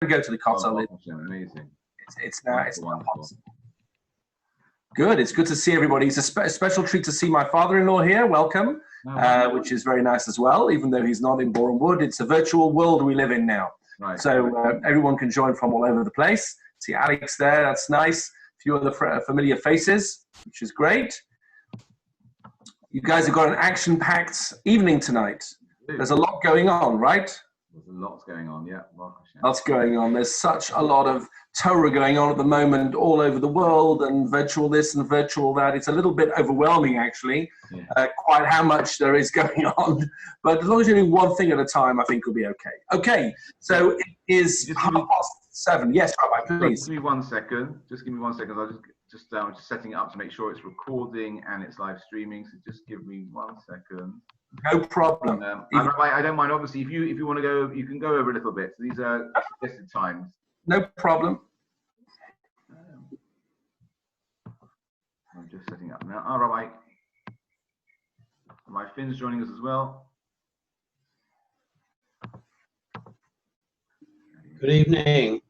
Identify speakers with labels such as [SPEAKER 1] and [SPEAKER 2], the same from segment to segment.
[SPEAKER 1] go to the Kotel.
[SPEAKER 2] Amazing.
[SPEAKER 1] It's now possible. Good. It's good to see everybody. It's a special treat to see my father-in-law here. Welcome, which is very nice as well, even though he's not in Boreham Wood. It's a virtual world we live in now.
[SPEAKER 2] Right.
[SPEAKER 1] So everyone can join from all over the place. See Alex there. That's nice. A few other familiar faces, which is great. You guys have got an action-packed evening tonight. There's a lot going on, right?
[SPEAKER 2] There's lots going on, yeah.
[SPEAKER 1] Lots going on. There's such a lot of Torah going on at the moment all over the world, and virtual this and virtual that. It's a little bit overwhelming, actually, quite how much there is going on. But as long as you're doing one thing at a time, I think we'll be okay. Okay, so it is 7:30. Yes, Rabbi, please.
[SPEAKER 2] Just give me 1 second. Just give me 1 second. I'm just setting it up to make sure it's recording and it's live streaming. So just give me 1 second.
[SPEAKER 1] No problem.
[SPEAKER 2] I don't mind. Obviously, if you want to go, you can go over a little bit. So these are suggested times.
[SPEAKER 1] No problem.
[SPEAKER 2] I'm just setting up now. Rabbi Finn's joining us as well.
[SPEAKER 3] Good evening.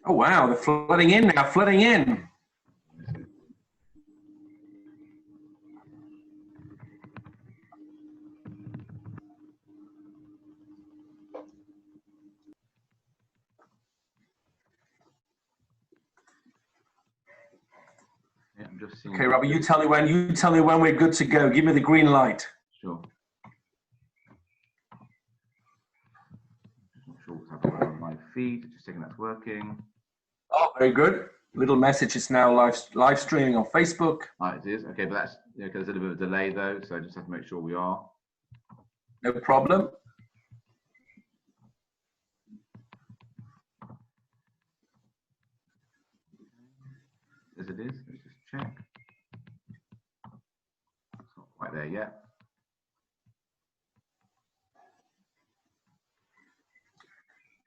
[SPEAKER 1] Oh wow, they're flooding in now. Flooding in. Okay, Rabbi, you tell me when we're good to go. Give me the green light.
[SPEAKER 2] Sure. Not sure what's happening on my feed. Just checking that's working.
[SPEAKER 1] Oh, very good. Little message is now live streaming on Facebook.
[SPEAKER 2] It is. Okay, but that's there's a little bit of a delay though, so I just have to make sure we are.
[SPEAKER 1] No problem.
[SPEAKER 2] As it is. Let's just check. It's not quite there yet.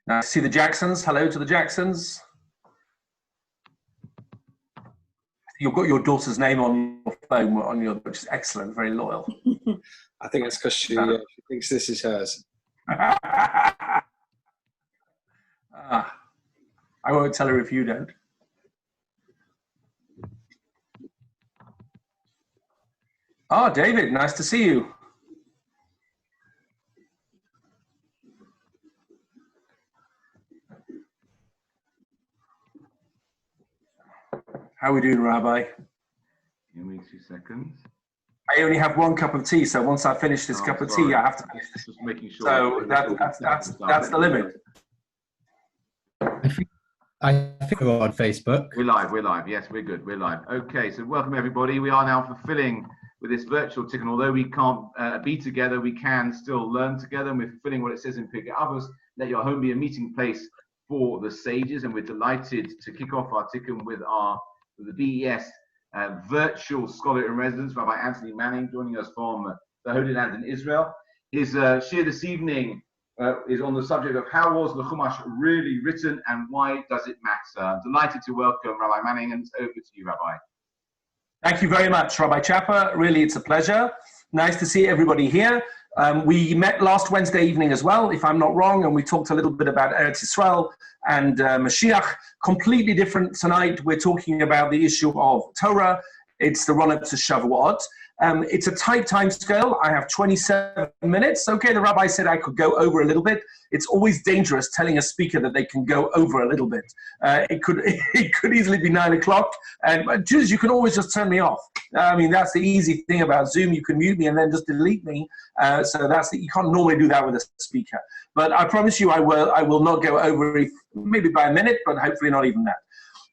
[SPEAKER 1] Now, see the Jacksons. Hello to the Jacksons. You've got your daughter's name on your phone, which is excellent, very loyal.
[SPEAKER 3] I think it's because she thinks this is hers.
[SPEAKER 1] I won't tell her if you don't. Oh, David, nice to see you. How are we doing, Rabbi?
[SPEAKER 2] Give me 2 seconds.
[SPEAKER 1] I only have 1 cup of tea, so once I finish this cup of tea, I have to finish this.
[SPEAKER 2] Just making sure.
[SPEAKER 1] So that's the limit.
[SPEAKER 4] I think we're on Facebook.
[SPEAKER 2] We're live. Yes, we're good. We're live. Okay, so welcome everybody. We are now fulfilling with this virtual Tikkun. Although we can't be together, we can still learn together, and we're fulfilling what it says in Pirkei Avos. Let your home be a meeting place for the sages, and we're delighted to kick off our Tikkun with the BES virtual scholar in residence, Rabbi Rabbi Manning, joining us from the Holy Land in Israel. His shir this evening is on the subject of how was the Chumash really written and why does it matter? I'm delighted to welcome Rabbi Manning, and over to you, Rabbi.
[SPEAKER 1] Thank you very much, Rabbi Chapper. Really, it's a pleasure. Nice to see everybody here. We met last Wednesday evening as well, if I'm not wrong, and we talked a little bit about Eretz Yisrael and Mashiach. Completely different tonight. We're talking about the issue of Torah. It's the run-up to Shavuot. It's a tight time scale. I have 27 minutes. Okay, the rabbi said I could go over a little bit. It's always dangerous telling a speaker that they can go over a little bit. It could easily be 9 o'clock. And Jews, you can always just turn me off. I mean, that's the easy thing about Zoom. You can mute me and then just delete me. So you can't normally do that with a speaker. But I promise you, I will not go over maybe by a minute, but hopefully not even that.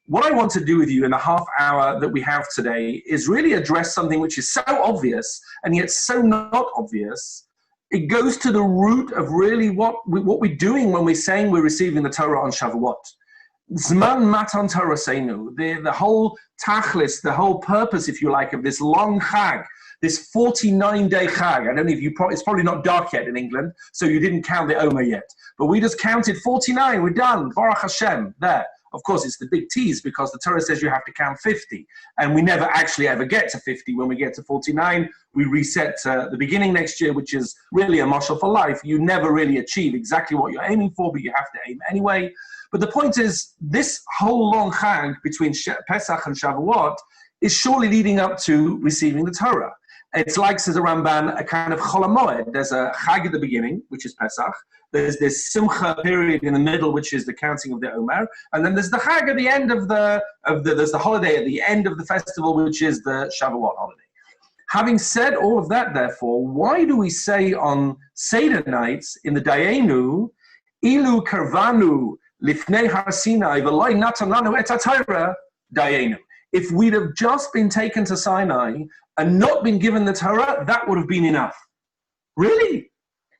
[SPEAKER 1] What I want to do with you in the half hour that we have today is really address something which is so obvious and yet so not obvious. It goes to the root of really what we're doing when we're saying we're receiving the Torah on Shavuot. Zman Matan Torah Seinu, the whole tachlis, the whole purpose, if you like, of this long chag this 49-day Chag. I don't know if it's probably not dark yet in England, so you didn't count the Omer yet. But we just counted 49, we're done, Baruch Hashem, there. Of course, it's the big tease because the Torah says you have to count 50. And we never actually ever get to 50. When we get to 49, we reset to the beginning next year, which is really a mashal for life. You never really achieve exactly what you're aiming for, but you have to aim anyway. But the point is, this whole long Chag between Pesach and Shavuot is surely leading up to receiving the Torah. It's like, says the Ramban, a kind of Chol HaMoed. There's a Chag at the beginning, which is Pesach. There's this Simcha period in the middle, which is the counting of the Omer. And then there's the Chag at the end there's the holiday at the end of the festival, which is the Shavuot holiday. Having said all of that, therefore, why do we say on Seder nights in the Dayenu, Ilu Karvanu Lifnei Har Sinai V'loi Natan Lanu Et HaTorah Dayenu? If we'd have just been taken to Sinai and not been given the Torah, that would have been enough. Really?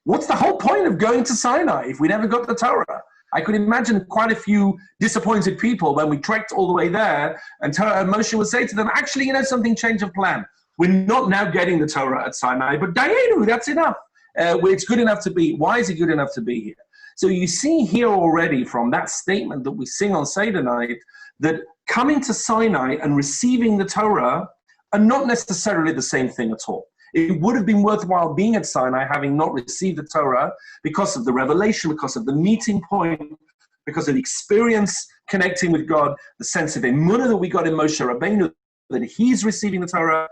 [SPEAKER 1] What's the whole point of going to Sinai if we never got the Torah? I could imagine quite a few disappointed people when we trekked all the way there, and Moshe would say to them, actually, something changed of plan. We're not now getting the Torah at Sinai, but Dayenu, that's enough. It's good enough to be. Why is it good enough to be here? So you see here already from that statement that we sing on Seder night that coming to Sinai and receiving the Torah are not necessarily the same thing at all. It would have been worthwhile being at Sinai having not received the Torah because of the revelation, because of the meeting point, because of the experience connecting with God, the sense of emunah that we got in Moshe Rabbeinu, that he's receiving the Torah.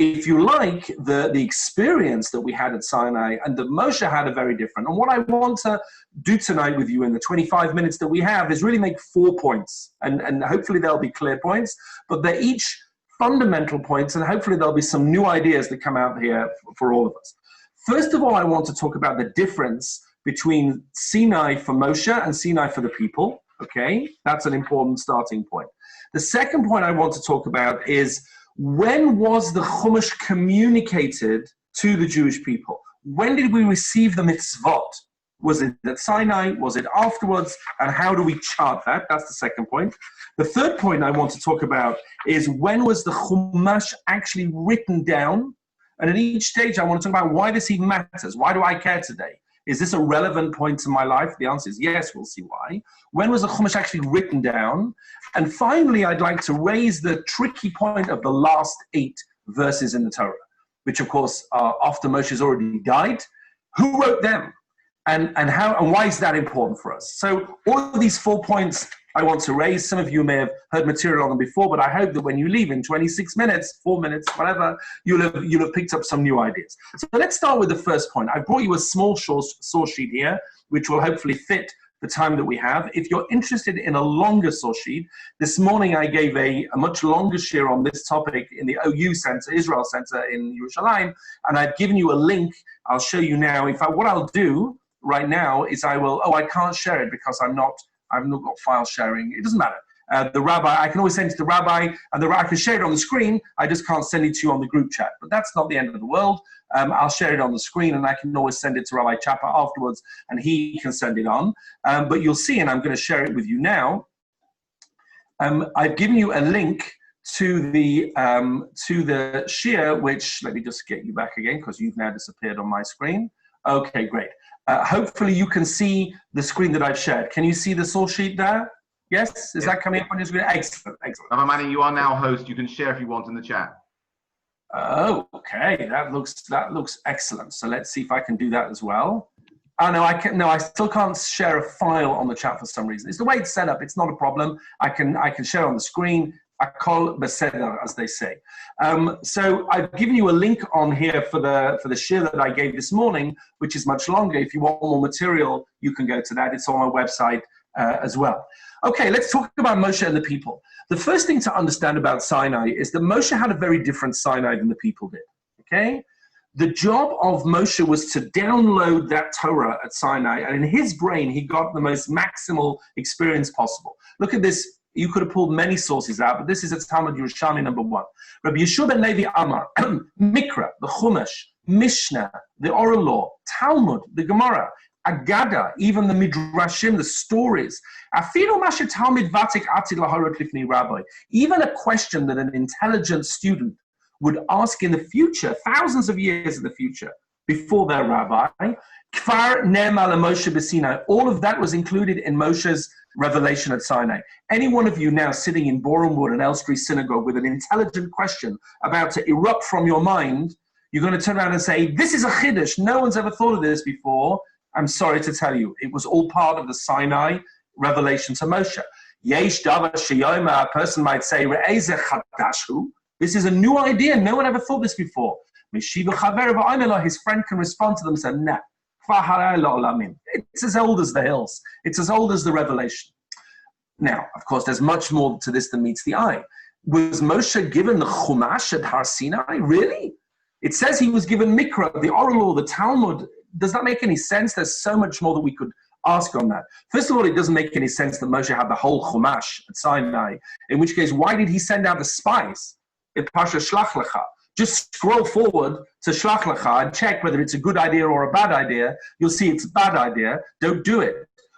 [SPEAKER 1] If you like, the experience that we had at Sinai and that Moshe had are very different. And what I want to do tonight with you in the 25 minutes that we have is really make 4 points. And hopefully they'll be clear points, but they're each fundamental points, and hopefully there'll be some new ideas that come out here for all of us. First of all, I want to talk about the difference between Sinai for Moshe and Sinai for the people, okay? That's an important starting point. The second point I want to talk about is when was the Chumash communicated to the Jewish people? When did we receive the mitzvot? Was it at Sinai? Was it afterwards? And how do we chart that? That's the second point. The third point I want to talk about is when was the Chumash actually written down? And at each stage, I want to talk about why this even matters. Why do I care today? Is this a relevant point in my life? The answer is yes, we'll see why. When was the Chumash actually written down? And finally, I'd like to raise the tricky point of the last 8 verses in the Torah, which of course are after Moshe's already died. Who wrote them? And why is that important for us? So all of these 4 points I want to raise. Some of you may have heard material on them before, but I hope that when you leave in 26 minutes, 4 minutes, whatever, you'll have picked up some new ideas. So let's start with the first point. I brought you a small source sheet here, which will hopefully fit the time that we have. If you're interested in a longer source sheet, this morning I gave a much longer share on this topic in the OU Center, Israel Center in Yerushalayim, and I've given you a link. I'll show you now. In fact, what I'll do right now is I can't share it because I've not got file sharing. It doesn't matter. The rabbi, I can always send it to the rabbi, and I can share it on the screen. I just can't send it to you on the group chat. But that's not the end of the world. I'll share it on the screen, and I can always send it to Rabbi Chapper afterwards, and he can send it on. But you'll see, and I'm going to share it with you now. I've given you a link to the shir, which, let me just get you back again, because you've now disappeared on my screen. Okay, great. Hopefully you can see the screen that I've shared. Can you see the source sheet there? Yes? Is that coming up on your screen? Excellent, excellent.
[SPEAKER 2] Rabbi Manning, you are now host. You can share if you want in the chat.
[SPEAKER 1] Oh, okay. That looks excellent. So let's see if I can do that as well. Oh, no, I still can't share a file on the chat for some reason. It's the way it's set up. It's not a problem. I can share on the screen. Akol beseder, as they say. So I've given you a link on here for the shir that I gave this morning, which is much longer. If you want more material, you can go to that. It's on my website as well. Okay, let's talk about Moshe and the people. The first thing to understand about Sinai is that Moshe had a very different Sinai than the people did. Okay? The job of Moshe was to download that Torah at Sinai, and in his brain, he got the most maximal experience possible. Look at this. You could have pulled many sources out, but this is at Talmud Yerushalmi number 1. Rabbi Yeshua ben Levi Amar, Mikra, the Chumash, Mishnah, the Oral Law, Talmud, the Gemara, Agada, even the Midrashim, the stories. Even a question that an intelligent student would ask in the future, thousands of years in the future, before their rabbi, Kfar Ne'ema Moshe b'Sinai. All of that was included in Moshe's revelation at Sinai. Any one of you now sitting in Bournemouth and Elstree Synagogue with an intelligent question about to erupt from your mind, you're going to turn around and say, this is a chiddush. No one's ever thought of this before. I'm sorry to tell you, it was all part of the Sinai revelation to Moshe. Yesh davar sheyoma, a person might say, Re'ezeh chadashu. This is a new idea. No one ever thought this before. Meshiva chaver v'ayimela, his friend can respond to them and say, nah. It's as old as the hills. It's as old as the revelation. Now, of course, there's much more to this than meets the eye. Was Moshe given the Chumash at Har Sinai? Really? It says he was given Mikra, the oral law, the Talmud. Does that make any sense? There's so much more that we could ask on that. First of all, it doesn't make any sense that Moshe had the whole Chumash at Sinai, in which case, why did he send out the spies in Pasha Shlach Lecha? Just scroll forward to Shlach Lecha and check whether it's a good idea or a bad idea. You'll see it's a bad idea. Don't do it.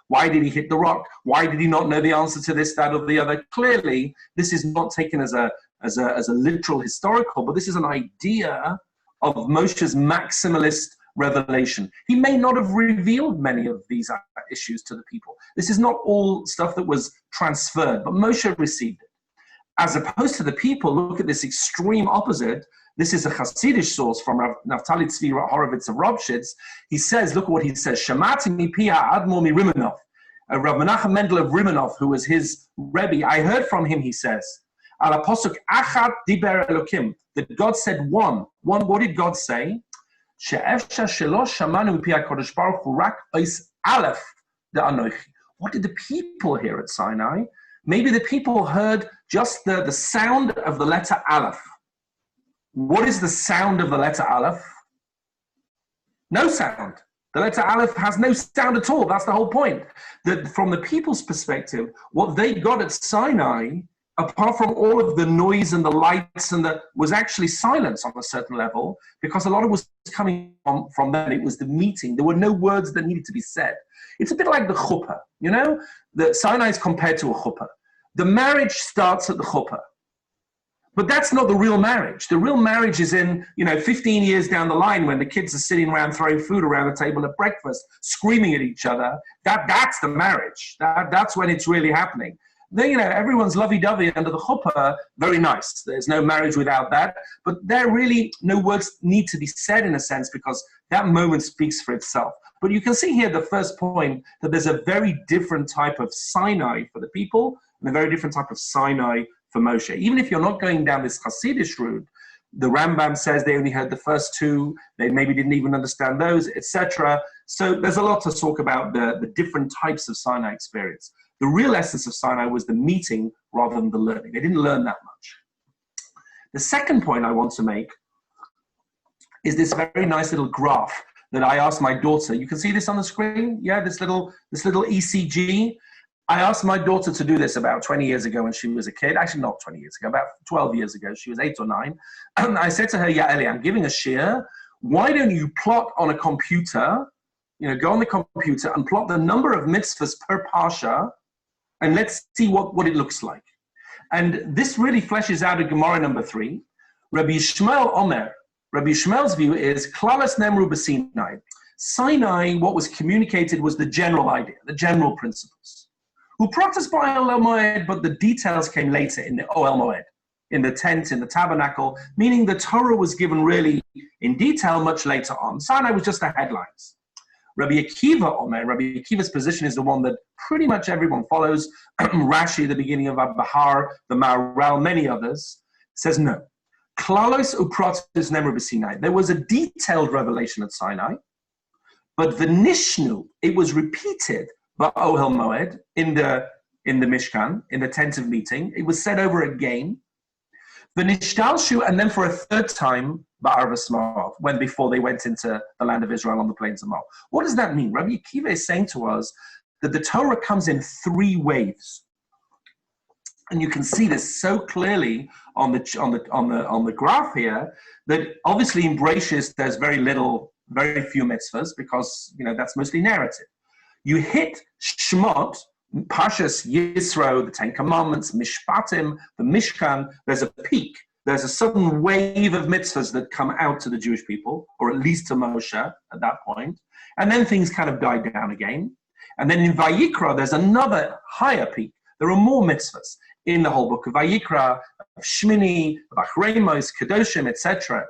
[SPEAKER 1] Why did he hit the rock? Why did he not know the answer to this, that, or the other? Clearly, this is not taken as a literal historical, but this is an idea of Moshe's maximalist revelation. He may not have revealed many of these issues to the people. This is not all stuff that was transferred, but Moshe received it. As opposed to the people, look at this extreme opposite. This is a Hasidic source from Naftali Tzvi Horovitz of Robshitz. He says, look at what he says. Shamati mi pia admor mi Rimanov. Rav Menachem Mendel of Rimanov, who was his Rebbe, I heard from him, he says, Al Aposuk Achat Diber Elokim, that God said one. What did God say? She'efsha shelo shamanu mi pia Kodesh Baruch Hu rak ois aleph de anochi. What did the people hear at Sinai? Maybe the people heard just the sound of the letter Aleph. What is the sound of the letter Aleph? No sound. The letter Aleph has no sound at all. That's the whole point. That from the people's perspective, what they got at Sinai, apart from all of the noise and the lights was actually silence on a certain level, because a lot of was coming from them. It was the meeting. There were no words that needed to be said. It's a bit like the chuppah, The Sinai is compared to a chuppah. The marriage starts at the chuppah. But that's not the real marriage. The real marriage is in, 15 years down the line when the kids are sitting around throwing food around the table at breakfast, screaming at each other. That's the marriage. That's when it's really happening. Then, everyone's lovey-dovey under the chuppah, very nice. There's no marriage without that. But there really no words need to be said in a sense because that moment speaks for itself. But you can see here the first point that there's a very different type of Sinai for the people and a very different type of Sinai for Moshe. Even if you're not going down this Hasidic route, the Rambam says they only heard the first two, they maybe didn't even understand those, etc. So there's a lot to talk about the different types of Sinai experience. The real essence of Sinai was the meeting rather than the learning. They didn't learn that much. The second point I want to make is this very nice little graph that I asked my daughter. You can see this on the screen? Yeah, this little ECG. I asked my daughter to do this about 20 years ago when she was a kid. Actually, not 20 years ago, about 12 years ago. She was 8 or 9. And I said to her, yeah, Ellie, I'm giving a shiur. Why don't you plot on a computer, go on the computer and plot the number of mitzvahs per parsha, and let's see what it looks like. And this really fleshes out a Gemara number 3. Rabbi Yishmael Omer. Rabbi Yishmael's view is, Klalas Nemru b'Sinai. Sinai, what was communicated was the general idea, the general principles. Who practiced by Ohel Moed, but the details came later in the Ohel Moed, in the tent, in the tabernacle, meaning the Torah was given really in detail much later on. Sinai was just the headlines. Rabbi Akiva Omer, Rabbi Akiva's position is the one that pretty much everyone follows. Rashi, the beginning of Bahar, the Maharal, many others, says no. Klalos upratis nemru b'Sinai. There was a detailed revelation at Sinai, but the Nishnu, it was repeated by Ohel Moed in the Mishkan, in the tent of meeting. It was said over again. The Nishtalshu, and then for a third time, Ba'arvas Moav, when before they went into the land of Israel on the plains of Moab. What does that mean? Rabbi Akiva is saying to us that the Torah comes in 3 waves. And you can see this so clearly on the graph here, that obviously in Bereshis there's very few mitzvahs because that's mostly narrative. You hit Shemot, Parshas Yisro, the 10 Commandments, Mishpatim, the Mishkan, there's a peak. there's a sudden wave of mitzvahs that come out to the Jewish people, or at least to Moshe at that point, and then things kind of die down again. And then in Vayikra, there's another higher peak. There are more mitzvahs in the whole book of Vayikra, of Shmini, of Achremos, Kedoshim, etc.,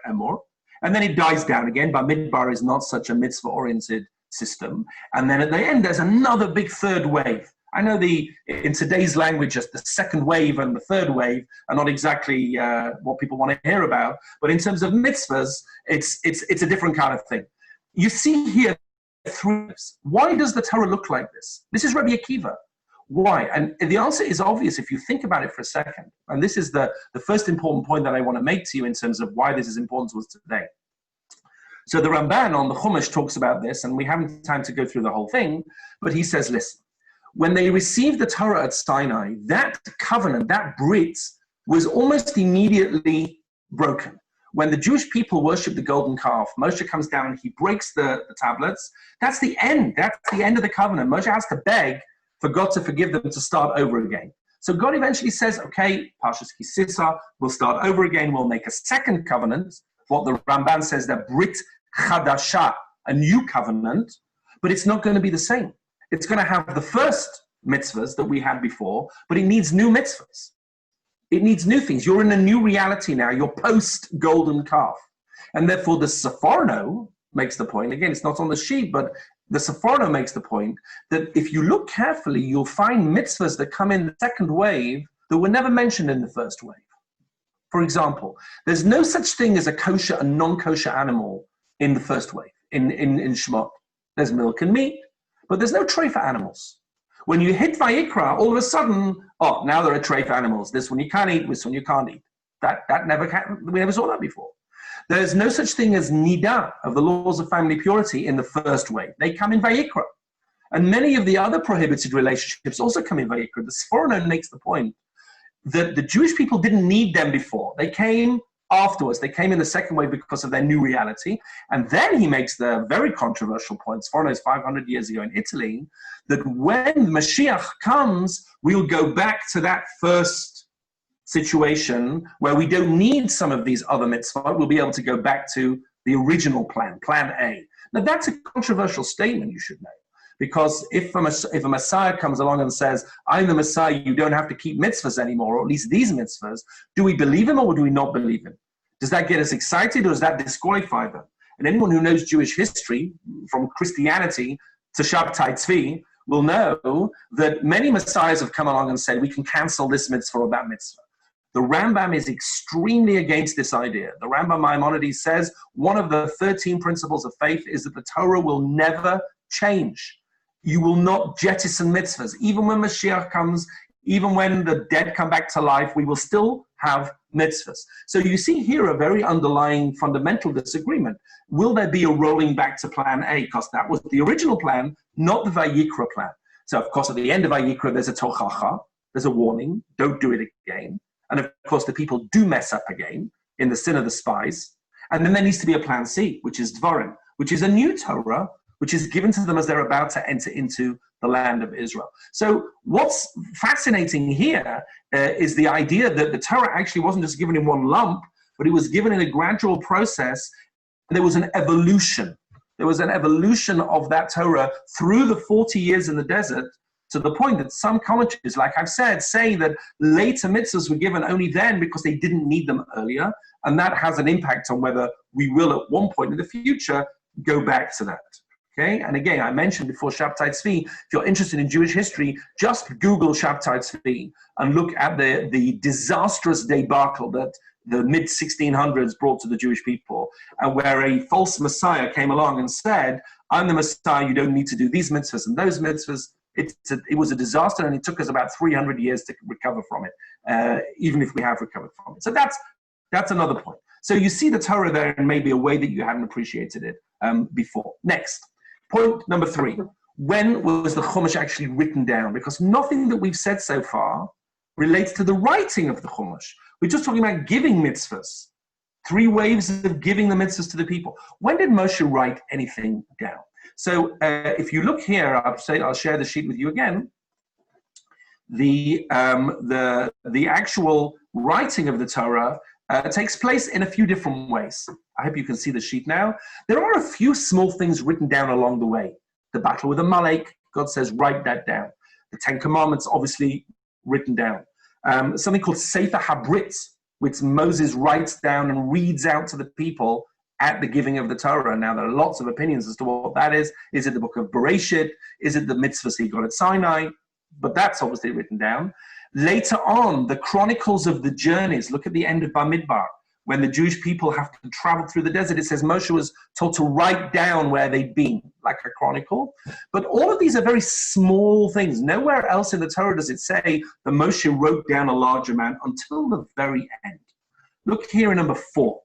[SPEAKER 1] and more. And then it dies down again. Bamidbar is not such a mitzvah-oriented system. And then at the end, there's another big third wave. I know in today's language, just the second wave and the third wave are not exactly what people want to hear about. But in terms of mitzvahs, it's a different kind of thing. You see here through this. Why does the Torah look like this? This is Rabbi Akiva. Why? And the answer is obvious if you think about it for a second. And this is the first important point that I want to make to you in terms of why this is important to us today. So the Ramban on the Chumash talks about this, and we haven't time to go through the whole thing, but he says, listen, when they received the Torah at Sinai, that covenant, that brit, was almost immediately broken. When the Jewish people worship the golden calf, Moshe comes down and he breaks the tablets. That's the end. That's the end of the covenant. Moshe has to beg for God to forgive them to start over again. So God eventually says, okay, Parshas Kisisa, we'll start over again. We'll make a second covenant, what the Ramban says, the Brit Chadasha, a new covenant, but it's not going to be the same. It's going to have the first mitzvahs that we had before, but it needs new mitzvahs. It needs new things. You're in a new reality now. You're post-golden calf. And therefore, the Sepharno makes the point. Again, it's not on the sheet, but the Sepharno makes the point that if you look carefully, you'll find mitzvahs that come in the second wave that were never mentioned in the first wave. For example, there's no such thing as a kosher and non-kosher animal in the first wave, in Shemot. There's milk and meat, but there's no tray for animals. When you hit Vayikra, all of a sudden, oh, now there are tray for animals. This one you can eat, this one you can't eat. That never we never saw that before. There's no such thing as Nida, of the laws of family purity, in the first wave. They come in Vayikra. And many of the other prohibited relationships also come in Vayikra. The Sforno makes the point that the Jewish people didn't need them before. They came afterwards. They came in the second wave because of their new reality. And then he makes the very controversial point, Sforno is 500 years ago in Italy, that when Mashiach comes, we'll go back to that first situation where we don't need some of these other mitzvot. We'll be able to go back to the original plan, plan A. Now that's a controversial statement, you should know, because if a Messiah comes along and says, I'm the Messiah, you don't have to keep mitzvahs anymore, or at least these mitzvahs, do we believe him or do we not believe him? Does that get us excited or does that disqualify them? And anyone who knows Jewish history, from Christianity to Shabtai Tzvi, will know that many messiahs have come along and said, we can cancel this mitzvah or that mitzvah. The Rambam is extremely against this idea. The Rambam Maimonides says one of the 13 principles of faith is that the Torah will never change. You will not jettison mitzvahs. Even when Mashiach comes, even when the dead come back to life, we will still have mitzvahs. So you see here a very underlying fundamental disagreement. Will there be a rolling back to plan A? Because that was the original plan, not the Vayikra plan. So of course at the end of Vayikra there's a tochacha, there's a warning, don't do it again. And of course the people do mess up again in the sin of the spies. And then there needs to be a plan C, which is Dvarim, which is a new Torah, which is given to them as they're about to enter into the land of Israel. So what's fascinating here is the idea that the Torah actually wasn't just given in one lump, but it was given in a gradual process. There was an evolution. There was an evolution of that Torah through the 40 years in the desert, to the point that some commentaries, like I've said, say that later mitzvahs were given only then because they didn't need them earlier. And that has an impact on whether we will at one point in the future go back to that. Okay, and again, I mentioned before Shabtai Tzvi, if you're interested in Jewish history, just Google Shabtai Tzvi and look at the disastrous debacle that the mid-1600s brought to the Jewish people, and where a false Messiah came along and said, I'm the Messiah, you don't need to do these mitzvahs and those mitzvahs. It was a disaster, and it took us about 300 years to recover from it, even if we have recovered from it. So that's another point. So you see the Torah there in maybe a way that you hadn't appreciated it before. Next. Point number 3, when was the Chumash actually written down? Because nothing that we've said so far relates to the writing of the Chumash. We're just talking about giving mitzvahs. 3 waves of giving the mitzvahs to the people. When did Moshe write anything down? So if you look here, I'll share the sheet with you again. The actual writing of the Torah takes place in a few different ways. I hope you can see the sheet now. There are a few small things written down along the way. The battle with Amalek, God says, write that down. The Ten Commandments, obviously, written down. Something called Sefer HaBrit, which Moses writes down and reads out to the people at the giving of the Torah. Now, there are lots of opinions as to what that is. Is it the book of Bereshit? Is it the mitzvahs he got at Sinai? But that's obviously written down. Later on, the chronicles of the journeys. Look at the end of Bamidbar. When the Jewish people have to travel through the desert, it says Moshe was told to write down where they'd been, like a chronicle. But all of these are very small things. Nowhere else in the Torah does it say that Moshe wrote down a large amount until the very end. Look here in number 4.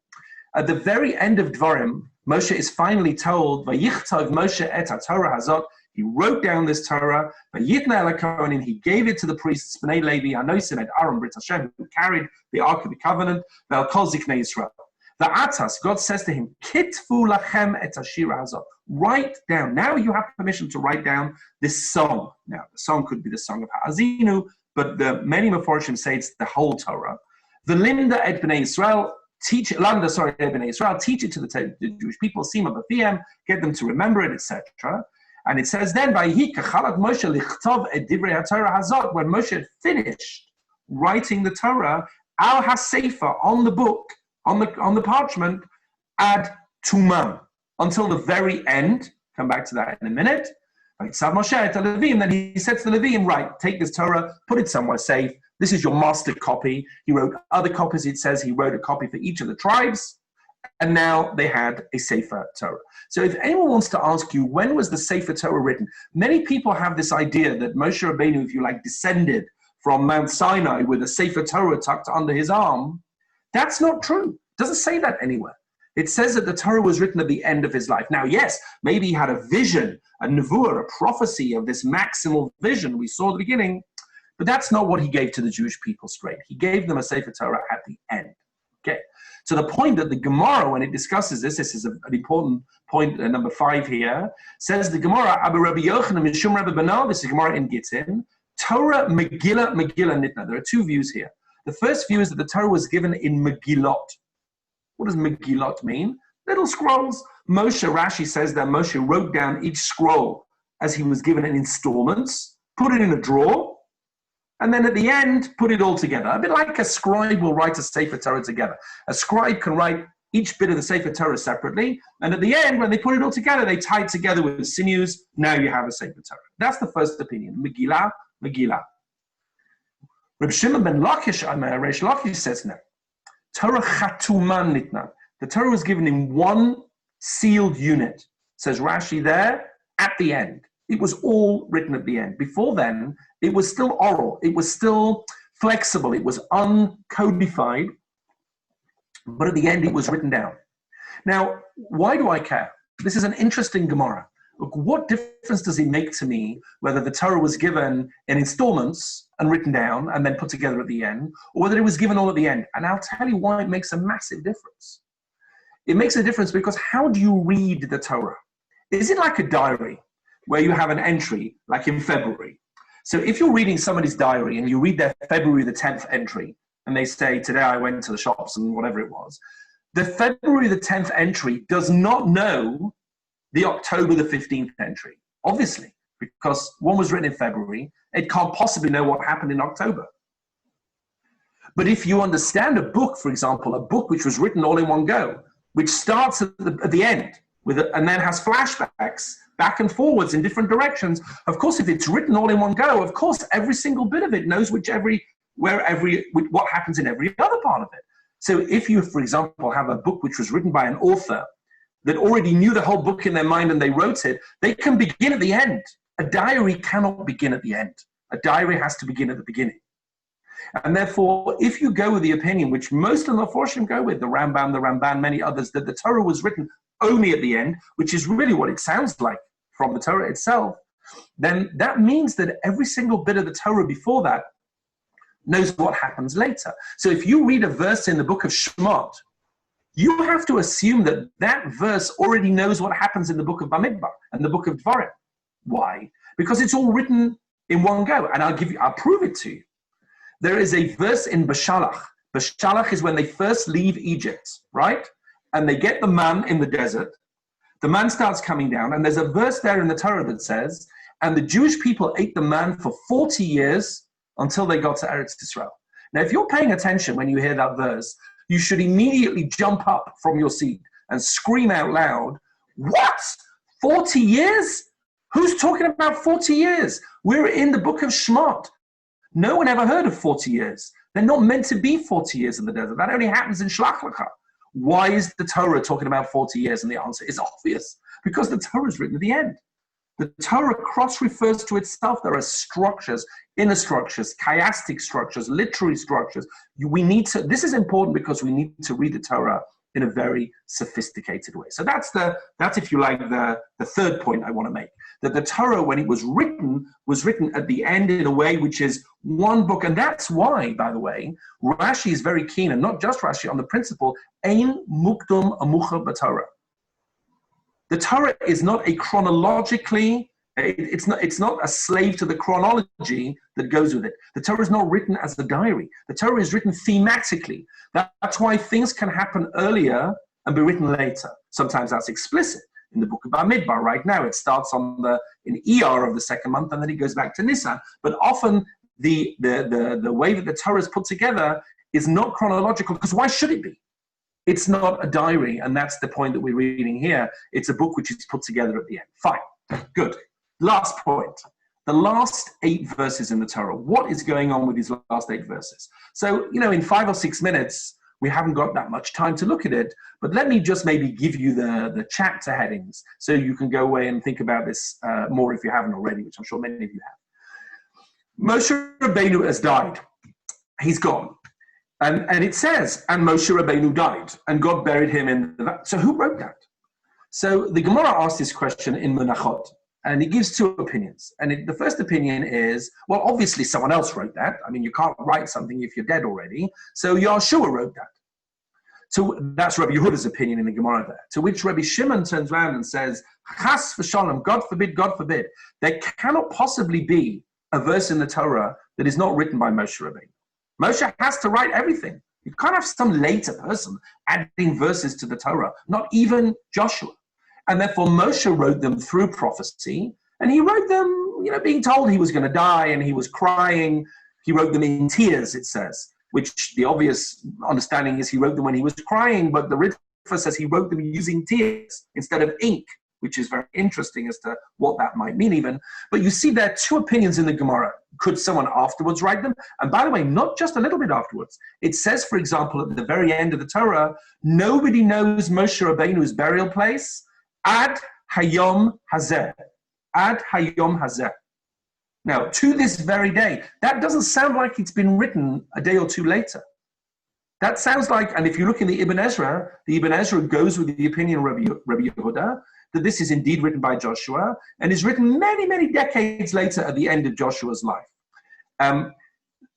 [SPEAKER 1] At the very end of Dvarim, Moshe is finally told, Vayichtav Moshe et ha-Torah hazot. He wrote down this Torah, Vayitna el ha-Kohanim. He gave it to the priests, Bnei Levi, Hanosin et Aaron Brit Hashem, who carried the Ark of the Covenant, Ve'al kol ziknei Yisrael. Va'atas, God says to him, Kitfu lachem et hashira hazot. Write down. Now you have permission to write down this song. Now, the song could be the song of Ha'azinu, but many Meforshim say it's the whole Torah. V'limda et Bnei Yisrael. Teach it, Bnei Israel, teach it to the Jewish people, Sima B'fiem, get them to remember it, etc. And it says then, when Moshe had finished writing the Torah, al ha-sefer, on the book, on the parchment, ad tumam, until the very end. Come back to that in a minute. Then he said to the Levim, right, take this Torah, put it somewhere safe. This is your master copy. He wrote other copies. It says he wrote a copy for each of the tribes. And now they had a Sefer Torah. So if anyone wants to ask you, when was the Sefer Torah written? Many people have this idea that Moshe Rabbeinu, if you like, descended from Mount Sinai with a Sefer Torah tucked under his arm. That's not true. It doesn't say that anywhere. It says that the Torah was written at the end of his life. Now, yes, maybe he had a vision, a nevuah, a prophecy of this maximal vision we saw at the beginning. But that's not what he gave to the Jewish people straight. He gave them a Sefer Torah at the end. Okay. To the point that the Gemara, when it discusses this is an important point, number 5 here, says the Gemara, Abu Rabbi Yochanan Mishum Rabbi Banal, this is Gemara in Gittin, Torah Megillah Nitna. There are 2 views here. The first view is that the Torah was given in Megillot. What does Megillot mean? Little scrolls. Moshe, Rashi says that Moshe wrote down each scroll as he was given in installments, put it in a drawer, and then at the end, put it all together. A bit like a scribe will write a Sefer Torah together. A scribe can write each bit of the Sefer Torah separately, and at the end, when they put it all together, they tie it together with sinews. Now you have a Sefer Torah. That's the first opinion. Megillah. Reb Shimon ben Lakish, Reish Lakish says no. Torah chatuman nitna. The Torah was given in one sealed unit. Says Rashi there, at the end. It was all written at the end. Before then, it was still oral. It was still flexible. It was uncodified. But at the end, it was written down. Now, why do I care? This is an interesting Gemara. Look, what difference does it make to me whether the Torah was given in installments and written down and then put together at the end, or whether it was given all at the end? And I'll tell you why it makes a massive difference. It makes a difference because how do you read the Torah? Is it like a diary where you have an entry, like in February? So if you're reading somebody's diary and you read their February the 10th entry, and they say, today I went to the shops and whatever it was, the February the 10th entry does not know the October the 15th entry, obviously, because one was written in February, it can't possibly know what happened in October. But if you understand a book, for example, a book which was written all in one go, which starts at the end, and then has flashbacks back and forwards in different directions, of course, if it's written all in one go, of course, every single bit of it knows what happens in every other part of it. So if you, for example, have a book which was written by an author that already knew the whole book in their mind and they wrote it, they can begin at the end. A diary cannot begin at the end. A diary has to begin at the beginning. And therefore, if you go with the opinion, which most of the Meforshim go with, the Ramban, many others, that the Torah was written only at the end, which is really what it sounds like from the Torah itself, then that means that every single bit of the Torah before that knows what happens later. So if you read a verse in the book of Shemot, you have to assume that that verse already knows what happens in the book of Bamidbar and the book of Dvarim. Why? Because it's all written in one go. And I'll prove it to you. There is a verse in Bashalach, Bashalach is when they first leave Egypt, right? And they get the man in the desert. The man starts coming down, and there's a verse there in the Torah that says, and the Jewish people ate the man for 40 years until they got to Eretz Yisrael. Now, if you're paying attention when you hear that verse, you should immediately jump up from your seat and scream out loud, what? 40 years? Who's talking about 40 years? We're in the book of Shemot. No one ever heard of 40 years. They're not meant to be 40 years in the desert. That only happens in Shlach Lecha. Why is the Torah talking about 40 years? And the answer is obvious. Because the Torah is written at the end. The Torah cross-refers to itself. There are structures, inner structures, chiastic structures, literary structures. This is important because we need to read the Torah in a very sophisticated way. So that's if you like, the third point I want to make. That the Torah, when it was written at the end in a way which is one book. And that's why, by the way, Rashi is very keen, and not just Rashi, on the principle, Ein Mukdum Amucha B'Torah. The Torah is not a chronologically, it's not a slave to the chronology that goes with it. The Torah is not written as a diary. The Torah is written thematically. That's why things can happen earlier and be written later. Sometimes that's explicit. In the book of Bamidbar right now, it starts in Iyar of the second month, and then it goes back to Nisan. But often the way that the Torah is put together is not chronological, because why should it be? It's not a diary, and that's the point that we're reading here. It's a book which is put together at the end. Fine, good. Last point. The last 8 verses in the Torah. What is going on with these last 8 verses? So, in 5 or 6 minutes, we haven't got that much time to look at it, but let me just maybe give you the chapter headings so you can go away and think about this more if you haven't already, which I'm sure many of you have. Moshe Rabbeinu has died. He's gone. And it says, and Moshe Rabbeinu died, and God buried him in the... So who wrote that? So the Gemara asks this question in Menachot, and it gives 2 opinions. And the first opinion is, well, obviously someone else wrote that. I mean, you can't write something if you're dead already. So Yahshua wrote that. So that's Rabbi Yehuda's opinion in the Gemara there. To which Rabbi Shimon turns around and says, Chas v'shalom, God forbid, God forbid. There cannot possibly be a verse in the Torah that is not written by Moshe Rabbeinu. Moshe has to write everything. You can't have some later person adding verses to the Torah, not even Joshua. And therefore Moshe wrote them through prophecy, and he wrote them, being told he was going to die, and he was crying. He wrote them in tears, it says, which the obvious understanding is he wrote them when he was crying, but the Ritva says he wrote them using tears instead of ink, which is very interesting as to what that might mean even. But you see there are 2 opinions in the Gemara. Could someone afterwards write them? And by the way, not just a little bit afterwards. It says, for example, at the very end of the Torah, nobody knows Moshe Rabbeinu's burial place ad hayom hazeh. Ad hayom hazeh. Now, to this very day, that doesn't sound like it's been written a day or 2 later. That sounds like, and if you look in the Ibn Ezra goes with the opinion of Rabbi Yehuda, that this is indeed written by Joshua, and is written many, many decades later at the end of Joshua's life.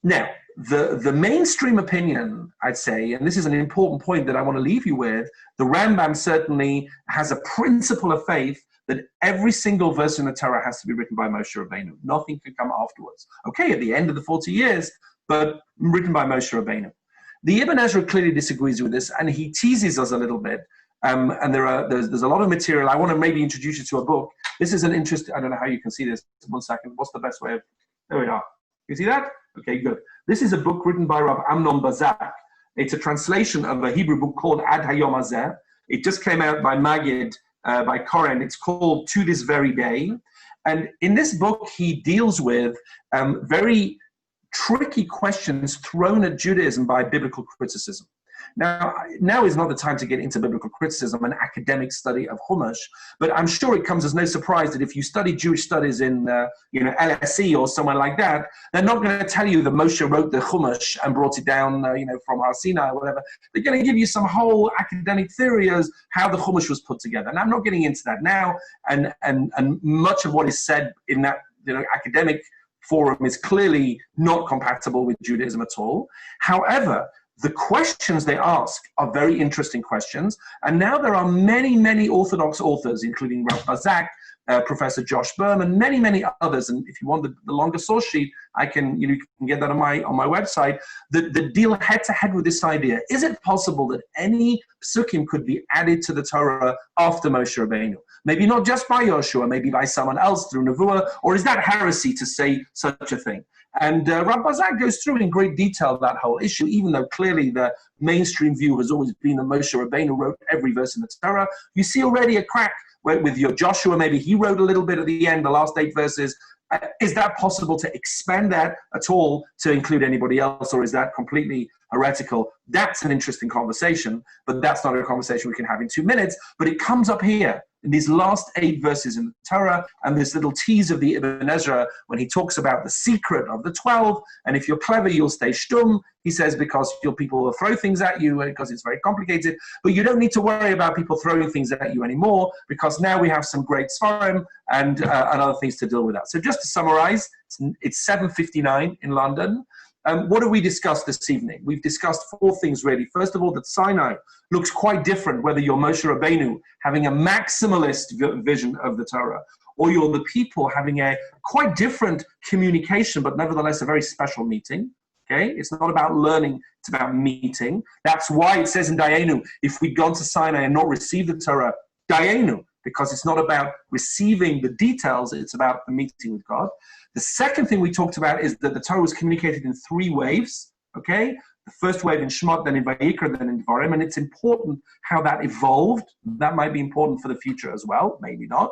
[SPEAKER 1] Now, the mainstream opinion, I'd say, and this is an important point that I want to leave you with, the Rambam certainly has a principle of faith that every single verse in the Torah has to be written by Moshe Rabbeinu. Nothing can come afterwards. Okay, at the end of the 40 years, but written by Moshe Rabbeinu. The Ibn Ezra clearly disagrees with this, and he teases us a little bit. And there's a lot of material. I want to maybe introduce you to a book. This is an interesting, I don't know how you can see this. 1 second. What's the best way of, there we are. You see that? Okay, good. This is a book written by Rav Amnon Bazak. It's a translation of a Hebrew book called Ad Hayom Hazeh. It just came out by Magid, by Koren. It's called To This Very Day. And in this book, he deals with very tricky questions thrown at Judaism by biblical criticism. Now is not the time to get into biblical criticism and academic study of Chumash, but I'm sure it comes as no surprise that if you study Jewish studies in LSE or somewhere like that, they're not going to tell you that Moshe wrote the Chumash and brought it down from Har Sinai or whatever. They're going to give you some whole academic theory as how the Chumash was put together. And I'm not getting into that now, and much of what is said in that academic forum is clearly not compatible with Judaism at all. However, the questions they ask are very interesting questions. And now there are many, many Orthodox authors, including Rav Bazak Professor Josh Berman, many, many others. And if you want the longer source sheet, you can get that on my website, that deal head to head with this idea. Is it possible that any psukim could be added to the Torah after Moshe Rabbeinu? Maybe not just by Yoshua, maybe by someone else through Nevuah, or is that heresy to say such a thing? And Rav Bazak goes through in great detail that whole issue, even though clearly the mainstream view has always been that Moshe Rabbeinu wrote every verse in the Torah. You see already a crack with your Joshua, maybe he wrote a little bit at the end, the last 8 verses. Is that possible to expand that at all to include anybody else, or is that completely heretical? That's an interesting conversation, but that's not a conversation we can have in 2 minutes. But it comes up here in these last 8 verses in the Torah, and this little tease of the Ibn Ezra when he talks about the secret of the 12, and if you're clever, you'll stay shtum, he says, because your people will throw things at you because it's very complicated, but you don't need to worry about people throwing things at you anymore, because now we have some great Sfarim and other things to deal with that. So just to summarize, it's 7:59 in London. What have we discussed this evening? We've discussed 4 things really. First of all, that Sinai looks quite different, whether you're Moshe Rabbeinu having a maximalist vision of the Torah, or you're the people having a quite different communication, but nevertheless a very special meeting. Okay, it's not about learning, it's about meeting. That's why it says in Dayenu, if we'd gone to Sinai and not received the Torah, Dayenu, because it's not about receiving the details, it's about the meeting with God. The second thing we talked about is that the Torah was communicated in 3 waves, okay? The first wave in Shemot, then in Vayikra, then in Devarim, and it's important how that evolved. That might be important for the future as well, maybe not.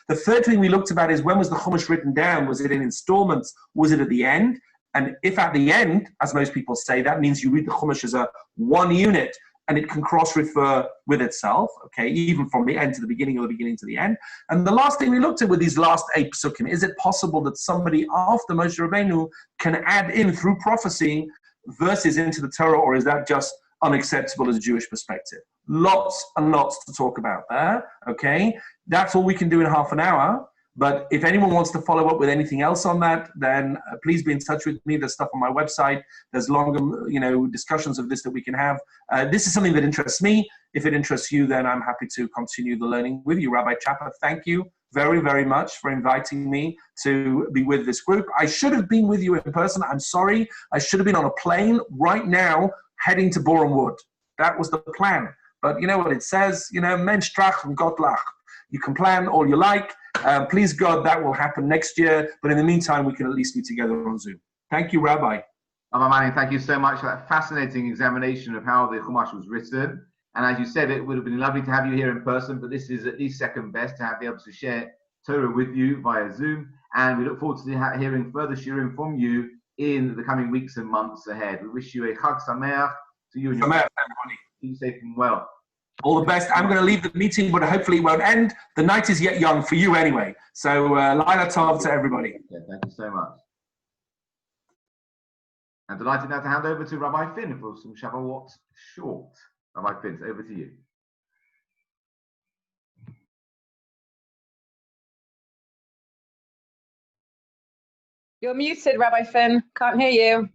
[SPEAKER 1] The third thing we looked about is, when was the Chumash written down? Was it in installments? Was it at the end? And if at the end, as most people say, that means you read the Chumash as a one unit, and it can cross-refer with itself, okay, even from the end to the beginning or the beginning to the end. And the last thing we looked at with these last 8 psukim, is it possible that somebody after Moshe Rabbeinu can add in, through prophecy, verses into the Torah, or is that just unacceptable as a Jewish perspective? Lots and lots to talk about there, okay? That's all we can do in half an hour. But if anyone wants to follow up with anything else on that, then please be in touch with me. There's stuff on my website. There's longer, discussions of this that we can have. This is something that interests me. If it interests you, then I'm happy to continue the learning with you. Rabbi Chapper, thank you very, very much for inviting me to be with this group. I should have been with you in person. I'm sorry. I should have been on a plane right now heading to Boreham Wood. That was the plan. But you know what it says? Mensch trach und Gott lach. You can plan all you like. Please God, that will happen next year. But in the meantime, we can at least be together on Zoom. Thank you, Rabbi.
[SPEAKER 2] Rabbi Manning, thank you so much for that fascinating examination of how the Chumash was written. And as you said, it would have been lovely to have you here in person, but this is at least second best to be able to share Torah with you via Zoom. And we look forward to hearing further sharing from you in the coming weeks and months ahead. We wish you a Chag Sameach to you and your family. Keep safe and well.
[SPEAKER 1] All the best. I'm going to leave the meeting, but hopefully it won't end. The night is yet young for you anyway. So, Laila Tov to everybody.
[SPEAKER 2] Yeah, thank you so much. I'm delighted now to hand over to Rabbi Finn for some Shavuot short. Rabbi Finn, over to you.
[SPEAKER 5] You're muted, Rabbi Finn. Can't hear you.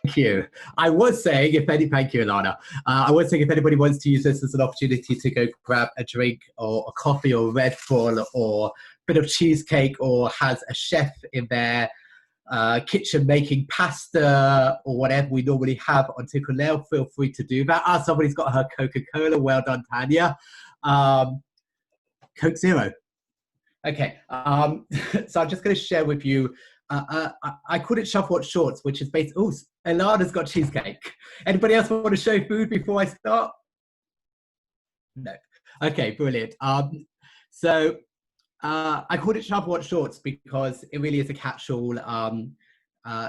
[SPEAKER 4] Thank you. I was saying, thank you, Ilana. I was saying if anybody wants to use this as an opportunity to go grab a drink or a coffee or Red Bull or a bit of cheesecake, or has a chef in their kitchen making pasta or whatever we normally have on Tikkun Leil, feel free to do that. Somebody's got her Coca-Cola. Well done, Tanya. Coke Zero. Okay. So I'm just going to share with you. I call it Shavuot Shorts, which is based. Oh, Elana's got cheesecake. Anybody else want to show food before I start? No. Okay, brilliant. So I called it Shavuot Shorts because it really is a catch-all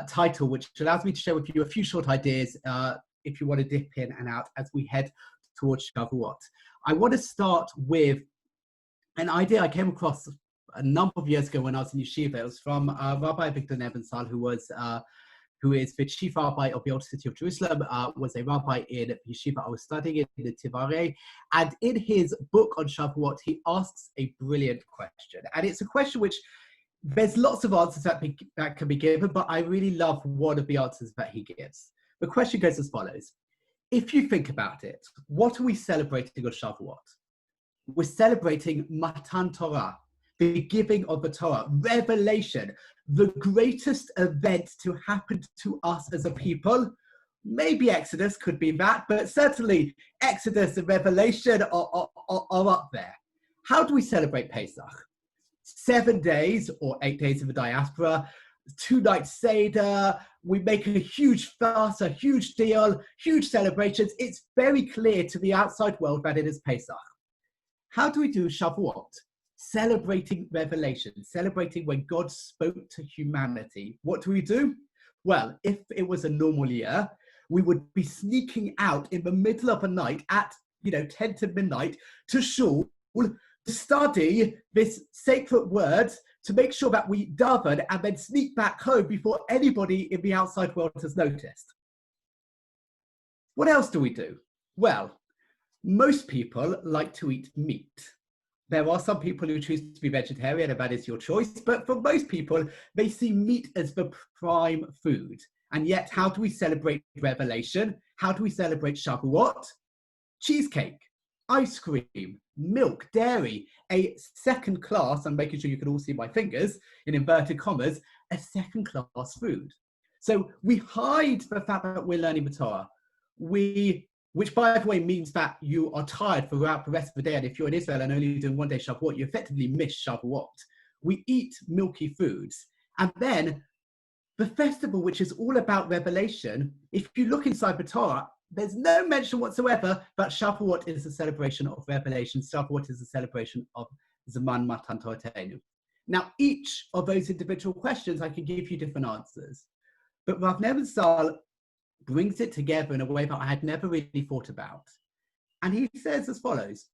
[SPEAKER 4] title, which allows me to share with you a few short ideas if you want to dip in and out as we head towards Shavuot. I want to start with an idea I came across a number of years ago when I was in yeshiva. It was from Rabbi Victor Nebensal, who is the chief rabbi of the Old City of Jerusalem, was a rabbi in yeshiva I was studying in the Tivare. And in his book on Shavuot, he asks a brilliant question. And it's a question which there's lots of answers that can be given, but I really love one of the answers that he gives. The question goes as follows. If you think about it, what are we celebrating on Shavuot? We're celebrating Matan Torah. the giving of the Torah, revelation, the greatest event to happen to us as a people. Maybe Exodus could be that, but certainly Exodus and Revelation are up there. How do we celebrate Pesach? 7 days or 8 days of the diaspora, 2-night Seder, we make a huge fuss, a huge deal, huge celebrations. It's very clear to the outside world that it is Pesach. How do we do Shavuot? Celebrating revelation, celebrating when God spoke to humanity. What do we do? Well, if it was a normal year, we would be sneaking out in the middle of the night at 10 to midnight to shul, to study this sacred word, to make sure that we daven and then sneak back home before anybody in the outside world has noticed. What else do we do? Well, most people like to eat meat. There are some people who choose to be vegetarian, and that is your choice. But for most people, they see meat as the prime food. And yet, how do we celebrate Revelation? How do we celebrate Shavuot? Cheesecake, ice cream, milk, dairy, a second class, I'm making sure you can all see my fingers, in inverted commas, a second class food. So we hide the fact that we're learning the Torah. Which, by the way, means that you are tired throughout the rest of the day. And if you're in Israel and only doing 1 day Shavuot, you effectively miss Shavuot. We eat milky foods. And then the festival, which is all about revelation, if you look inside the Torah, there's no mention whatsoever that Shavuot is a celebration of revelation. Shavuot is a celebration of Zaman Matan Torahenu. Now, each of those individual questions, I can give you different answers. But Rav Nebenzahl brings it together in a way that I had never really thought about. And he says as follows: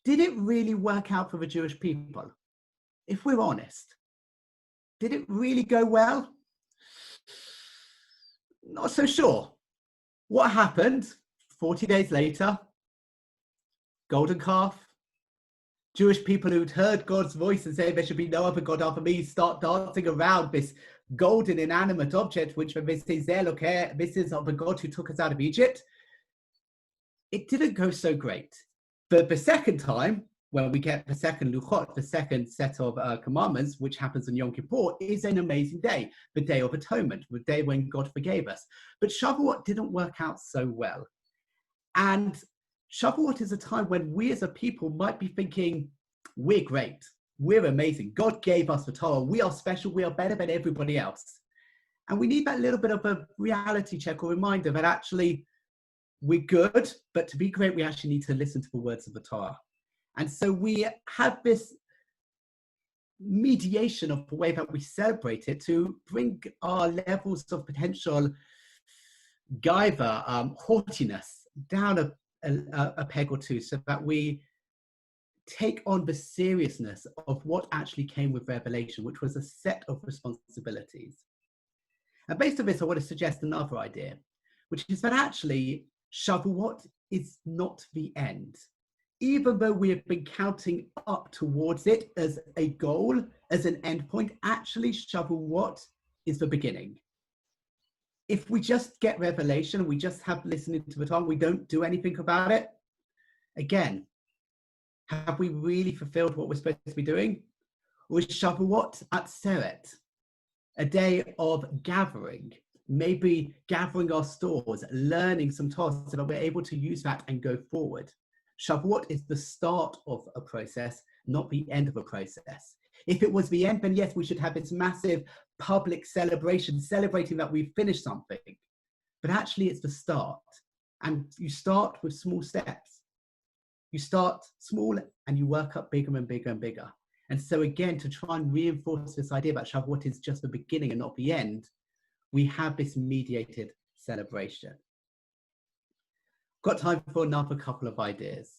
[SPEAKER 4] did it really work out for the Jewish people? If we're honest, did it really go well? Not so sure. What happened 40 days later? Golden calf. Jewish people who'd heard God's voice and said there should be no other God after me start dancing around this golden inanimate object, which this is of the God who took us out of Egypt. It didn't go so great. But the second time, when we get the second luchot, the second set of commandments, which happens on Yom Kippur, is an amazing day, the Day of Atonement, the day when God forgave us. But Shavuot didn't work out so well. And Shavuot is a time when we as a people might be thinking, we're great, we're amazing, God gave us the Torah, we are special, we are better than everybody else. And we need that little bit of a reality check or reminder that actually we're good, but to be great, we actually need to listen to the words of the Torah. And so we have this mediation of the way that we celebrate it to bring our levels of potential gaiva, haughtiness, down a peg or two, so that we take on the seriousness of what actually came with revelation, which was a set of responsibilities. And based on this, I want to suggest another idea, which is that actually Shavuot is not the end. Even though we have been counting up towards it as a goal, as an endpoint, actually Shavuot is the beginning. If we just get revelation, we just have listening to the Torah, we don't do anything about it, again, have we really fulfilled what we're supposed to be doing? Or is Shavuot Atzeret, a day of gathering, maybe gathering our stores, learning some Torah so that we're able to use that and go forward? Shavuot is the start of a process, not the end of a process. If it was the end, then yes, we should have this massive public celebration, celebrating that we've finished something. But actually it's the start. And you start with small steps. You start small and you work up bigger and bigger and bigger. And so again, to try and reinforce this idea that Shavuot is just the beginning and not the end, we have this mediated celebration. Got time for another couple of ideas.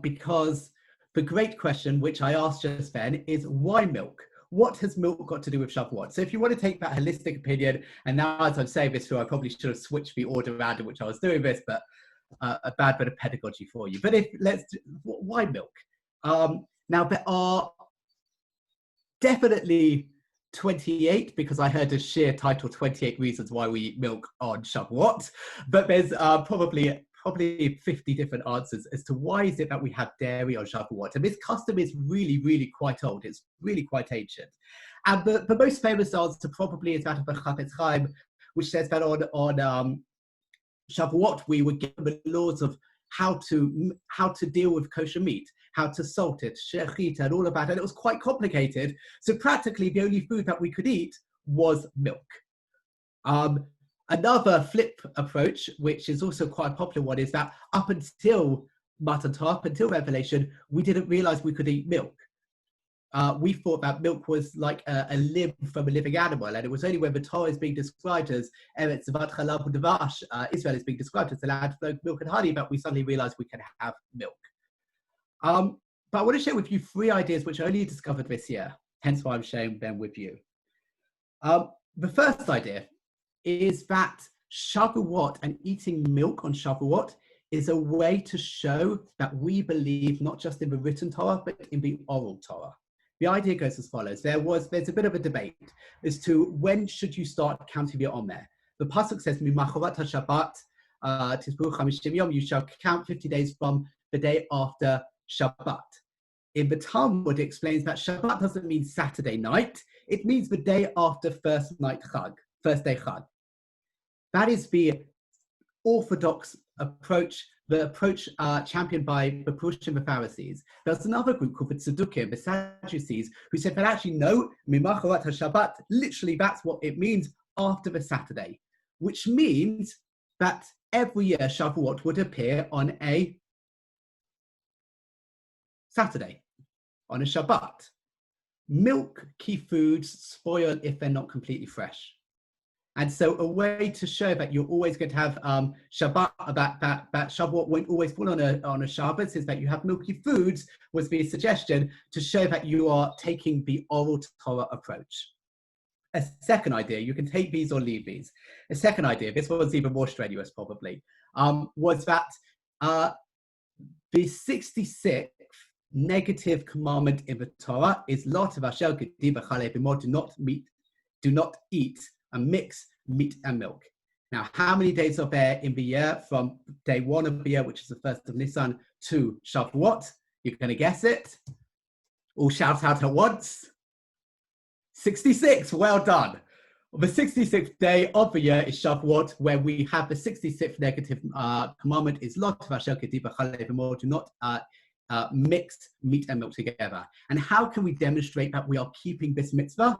[SPEAKER 4] Because the great question, which I asked just then, is why milk? What has milk got to do with Shavuot? So if you want to take that holistic opinion, and now as I'm saying this through, I probably should have switched the order around in which I was doing this, but a bad bit of pedagogy for you. But why milk? Now there are definitely 28, because I heard a sheer title, 28 reasons why we eat milk on Shavuot, but there's probably probably 50 different answers as to why is it that we have dairy on Shavuot. And this custom is really, really quite old. It's really quite ancient. And the most famous answer probably is that of the Chafetz Chaim, which says that on Shavuot, we were given the laws of how to deal with kosher meat, how to salt it, shechita, and all of that. And it was quite complicated. So practically the only food that we could eat was milk. Another flip approach, which is also quite a popular one, is that up until Matan Torah, up until Revelation, we didn't realize we could eat milk. We thought that milk was like a limb from a living animal, and it was only when the Torah is being described as Eretz Zavat Chalav Udavash, Israel is being described as the land flowing with milk and honey, that we suddenly realized we can have milk. But I want to share with you 3 ideas which I only discovered this year, hence why I'm sharing them with you. The first idea is that Shavuot and eating milk on Shavuot is a way to show that we believe not just in the written Torah, but in the oral Torah. The idea goes as follows. There's a bit of a debate as to when should you start counting the Omer. The pasuk says, "Mimachorat haShabbat tispuch 50 yom." You shall count 50 days from the day after Shabbat. In the Talmud, it explains that Shabbat doesn't mean Saturday night. It means the day after first day Chag. That is the orthodox approach, the approach championed by the Purushim and the Pharisees. There's another group called the Tzedukim, the Sadducees, who said that actually no, Mimachorat haShabbat, literally that's what it means, after the Saturday, which means that every year Shavuot would appear on a Saturday, on a Shabbat. Milky foods spoil if they're not completely fresh. And so a way to show that you're always going to have Shabbat, that Shavuot won't always fall on a Shabbos, is that you have milky foods, was the suggestion to show that you are taking the oral Torah approach. A second idea, you can take these or leave these. A second idea, this one's even more strenuous probably, was that the 66th negative commandment in the Torah is Lot of Asher Gedi B'Chalei B'Mod, do not eat and mix meat and milk. Now, how many days are there in the year from day 1 of the year, which is the 1st of Nisan, to Shavuot? You're going to guess it. All shout out at once. 66, well done. The 66th day of the year is Shavuot, where we have the 66th negative commandment is Lot of Asher Gedi B'Chalei B'Mod, do not mix meat and milk together. And how can we demonstrate that we are keeping this mitzvah?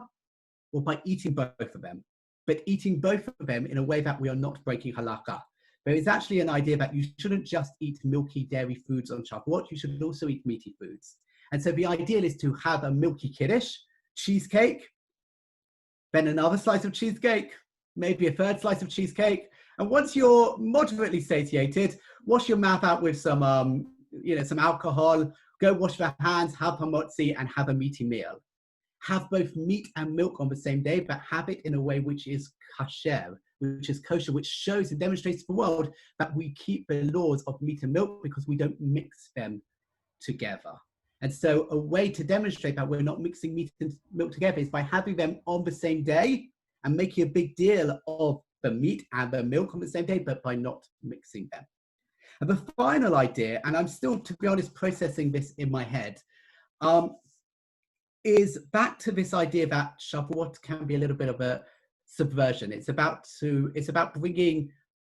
[SPEAKER 4] Well, by eating both of them. But eating both of them in a way that we are not breaking halakha. There is actually an idea that you shouldn't just eat milky dairy foods on Shavuot, you should also eat meaty foods. And so the ideal is to have a milky kiddush, cheesecake, then another slice of cheesecake, maybe a third slice of cheesecake. And once you're moderately satiated, wash your mouth out with some alcohol, go wash your hands, have hamotzi, and have a meaty meal. Have both meat and milk on the same day, but have it in a way which is kasher, which is kosher, which shows and demonstrates to the world that we keep the laws of meat and milk because we don't mix them together. And so a way to demonstrate that we're not mixing meat and milk together is by having them on the same day and making a big deal of the meat and the milk on the same day, but by not mixing them. And the final idea, and I'm still, to be honest, processing this in my head, is back to this idea that Shavuot can be a little bit of a subversion. It's about bringing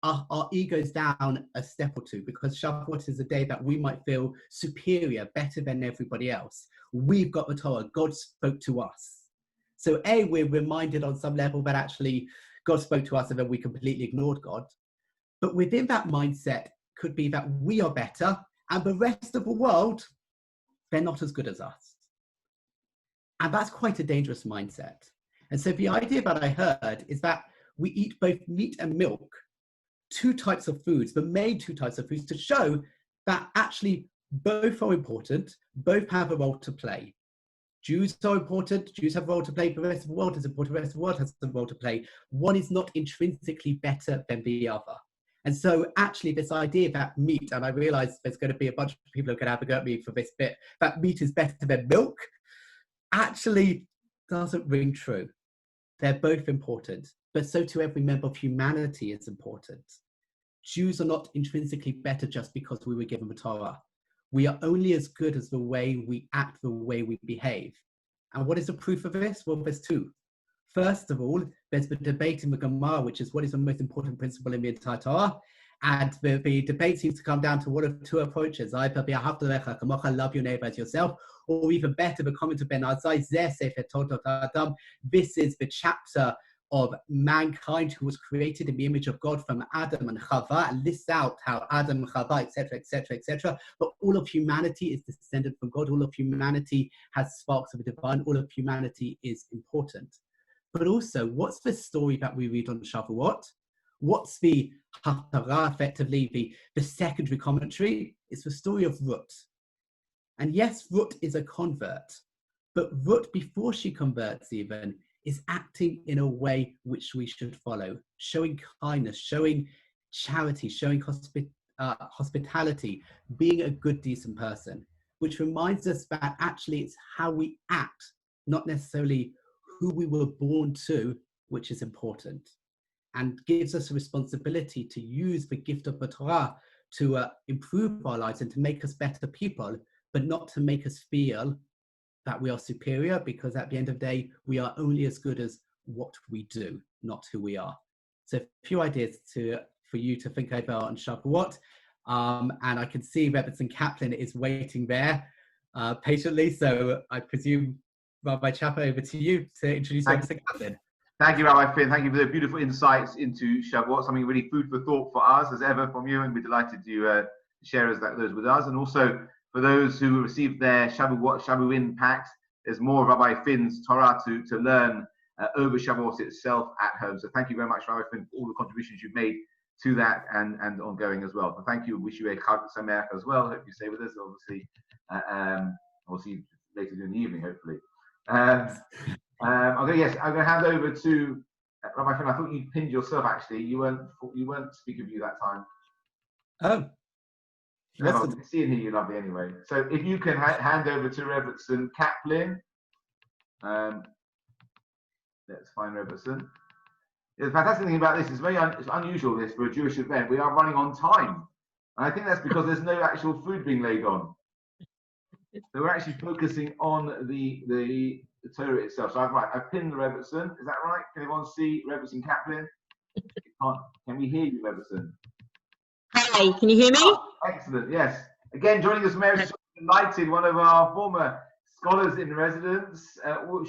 [SPEAKER 4] our egos down a step or two, because Shavuot is a day that we might feel superior, better than everybody else. We've got the Torah. God spoke to us. So we're reminded on some level that actually God spoke to us and then we completely ignored God. But within that mindset could be that we are better and the rest of the world, they're not as good as us. And that's quite a dangerous mindset. And so the idea that I heard is that we eat both meat and milk, 2 types of foods, the main 2 types of foods, to show that actually both are important, both have a role to play. Jews are important, Jews have a role to play, the rest of the world is important, the rest of the world has a role to play. One is not intrinsically better than the other. And so actually this idea that meat, and I realize there's going to be a bunch of people who are going to have a go at me for this bit, that meat is better than milk, actually doesn't ring true. They're both important, but so too every member of humanity is important. Jews are not intrinsically better just because we were given the Torah. We are only as good as the way we act, the way we behave. And what is the proof of this? Well, there's two. First of all, there's the debate in the Gemara, which is what is the most important principle in the entire Torah. And the debate seems to come down to one of two approaches. Either love your neighbor as yourself, or even better, the comment of Ben Azai, this is the chapter of mankind who was created in the image of God from Adam and Chava, and lists out how Adam and Chava, etc., etc., etc. But all of humanity is descended from God. All of humanity has sparks of the divine. All of humanity is important. But also, what's the story that we read on Shavuot? What's the Haftarah, effectively the secondary commentary? It's the story of Ruth. And yes, Ruth is a convert, but Ruth, before she converts even, is acting in a way which we should follow, showing kindness, showing charity, showing hospitality, being a good, decent person, which reminds us that actually it's how we act, not necessarily who we were born to, which is important, and gives us a responsibility to use the gift of the Torah to improve our lives and to make us better people, but not to make us feel that we are superior, because at the end of the day, we are only as good as what we do, not who we are. So a few ideas for you to think over on Shavuot. And I can see Rebbetzin Kaplan is waiting there patiently. So I presume, Rabbi Chapper, over to you to introduce Rebbetzin Kaplan.
[SPEAKER 2] Thank you, Rabbi Finn. Thank you for the beautiful insights into Shavuot. Something really food for thought for us, as ever, from you. And we're delighted to share those with us. And also, for those who received their Shavuot packs, there's more of Rabbi Finn's Torah to learn over Shavuot itself at home. So thank you very much, Rabbi Finn, for all the contributions you've made to that and ongoing as well. So thank you. Wish you a Chag Sameach as well. Hope you stay with us. Obviously, we'll see you later in the evening, hopefully. Okay, yes, I'm going to hand over to Rabbi Finn. I thought you pinned yourself, actually. You weren't speaking of you that time.
[SPEAKER 4] Oh.
[SPEAKER 2] No, I can see and hear you lovely anyway. So if you can hand over to Rebbetzin Kaplan. Let's find Rebbetzin. The fantastic thing about this is it's unusual this for a Jewish event. We are running on time. And I think that's because there's no actual food being laid on. So we're actually focusing on the Torah itself. So I've pinned the Rebbetzin. Is that right? Can everyone see Rebbetzin Kaplan? Can we hear you, Rebbetzin?
[SPEAKER 5] Hi, can you hear me?
[SPEAKER 2] Oh, excellent, yes. Again, joining us, Mary Delighted, one of our former scholars in residence,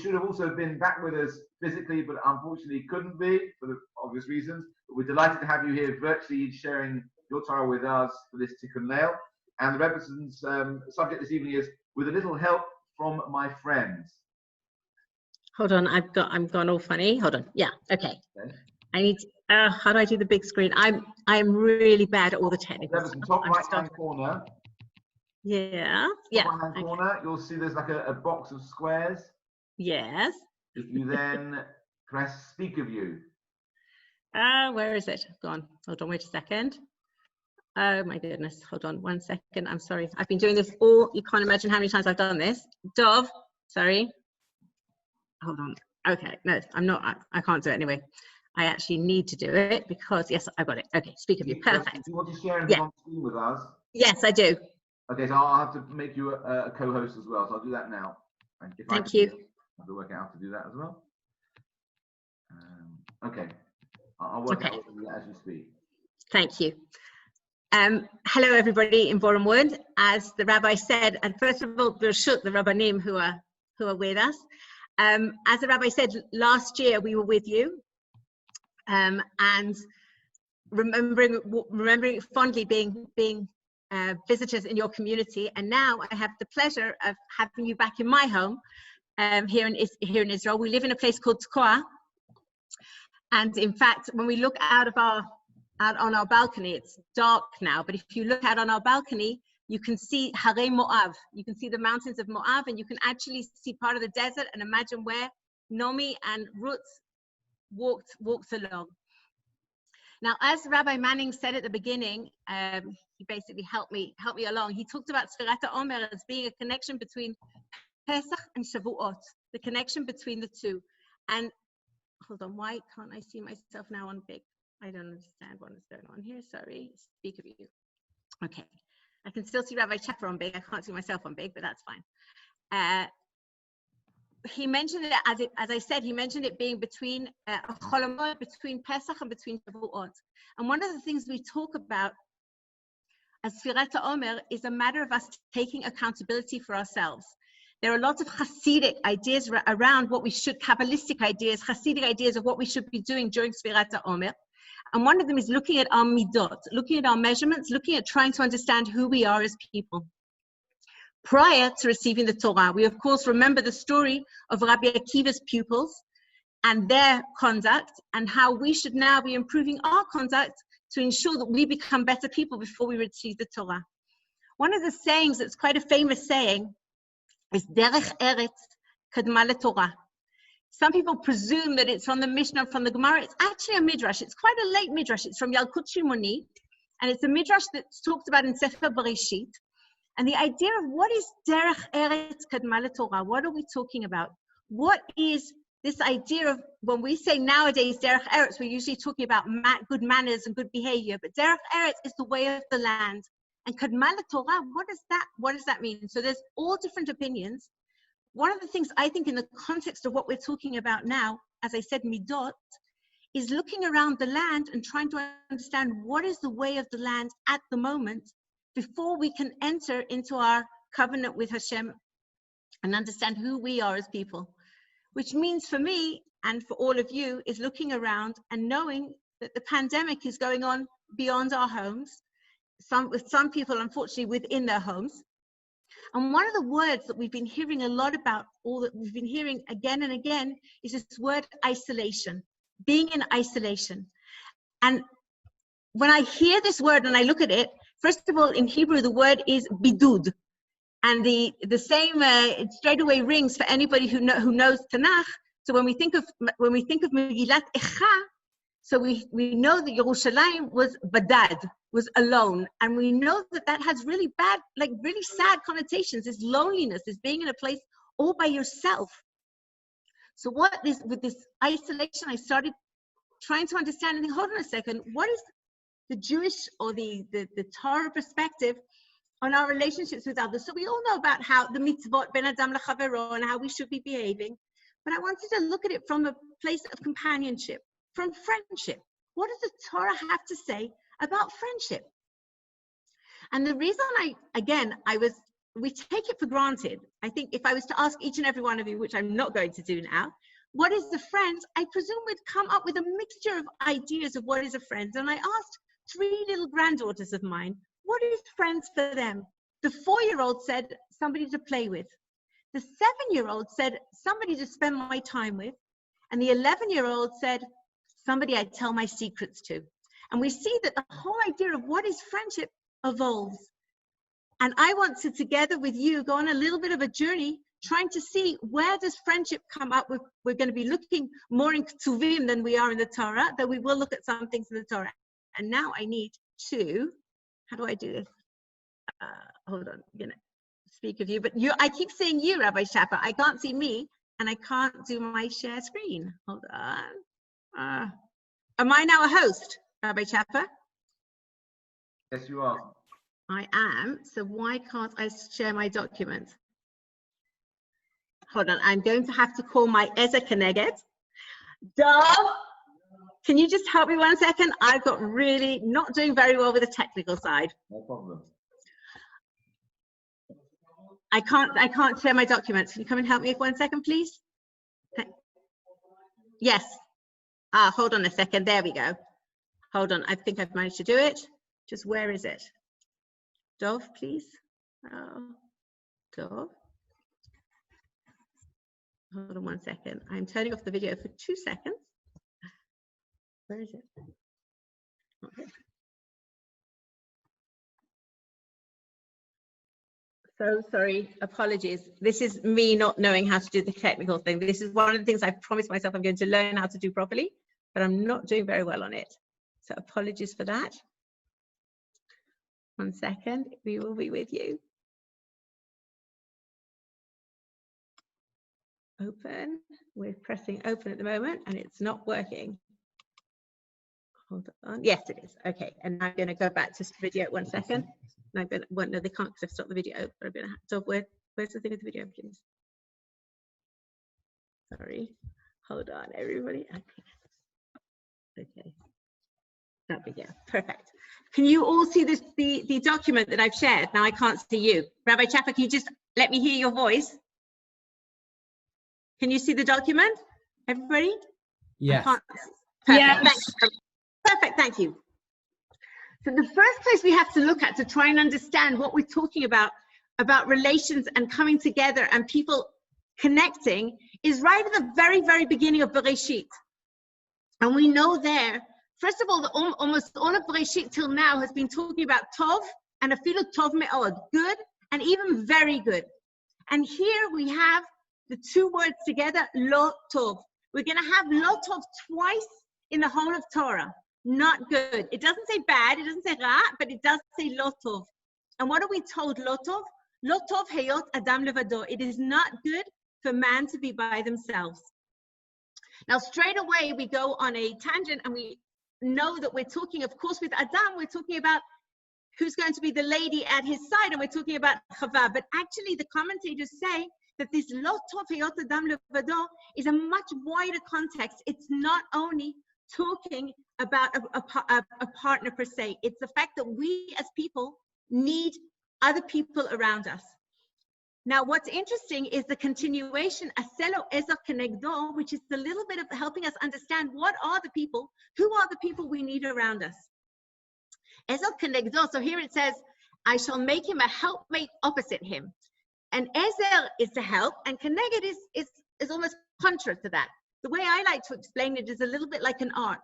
[SPEAKER 2] should have also been back with us physically, but unfortunately couldn't be for the obvious reasons. But we're delighted to have you here virtually sharing your Torah with us for this Tikkun Leil. And the Rebetzin's subject this evening is "With a little help from my friends."
[SPEAKER 5] Hold on, I'm gone all funny. Hold on. Yeah, okay. I need how do I do the big screen? I'm really bad at all the technical stuff.
[SPEAKER 2] Top right hand corner.
[SPEAKER 5] Yeah.
[SPEAKER 2] Top right hand corner, you'll see there's like a box of squares.
[SPEAKER 5] Yes.
[SPEAKER 2] If you then press speaker view.
[SPEAKER 5] Where is it? Gone. Hold on, wait a second. Oh my goodness. Hold on 1 second. I'm sorry. I've been doing this you can't imagine how many times I've done this. Dov, sorry. Hold on. Okay, no, I'm not. I can't do it anyway. I actually need to do it because, yes, I got it. Okay, speaker view, perfect.
[SPEAKER 2] Do you want to share anything on screen with us?
[SPEAKER 5] Yes, I do.
[SPEAKER 2] Okay, so I'll have to make you a co-host as well, so I'll do that now.
[SPEAKER 5] Thank you.
[SPEAKER 2] I have to work out how to do that as well. Okay, I'll work out as you speak.
[SPEAKER 5] Thank you. Hello, everybody in Bournemouth. As the rabbi said, and first of all, the Rabbanim who are with us. As the rabbi said, last year we were with you, and remembering fondly being visitors in your community. And now I have the pleasure of having you back in my home here in Israel. We live in a place called Tekoa, and in fact, when we look out on our balcony, it's dark now, but if you look out on our balcony, you can see Harei Moab. You can see the mountains of Moab, and you can actually see part of the desert and imagine where Nomi and Ruth walked along. Now, as Rabbi Manning said at the beginning, he basically helped me along. He talked about Sfirat HaOmer as being a connection between Pesach and Shavuot, the connection between the two. And hold on, why can't I see myself now on big? I don't understand what is going on here. Sorry. Speak of you. Okay. I can still see Rabbi Chapper on big. I can't see myself on big, but that's fine. He mentioned it, as I said, he mentioned it being between Chol, between Pesach and between Shavuot. And one of the things we talk about as Sfirat HaOmer is a matter of us taking accountability for ourselves. There are lots of Hasidic ideas around what we should, Kabbalistic ideas, Hasidic ideas of what we should be doing during Sfirat HaOmer. And one of them is looking at our midot, looking at our measurements, looking at trying to understand who we are as people. Prior to receiving the Torah, we of course remember the story of Rabbi Akiva's pupils and their conduct and how we should now be improving our conduct to ensure that we become better people before we receive the Torah. One of the sayings that's quite a famous saying is Derech Eretz Kadma LeTorah. Some people presume that it's from the Mishnah, from the Gemara. It's actually a midrash. It's quite a late midrash. It's from Yalkut Shimoni, and it's a midrash that's talked about in Sefer Bereshit. And the idea of what is Derech Eretz Kadma LeTorah? What are we talking about? What is this idea of, when we say nowadays Derech Eretz, we're usually talking about good manners and good behavior, but Derech Eretz is the way of the land. And Kadma LeTorah, what does that mean? So there's all different opinions. One of the things I think in the context of what we're talking about now, as I said, midot, is looking around the land and trying to understand what is the way of the land at the moment before we can enter into our covenant with Hashem and understand who we are as people. Which means for me and for all of you is looking around and knowing that the pandemic is going on beyond our homes, with some people unfortunately within their homes. And one of the words that we've been hearing a lot about, or that we've been hearing again and again, is this word isolation, being in isolation. And when I hear this word and I look at it, first of all, in Hebrew, the word is bidud. And the same it straight away rings for anybody who knows Tanakh. So when we think of Megillat Echa, so we know that Yerushalayim was badad, was alone, and we know that has really bad, like really sad connotations. This loneliness, this being in a place all by yourself. So what is with this isolation? I started trying to understand and think, hold on a second, what is the Jewish or the Torah perspective on our relationships with others? So we all know about how the mitzvot ben adam lechavero and how we should be behaving, but I wanted to look at it from a place of companionship, from friendship. What does the Torah have to say about friendship? And the reason we take it for granted. I think if I was to ask each and every one of you, which I'm not going to do now, what is a friend? I presume we'd come up with a mixture of ideas of what is a friend. And I asked 3 little granddaughters of mine, what is friends for them? The 4-year-old said, somebody to play with. The 7-year-old said, somebody to spend my time with. And the 11-year-old said, somebody I tell my secrets to. And we see that the whole idea of what is friendship evolves. And I want to, together with you, go on a little bit of a journey, trying to see where does friendship come up with. We're going to be looking more in Ktuvim than we are in the Torah, though we will look at some things in the Torah. And now I need to, how do I do this? Hold on, I'm going to speak of you. But I keep saying you, Rabbi Chapper. I can't see me, and I can't do my share screen. Hold on. Am I now a host, Rabbi Chapper?
[SPEAKER 2] Yes, you are.
[SPEAKER 5] I am. So why can't I share my document? Hold on. I'm going to have to call my Ezer Keneged. Dov, can you just help me 1 second? I've got really not doing very well with the technical side.
[SPEAKER 2] No problem.
[SPEAKER 5] I can't share my documents. Can you come and help me 1 second, please? Yes. Hold on a second. There we go. Hold on. I think I've managed to do it. Just where is it? Dov, please. Dov. Hold on 1 second. I'm turning off the video for 2 seconds. Where is it? Okay. So sorry, apologies. This is me not knowing how to do the technical thing. This is one of the things I've promised myself I'm going to learn how to do properly, but I'm not doing very well on it. So apologies for that. 1 second, we will be with you. Open. We're pressing open at the moment and it's not working. Hold on. Yes, it is. Okay, and I'm going to go back to this video 1 second. And I'm going to, well, no, they can't because I've stopped the video. I'm going to have to, where's the thing with the video, please? Sorry. Hold on, everybody. Okay. That video. Perfect. Can you all see this, the document that I've shared? Now I can't see you. Rabbi Chapper, can you just let me hear your voice? Can you see the document? Everybody?
[SPEAKER 4] Yes.
[SPEAKER 5] Perfect.
[SPEAKER 6] Yes.
[SPEAKER 5] Thanks. Perfect, thank you. So the first place we have to look at to try and understand what we're talking about relations and coming together and people connecting is right at the very, very beginning of Bereshit. And we know there, first of all, almost all of Bereshit till now has been talking about Tov and afilu Tov me'od, good and even very good. And here we have the two words together, Lo Tov. We're going to have Lo Tov twice in the whole of Torah. Not good. It doesn't say bad, it doesn't say ra, but it does say Lo Tov. And what are we told, Lo Tov? Lo Tov heyot adam levado. It is not good for man to be by themselves. Now, straight away, we go on a tangent and we know that we're talking, of course, with Adam, we're talking about who's going to be the lady at his side, and we're talking about Chava. But actually, the commentators say that this Lo Tov heyot adam levado is a much wider context. It's not only talking about a partner per se. It's the fact that we as people need other people around us. Now, what's interesting is the continuation, Aselo Ezer Kenegdo, which is a little bit of helping us understand what are the people, who are the people we need around us. Ezer Kenegdo, so here it says, I shall make him a helpmate opposite him. And Ezer is to help, and Keneged is almost contrary to that. The way I like to explain it is a little bit like an arch.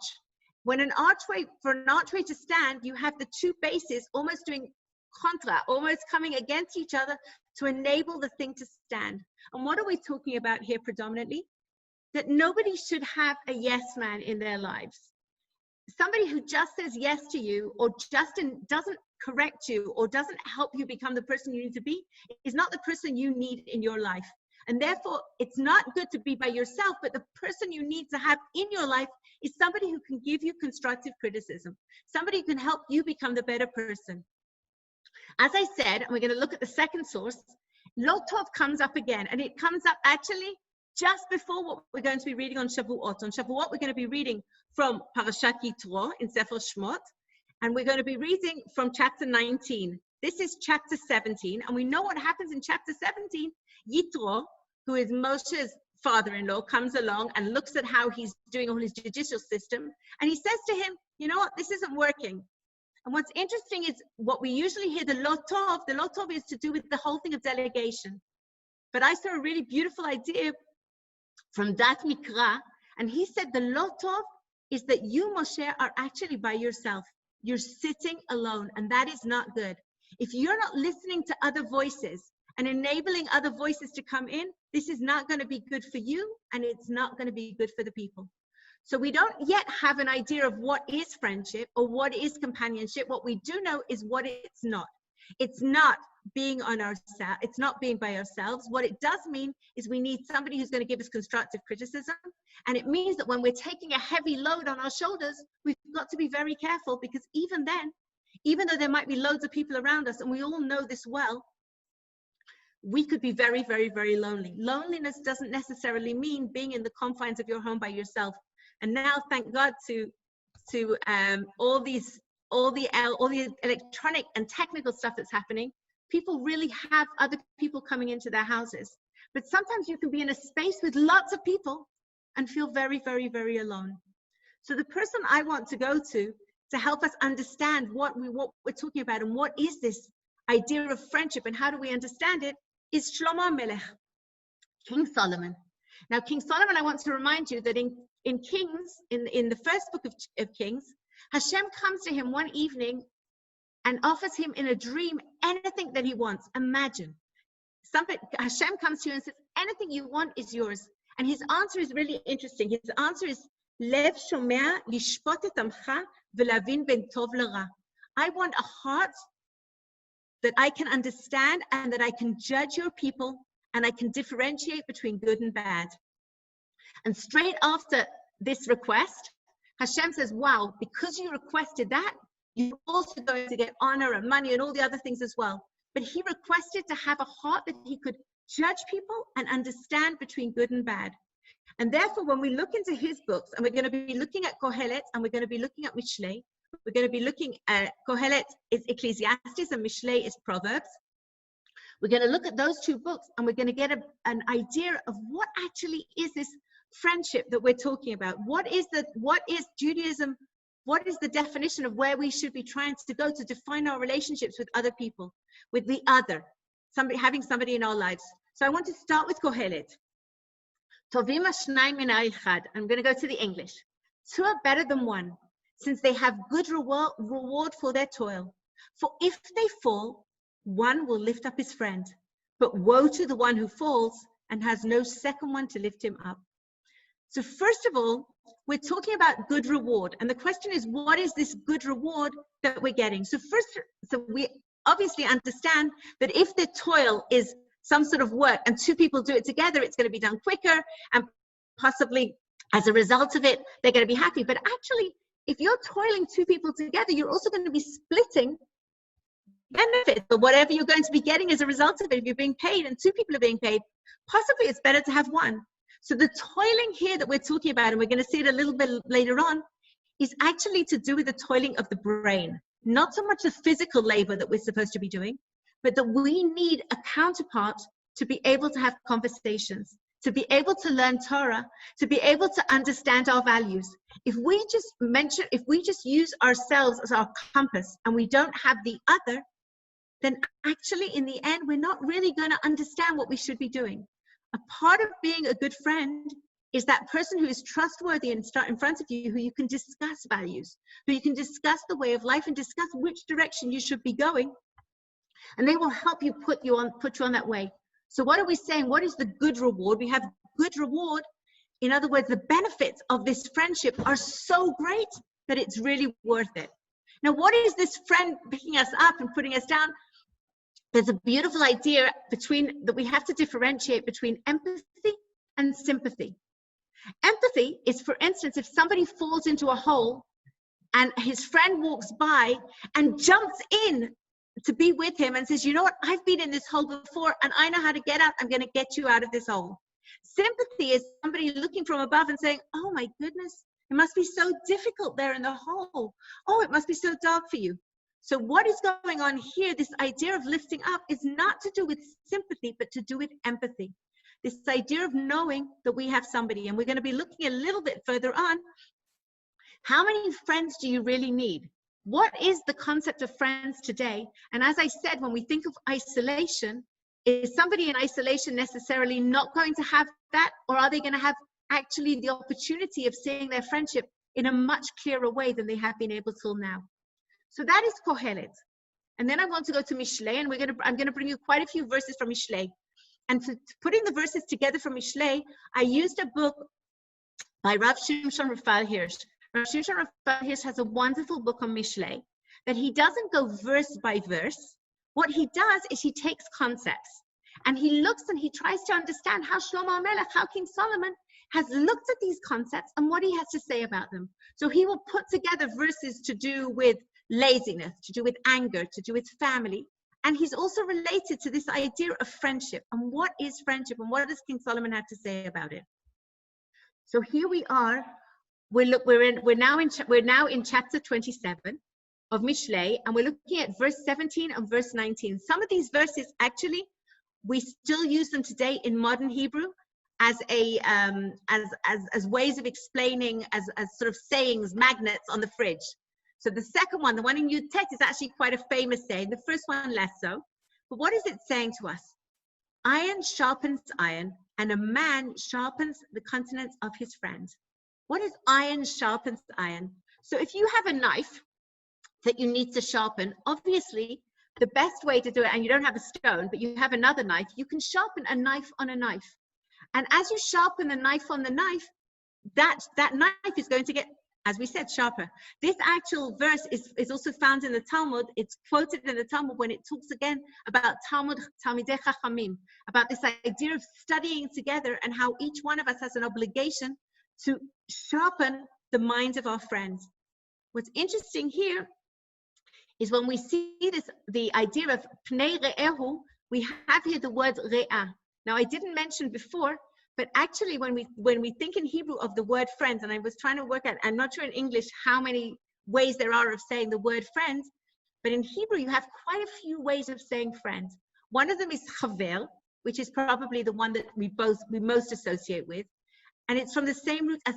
[SPEAKER 5] When an archway, for an archway to stand, you have the two bases almost doing contra, almost coming against each other to enable the thing to stand. And what are we talking about here predominantly? That nobody should have a yes man in their lives. Somebody who just says yes to you or just doesn't correct you or doesn't help you become the person you need to be is not the person you need in your life. And therefore, it's not good to be by yourself, but the person you need to have in your life is somebody who can give you constructive criticism, somebody who can help you become the better person. As I said, and we're going to look at the second source, Lo Tov comes up again, and it comes up actually just before what we're going to be reading on Shavuot. On Shavuot, we're going to be reading from Parashat Yitro in Sefer Shmot, and we're going to be reading from chapter 19. This is chapter 17, and we know what happens in chapter 17. Yitro, who is Moshe's father-in-law, comes along and looks at how he's doing on his judicial system, and he says to him, you know what, this isn't working. And what's interesting is what we usually hear, the Lo Tov is to do with the whole thing of delegation. But I saw a really beautiful idea from Dat Mikra, and he said the Lo Tov is that you, Moshe, are actually by yourself. You're sitting alone, and that is not good. If you're not listening to other voices and enabling other voices to come in, this is not going to be good for you, and it's not going to be good for the people. So we don't yet have an idea of what is friendship or what is companionship. What we do know is what it's not. It's not being on ourselves. It's not being by ourselves. What it does mean is we need somebody who's going to give us constructive criticism. And it means that when we're taking a heavy load on our shoulders, we've got to be very careful, because even then, even though there might be loads of people around us, and we all know this well, we could be very, very, very lonely. Loneliness doesn't necessarily mean being in the confines of your home by yourself. And now, thank God to all the electronic and technical stuff that's happening, people really have other people coming into their houses. But sometimes you can be in a space with lots of people and feel very, very, very alone. So the person I want to go to help us understand what we're talking about and what is this idea of friendship and how do we understand it is Shlomo Melech, King Solomon. Now, King Solomon, I want to remind you that in Kings, in the first book of Kings, Hashem comes to him one evening and offers him in a dream anything that he wants. Imagine. Hashem comes to you and says, anything you want is yours. And his answer is really interesting. His answer is, Lev shomea lishpot et amcha velavin ben tov l'ra. I want a heart that I can understand and that I can judge your people and I can differentiate between good and bad. And straight after this request, Hashem says, wow, because you requested that, you're also going to get honor and money and all the other things as well. But he requested to have a heart that he could judge people and understand between good and bad. And therefore, when we look into his books, and we're going to be looking at Kohelet, and we're going to be looking at Mishlei, we're going to be looking at Kohelet is Ecclesiastes and Mishlei is Proverbs. We're going to look at those two books, and we're going to get an idea of what actually is this friendship that we're talking about. What is Judaism? What is the definition of where we should be trying to go to define our relationships with other people, with the other, having somebody in our lives? So I want to start with Kohelet. Tovim hashnayim min ha'echad. I'm going to go to the English. Two are better than one, since they have good reward for their toil. For if they fall, one will lift up his friend. But woe to the one who falls and has no second one to lift him up. So first of all, we're talking about good reward. And the question is, what is this good reward that we're getting? So we obviously understand that if the toil is some sort of work and two people do it together, it's going to be done quicker, and possibly as a result of it, they're going to be happy. But actually, if you're toiling two people together, you're also going to be splitting benefits or whatever you're going to be getting as a result of it. If you're being paid and two people are being paid, possibly it's better to have one. So the toiling here that we're talking about, and we're going to see it a little bit later on, is actually to do with the toiling of the brain. Not so much the physical labor that we're supposed to be doing, but that we need a counterpart to be able to have conversations, to be able to learn Torah, to be able to understand our values. If we just use ourselves as our compass and we don't have the other, then actually in the end, we're not really going to understand what we should be doing. A part of being a good friend is that person who is trustworthy and start in front of you, who you can discuss values, who you can discuss the way of life and discuss which direction you should be going. And they will help you put you on that way. So what are we saying? What is the good reward? We have good reward. In other words, the benefits of this friendship are so great that it's really worth it. Now, what is this friend picking us up and putting us down? There's a beautiful idea that we have to differentiate between empathy and sympathy. Empathy is, for instance, if somebody falls into a hole and his friend walks by and jumps in to be with him and says, you know what, I've been in this hole before and I know how to get out. I'm going to get you out of this hole. Sympathy is somebody looking from above and saying, oh my goodness, it must be so difficult there in the hole. Oh, it must be so dark for you. So what is going on here, this idea of lifting up, is not to do with sympathy, but to do with empathy. This idea of knowing that we have somebody, and we're going to be looking a little bit further on. How many friends do you really need? What is the concept of friends today? And as I said, when we think of isolation, is somebody in isolation necessarily not going to have that? Or are they going to have actually the opportunity of seeing their friendship in a much clearer way than they have been able till now? So that is Kohelet. And then I want to go to Mishlei, and I'm going to bring you quite a few verses from Mishlei. And to putting the verses together from Mishlei, I used a book by Rav Shimshon Raphael Hirsch. Rav Shimshon Raphael Hirsch has a wonderful book on Mishlei that he doesn't go verse by verse. What he does is he takes concepts and he looks and he tries to understand how Shlomo HaMelech, how King Solomon has looked at these concepts and what he has to say about them. So he will put together verses to do with laziness, to do with anger, to do with family. And he's also related to this idea of friendship. And what is friendship and what does King Solomon have to say about it? So here we are. We're now in chapter 27 of Mishlei, and we're looking at verse 17 and verse 19. Some of these verses, actually, we still use them today in modern Hebrew as ways of explaining, as sort of sayings, magnets on the fridge. So the second one, the one in Yud Tet, is actually quite a famous saying. The first one less so. But what is it saying to us? Iron sharpens iron, and a man sharpens the countenance of his friend. What is iron sharpens iron? So if you have a knife that you need to sharpen, obviously the best way to do it, and you don't have a stone, but you have another knife, you can sharpen a knife on a knife. And as you sharpen the knife on the knife, that knife is going to get, as we said, sharper. This actual verse is also found in the Talmud. It's quoted in the Talmud when it talks again about Talmidei Chachamim, about this idea of studying together and how each one of us has an obligation to sharpen the minds of our friends. What's interesting here is when we see this, the idea of pnei re'ehu, we have here the word re'ah. Now, I didn't mention before, but actually when we think in Hebrew of the word friends, and I was trying to work out, I'm not sure in English how many ways there are of saying the word friends, but in Hebrew you have quite a few ways of saying friends. One of them is chaver, which is probably the one that we most associate with, and it's from the same root as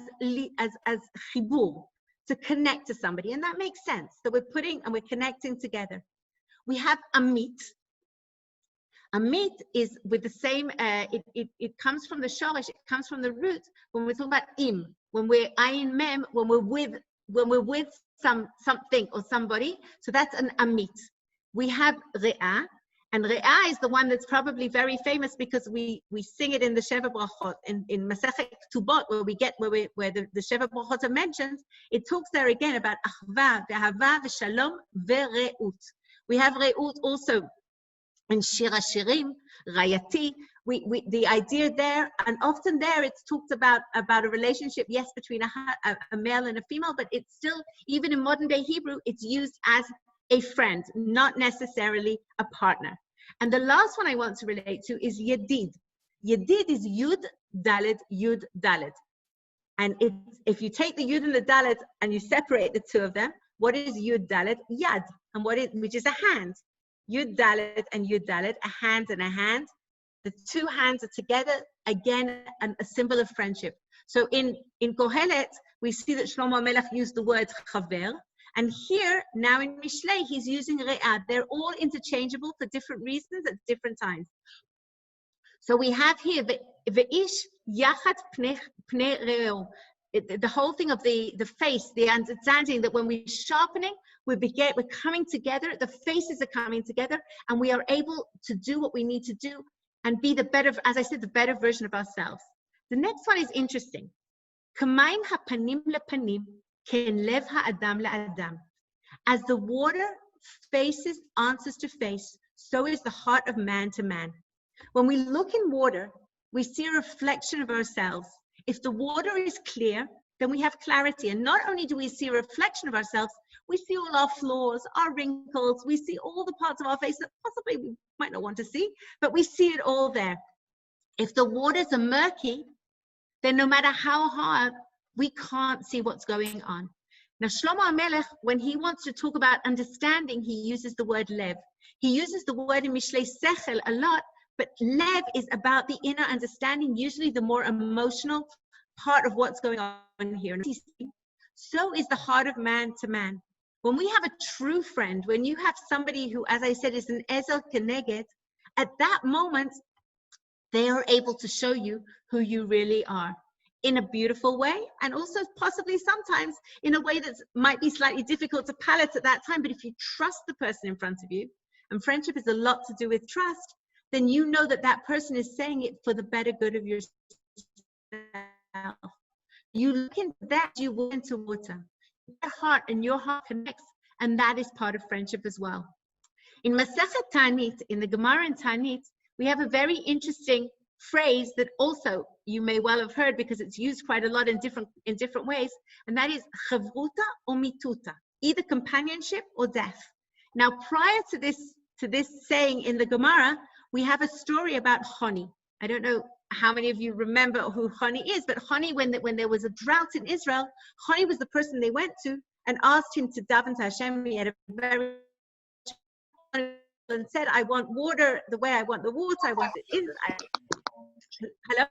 [SPEAKER 5] chibur, to connect to somebody, and that makes sense. So we're connecting together. We have amit. Amit is with the same, it comes from the shorish, it comes from the root when we're talking about im, when we're ayin mem, when we're with something or somebody. So that's an amit. We have re'ah, and re'ah is the one that's probably very famous because we sing it in the Sheva Brachot, in Masechet Ketubot, where the Sheva Brachot are mentioned. It talks there again about achva, ve'ahava, ve'shalom, ve're'ut. We have re'ut also in Shir HaShirim, Rayati, the idea there, and often there it's talked about a relationship, yes, between a male and a female, but it's still, even in modern day Hebrew, it's used as a friend, not necessarily a partner. And the last one I want to relate to is Yedid. Yedid is Yud Dalet, Yud Dalet. And if you take the Yud and the Dalet and you separate the two of them, what is Yud Dalet? Yad, and which is a hand. Yud Dalet and Yud Dalet, a hand and a hand. The two hands are together, again, a symbol of friendship. So in Kohelet, we see that Shlomo Melech used the word chaver, and here, now in Mishlei, he's using re'ah. They're all interchangeable for different reasons at different times. So we have here, ve'ish yachat pnei re'ehu. The whole thing of the face, the understanding that when we're sharpening, we're coming together, the faces are coming together, and we are able to do what we need to do and be the better, as I said, the better version of ourselves. The next one is interesting. K'mayim hapanim lepanim, ken lev ha'adam le'adam. As the water faces answers to face, so is the heart of man to man. When we look in water, we see a reflection of ourselves. If the water is clear, then we have clarity. And not only do we see a reflection of ourselves, we see all our flaws, our wrinkles, we see all the parts of our face that possibly we might not want to see, but we see it all there. If the waters are murky, then no matter how hard, we can't see what's going on. Now, Shlomo HaMelech, when he wants to talk about understanding, he uses the word lev. He uses the word in Mishlei Sechel a lot, but lev is about the inner understanding, usually the more emotional part of what's going on here. So is the heart of man to man. When we have a true friend, when you have somebody who, as I said, is an ezel keneged, at that moment, they are able to show you who you really are in a beautiful way, and also possibly sometimes in a way that might be slightly difficult to palate at that time. But if you trust the person in front of you, and friendship is a lot to do with trust, then you know that that person is saying it for the better good of yourself. You look into that, you will into water. Your heart and your heart connects, and that is part of friendship as well. In Masechet Ta'anit, in the Gemara in Ta'anit, we have a very interesting phrase that also you may well have heard because it's used quite a lot in different ways, and that is chavruta or mituta, either companionship or death. Now, prior to this saying in the Gemara, we have a story about Choni. I don't know how many of you remember who Choni is, but Choni, when there was a drought in Israel, Choni was the person they went to and asked him to daven to Hashem. He had a very and said, "I want water the way I want the water. I want it." Hello,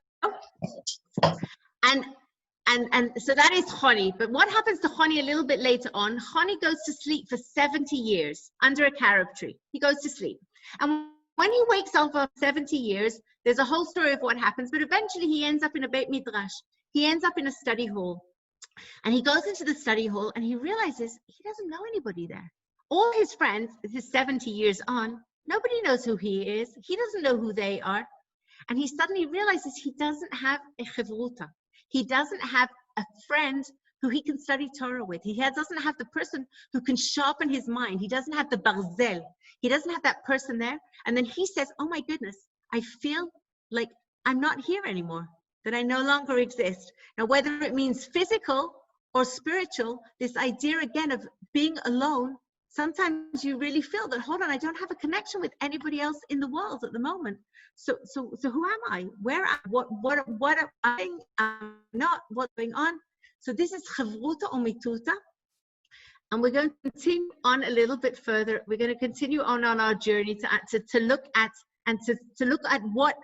[SPEAKER 5] and so that is Choni. But what happens to Choni a little bit later on? Choni goes to sleep for 70 years under a carob tree. He goes to sleep, and when he wakes up after 70 years, there's a whole story of what happens, but eventually he ends up in a Beit Midrash. He ends up in a study hall. And he goes into the study hall and he realizes he doesn't know anybody there. All his friends, his 70 years on, nobody knows who he is. He doesn't know who they are. And he suddenly realizes he doesn't have a chevruta. He doesn't have a friend who he can study Torah with. He doesn't have the person who can sharpen his mind. He doesn't have the barzel. He doesn't have that person there. And then he says, oh my goodness, I feel like I'm not here anymore, that I no longer exist. Now, whether it means physical or spiritual, this idea again of being alone, sometimes you really feel that, hold on, I don't have a connection with anybody else in the world at the moment. So who am I? Where am I? What am I? I'm not, what's going on? So this is Chavruta or Mituta. And we're going to continue on a little bit further. We're going to continue on our journey to look at and to look at what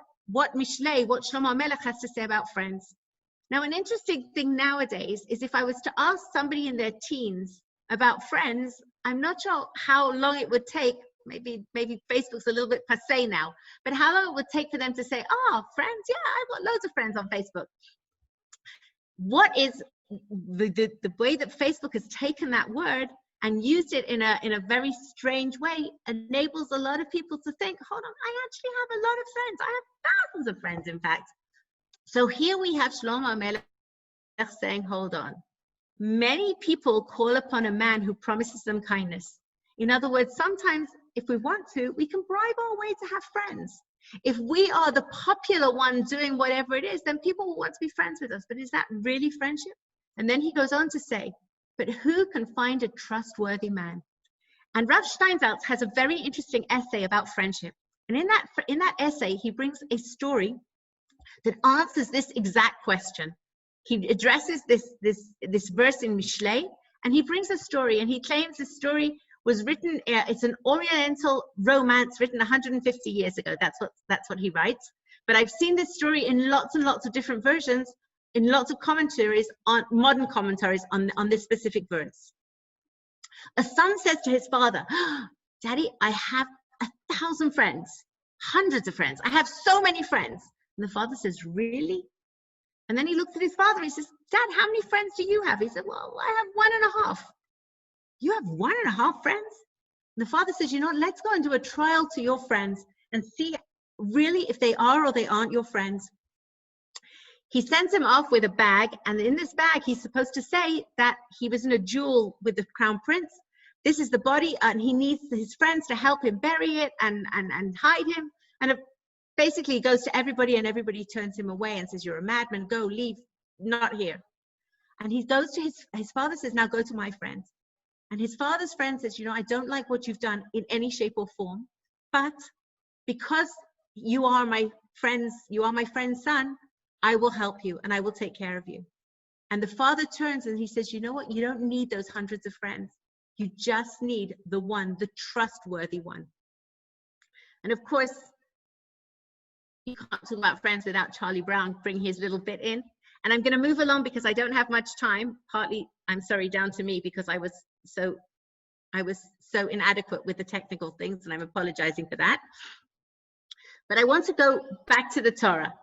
[SPEAKER 5] Mishlei, what Shlomo Melech has to say about friends. Now, an interesting thing nowadays is if I was to ask somebody in their teens about friends, I'm not sure how long it would take. Maybe Facebook's a little bit passé now, but how long it would take for them to say, "Oh, friends, yeah, I've got loads of friends on Facebook." What is the way that Facebook has taken that word and used it in a very strange way enables a lot of people to think, hold on, I actually have a lot of friends. I have thousands of friends, in fact. So here we have Shlomo Melech saying, hold on. Many people call upon a man who promises them kindness. In other words, sometimes if we want to, we can bribe our way to have friends. If we are the popular one doing whatever it is, then people will want to be friends with us. But is that really friendship? And then he goes on to say, but who can find a trustworthy man? And Rav Steinsaltz has a very interesting essay about friendship. And in that essay, he brings a story that answers this exact question. He addresses this verse in Mishlei, and he brings a story, and he claims this story was written, it's an Oriental romance written 150 years ago. That's what he writes. But I've seen this story in lots and lots of different versions, in lots of commentaries, on modern commentaries on this specific verse. A son says to his father, Daddy, I have 1,000 friends, hundreds of friends. I have so many friends. And the father says, really? And then he looks at his father and he says, Dad, how many friends do you have? He said, well, I have 1.5. You have 1.5 friends? And the father says, let's go and do a trial to your friends and see really if they are or they aren't your friends. He sends him off with a bag, and in this bag, he's supposed to say that he was in a duel with the crown prince. This is the body, and he needs his friends to help him bury it and hide him. And it basically goes to everybody, and everybody turns him away and says, you're a madman, go, leave, not here. And he goes to his father says, now go to my friends. And his father's friend says, I don't like what you've done in any shape or form, but because you are my friend's son, I will help you and I will take care of you. And the father turns and he says, you know what? You don't need those hundreds of friends. You just need the one, the trustworthy one. And of course, you can't talk about friends without Charlie Brown bringing his little bit in. And I'm going to move along because I don't have much time. Partly, I'm sorry, down to me because I was so inadequate with the technical things, and I'm apologizing for that. But I want to go back to the Torah.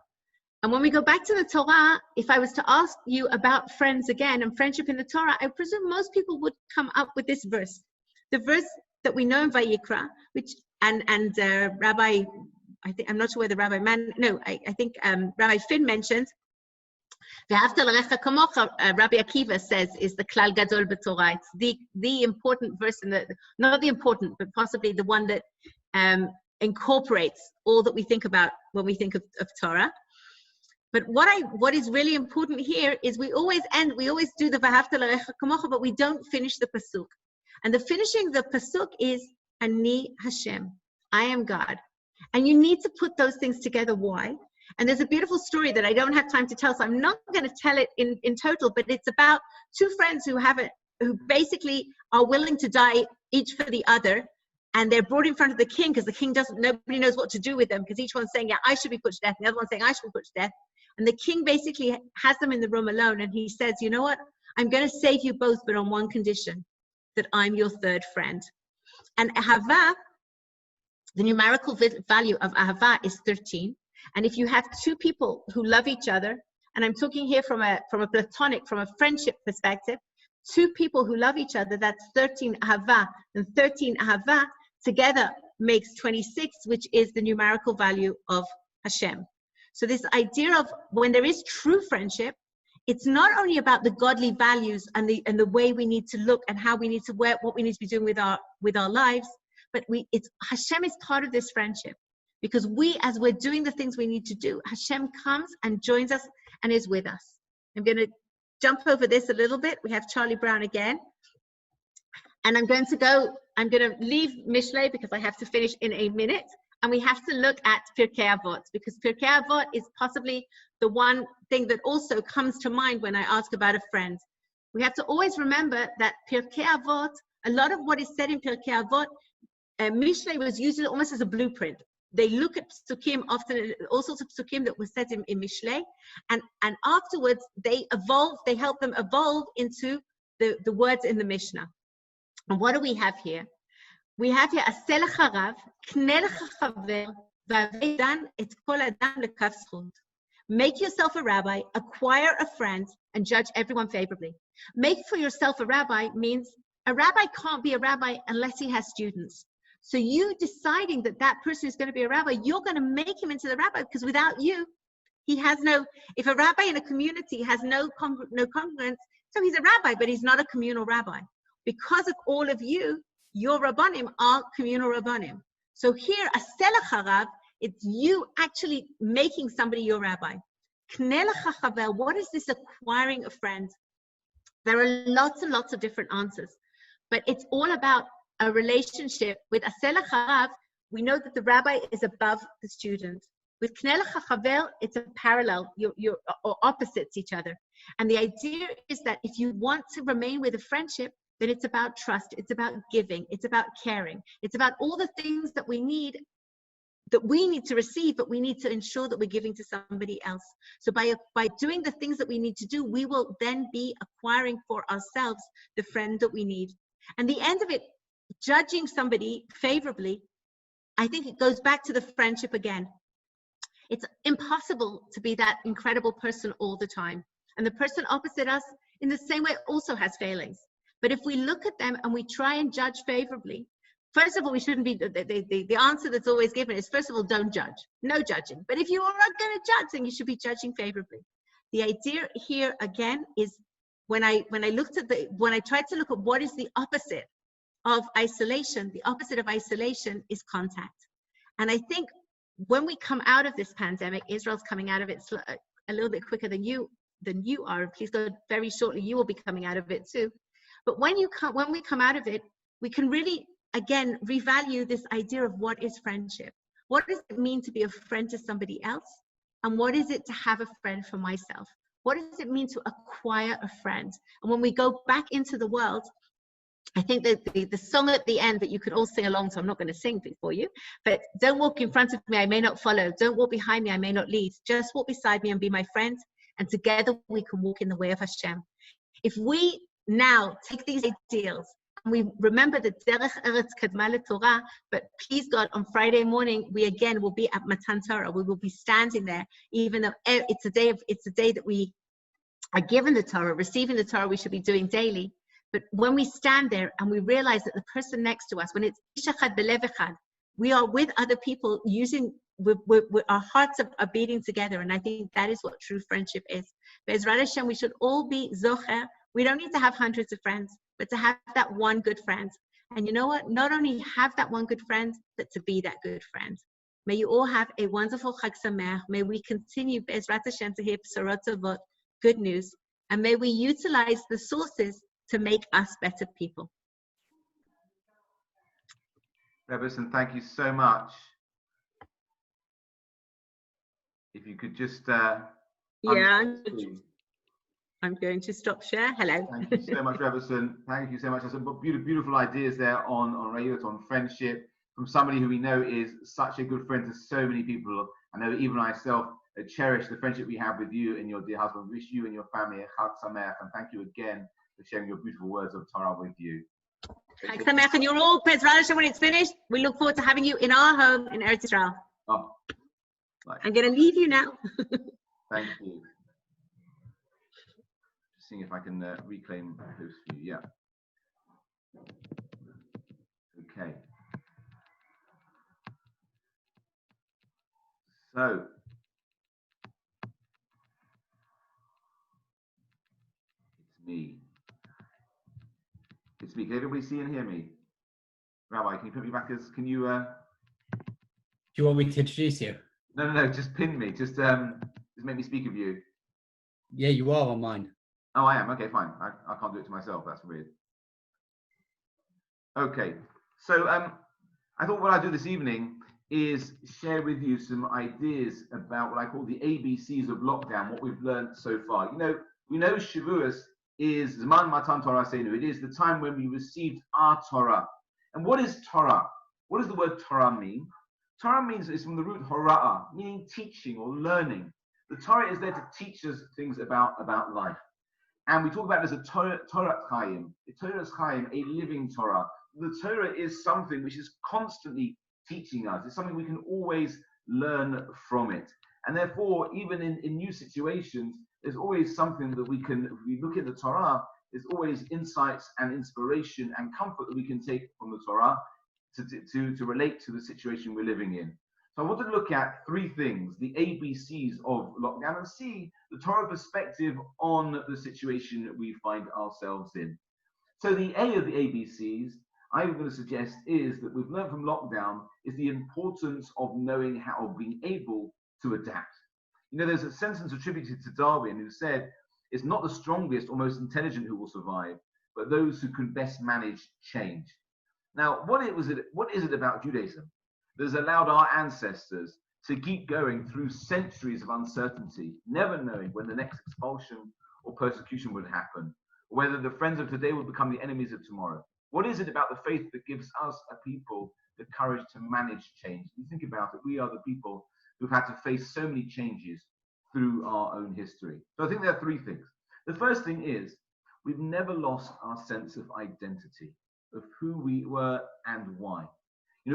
[SPEAKER 5] And when we go back to the Torah, if I was to ask you about friends again and friendship in the Torah, I presume most people would come up with this verse. The verse that we know in Vayikra, which, and Rabbi, I'm not sure whether Rabbi Manning, no, I think Rabbi Finn mentioned, Rabbi Akiva says is the Klal Gadol b'Torah. It's the important verse, not the important, but possibly the one that incorporates all that we think about when we think of Torah. But what is really important here is we always do the V'ahavta l'recha kamocha, but we don't finish the pasuk. And the finishing the pasuk is Ani Hashem, I am God. And you need to put those things together. Why? And there's a beautiful story that I don't have time to tell, so I'm not going to tell it in total, but it's about two friends who basically are willing to die each for the other. And they're brought in front of the king because the king nobody knows what to do with them, because each one's saying, yeah, I should be put to death. And the other one's saying, I should be put to death. And the king basically has them in the room alone. And he says, you know what? I'm going to save you both, but on one condition, that I'm your third friend. And ahava, the numerical value of ahava is 13. And if you have two people who love each other, and I'm talking here from a platonic, from a friendship perspective, two people who love each other, that's 13 ahava, and 13 ahava together makes 26, which is the numerical value of Hashem. So this idea of when there is true friendship, it's not only about the godly values and the way we need to look and how we need to wear, what we need to be doing with our lives, but Hashem is part of this friendship. Because as we're doing the things we need to do, Hashem comes and joins us and is with us. I'm going to jump over this a little bit. We have Charlie Brown again. And I'm going to leave Mishlei because I have to finish in a minute. And we have to look at Pirkei Avot, because Pirkei Avot is possibly the one thing that also comes to mind when I ask about a friend. We have to always remember that Pirkei Avot, a lot of what is said in Pirkei Avot, Mishlei was used almost as a blueprint. They look at psukim, often all sorts of psukim that were said in Mishlei, and afterwards they help them evolve into the words in the Mishnah. And what do we have here? We have here Aseh lecha rav, kne lecha chaver, v'avei dan et kol adam lekaf zchut. Make yourself a rabbi, acquire a friend, and judge everyone favorably. Make for yourself a rabbi means a rabbi can't be a rabbi unless he has students. So you deciding that that person is going to be a rabbi, you're going to make him into the rabbi, because without you, he has no, if a rabbi in a community has no congruence, so he's a rabbi, but he's not a communal rabbi. Because of all of you, your rabbanim are communal rabbanim. So here, Aseh lecha rav, it's you actually making somebody your rabbi. Kne lecha chaver, what is this acquiring a friend? There are lots and lots of different answers, but it's all about a relationship. With Aseh lecha rav, we know that the rabbi is above the student. With Kne lecha chaver, it's a parallel, you're opposites each other. And the idea is that if you want to remain with a friendship, then it's about trust, it's about giving, it's about caring, it's about all the things that we need to receive, but we need to ensure that we're giving to somebody else. So by doing the things that we need to do, we will then be acquiring for ourselves the friend that we need. And the end of it, judging somebody favorably, I think it goes back to the friendship again. It's impossible to be that incredible person all the time. And the person opposite us, in the same way, also has failings. But if we look at them and we try and judge favorably, first of all, we shouldn't be, the answer that's always given is, first of all, don't judge, no judging. But if you are not going to judge, then you should be judging favorably. The idea here again is when I tried to look at what is the opposite of isolation, the opposite of isolation is contact. And I think when we come out of this pandemic, Israel's coming out of it a little bit quicker than you are. Please God, very shortly you will be coming out of it too. But when we come out of it, we can really, again, revalue this idea of what is friendship. What does it mean to be a friend to somebody else? And what is it to have a friend for myself? What does it mean to acquire a friend? And when we go back into the world, I think that the song at the end that you could all sing along to, I'm not going to sing for you, but don't walk in front of me, I may not follow. Don't walk behind me, I may not lead. Just walk beside me and be my friend. And together we can walk in the way of Hashem. If we now take these ideals and we remember that Derech Eretz Kadma LeTorah, but please God, on Friday morning we again will be at Matan Torah. We will be standing there, even though it's a day that we are given the Torah, receiving the Torah we should be doing daily. But when we stand there and we realize that the person next to us, when it's Ish Echad Belev Echad, we are with other people our hearts are beating together, and I think that is what true friendship is. Be'ezrat Hashem, we should all be zocher. We don't need to have hundreds of friends, but to have that one good friend. And you know what? Not only have that one good friend, but to be that good friend. May you all have a wonderful Chag Sameach. May we continue, Be'ezrat Hashem, to hear B'sorot Tovot, good news. And may we utilize the sources to make us better people.
[SPEAKER 2] Rebbetzin, thank you so much. If you could just...
[SPEAKER 5] I'm going to stop share. Hello.
[SPEAKER 2] Thank you so much, Rebbetzin. Thank you so much. There's some beautiful ideas there on radio, on friendship, from somebody who we know is such a good friend to so many people. I know even myself cherish the friendship we have with you and your dear husband. Wish you and your family a Chag Sameach, and thank you again for sharing your beautiful words of Torah with you.
[SPEAKER 5] Chag Sameach, and you're all Be'ezrat Hashem when it's finished. We look forward to having you in our home in Eretz Yisrael. I'm going to leave you now.
[SPEAKER 2] Thank you. Just seeing if I can reclaim those for you. Yeah. Okay. So. It's me. Can everybody see and hear me? Rabbi, can you put me back as, can you...
[SPEAKER 4] Do you want me to introduce you?
[SPEAKER 2] No, just pin me. Just make me speak of you.
[SPEAKER 4] Yeah, you are on mine.
[SPEAKER 2] Oh, I am. Okay, fine. I can't do it to myself. That's weird. Okay, so I thought what I'd do this evening is share with you some ideas about what I call the ABCs of lockdown, what we've learned so far. We know Shavuot is Zman Matan Torah Seinu. It is the time when we received our Torah. And what is Torah? What does the word Torah mean? Torah means it's from the root hora'ah, meaning teaching or learning. The Torah is there to teach us things about life. And we talk about it as a Torah Chaim. A Torah Chaim, a living Torah. The Torah is something which is constantly teaching us. It's something we can always learn from it. And therefore, even in new situations, there's always something that we can, if we look at the Torah, there's always insights and inspiration and comfort that we can take from the Torah to relate to the situation we're living in. So I want to look at three things, the ABCs of lockdown, and see the Torah perspective on the situation that we find ourselves in. So the A of the ABCs, I'm going to suggest, is that we've learned from lockdown is the importance of knowing how, of being able to adapt. There's a sentence attributed to Darwin who said, it's not the strongest or most intelligent who will survive, but those who can best manage change. Now, what is it about Judaism that has allowed our ancestors to keep going through centuries of uncertainty, never knowing when the next expulsion or persecution would happen, or whether the friends of today will become the enemies of tomorrow? What is it about the faith that gives us a people the courage to manage change? You think about it, we are the people who've had to face so many changes through our own history. So I think there are three things. The first thing is, we've never lost our sense of identity, of who we were and why.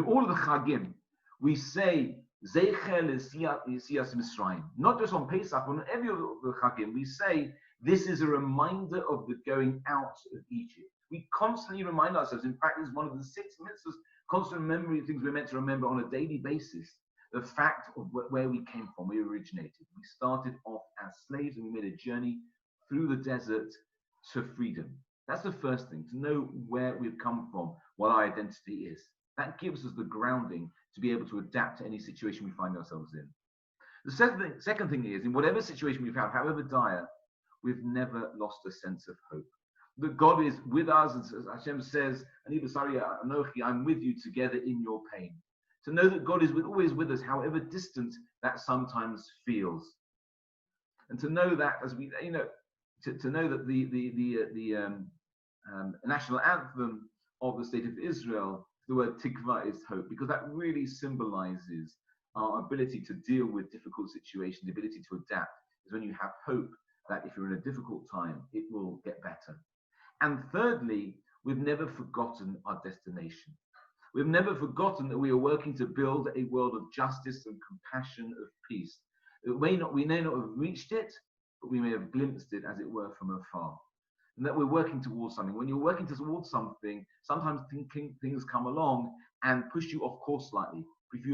[SPEAKER 2] All of the Chagim, we say, Zeicher L'Yetzias Mitzrayim. Not just on Pesach, but on every of the Chagim, we say, this is a reminder of the going out of Egypt. We constantly remind ourselves, in fact, it's one of the 6 mitzvahs, constant memory of things we're meant to remember on a daily basis. The fact of where we came from, we originated. We started off as slaves and we made a journey through the desert to freedom. That's the first thing, to know where we've come from, what our identity is. That gives us the grounding to be able to adapt to any situation we find ourselves in. The second thing is, in whatever situation we've had, however dire, we've never lost a sense of hope. That God is with us, as Hashem says, I'm with you together in your pain. To know that God is always with us, however distant that sometimes feels. And to know that, as we, to know that the national anthem of the state of Israel, the word tikva is hope, because that really symbolizes our ability to deal with difficult situations, the ability to adapt, is when you have hope that if you're in a difficult time, it will get better. And thirdly, we've never forgotten our destination. We've never forgotten that we are working to build a world of justice and compassion, of peace. We may not have reached it, but we may have glimpsed it, as it were, from afar. And that we're working towards something. When you're working towards something, sometimes things come along and push you off course slightly. But if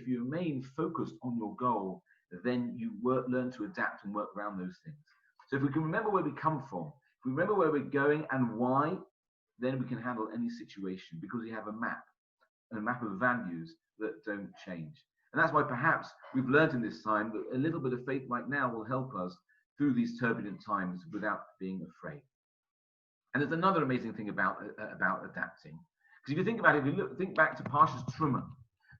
[SPEAKER 2] you remain focused on your goal, then you learn to adapt and work around those things. So if we can remember where we come from, if we remember where we're going and why, then we can handle any situation, because we have a map of values that don't change. And that's why perhaps we've learned in this time that a little bit of faith right now will help us through these turbulent times without being afraid. And there's another amazing thing about adapting. Because if you think about it, if you think back to Parshas Truma,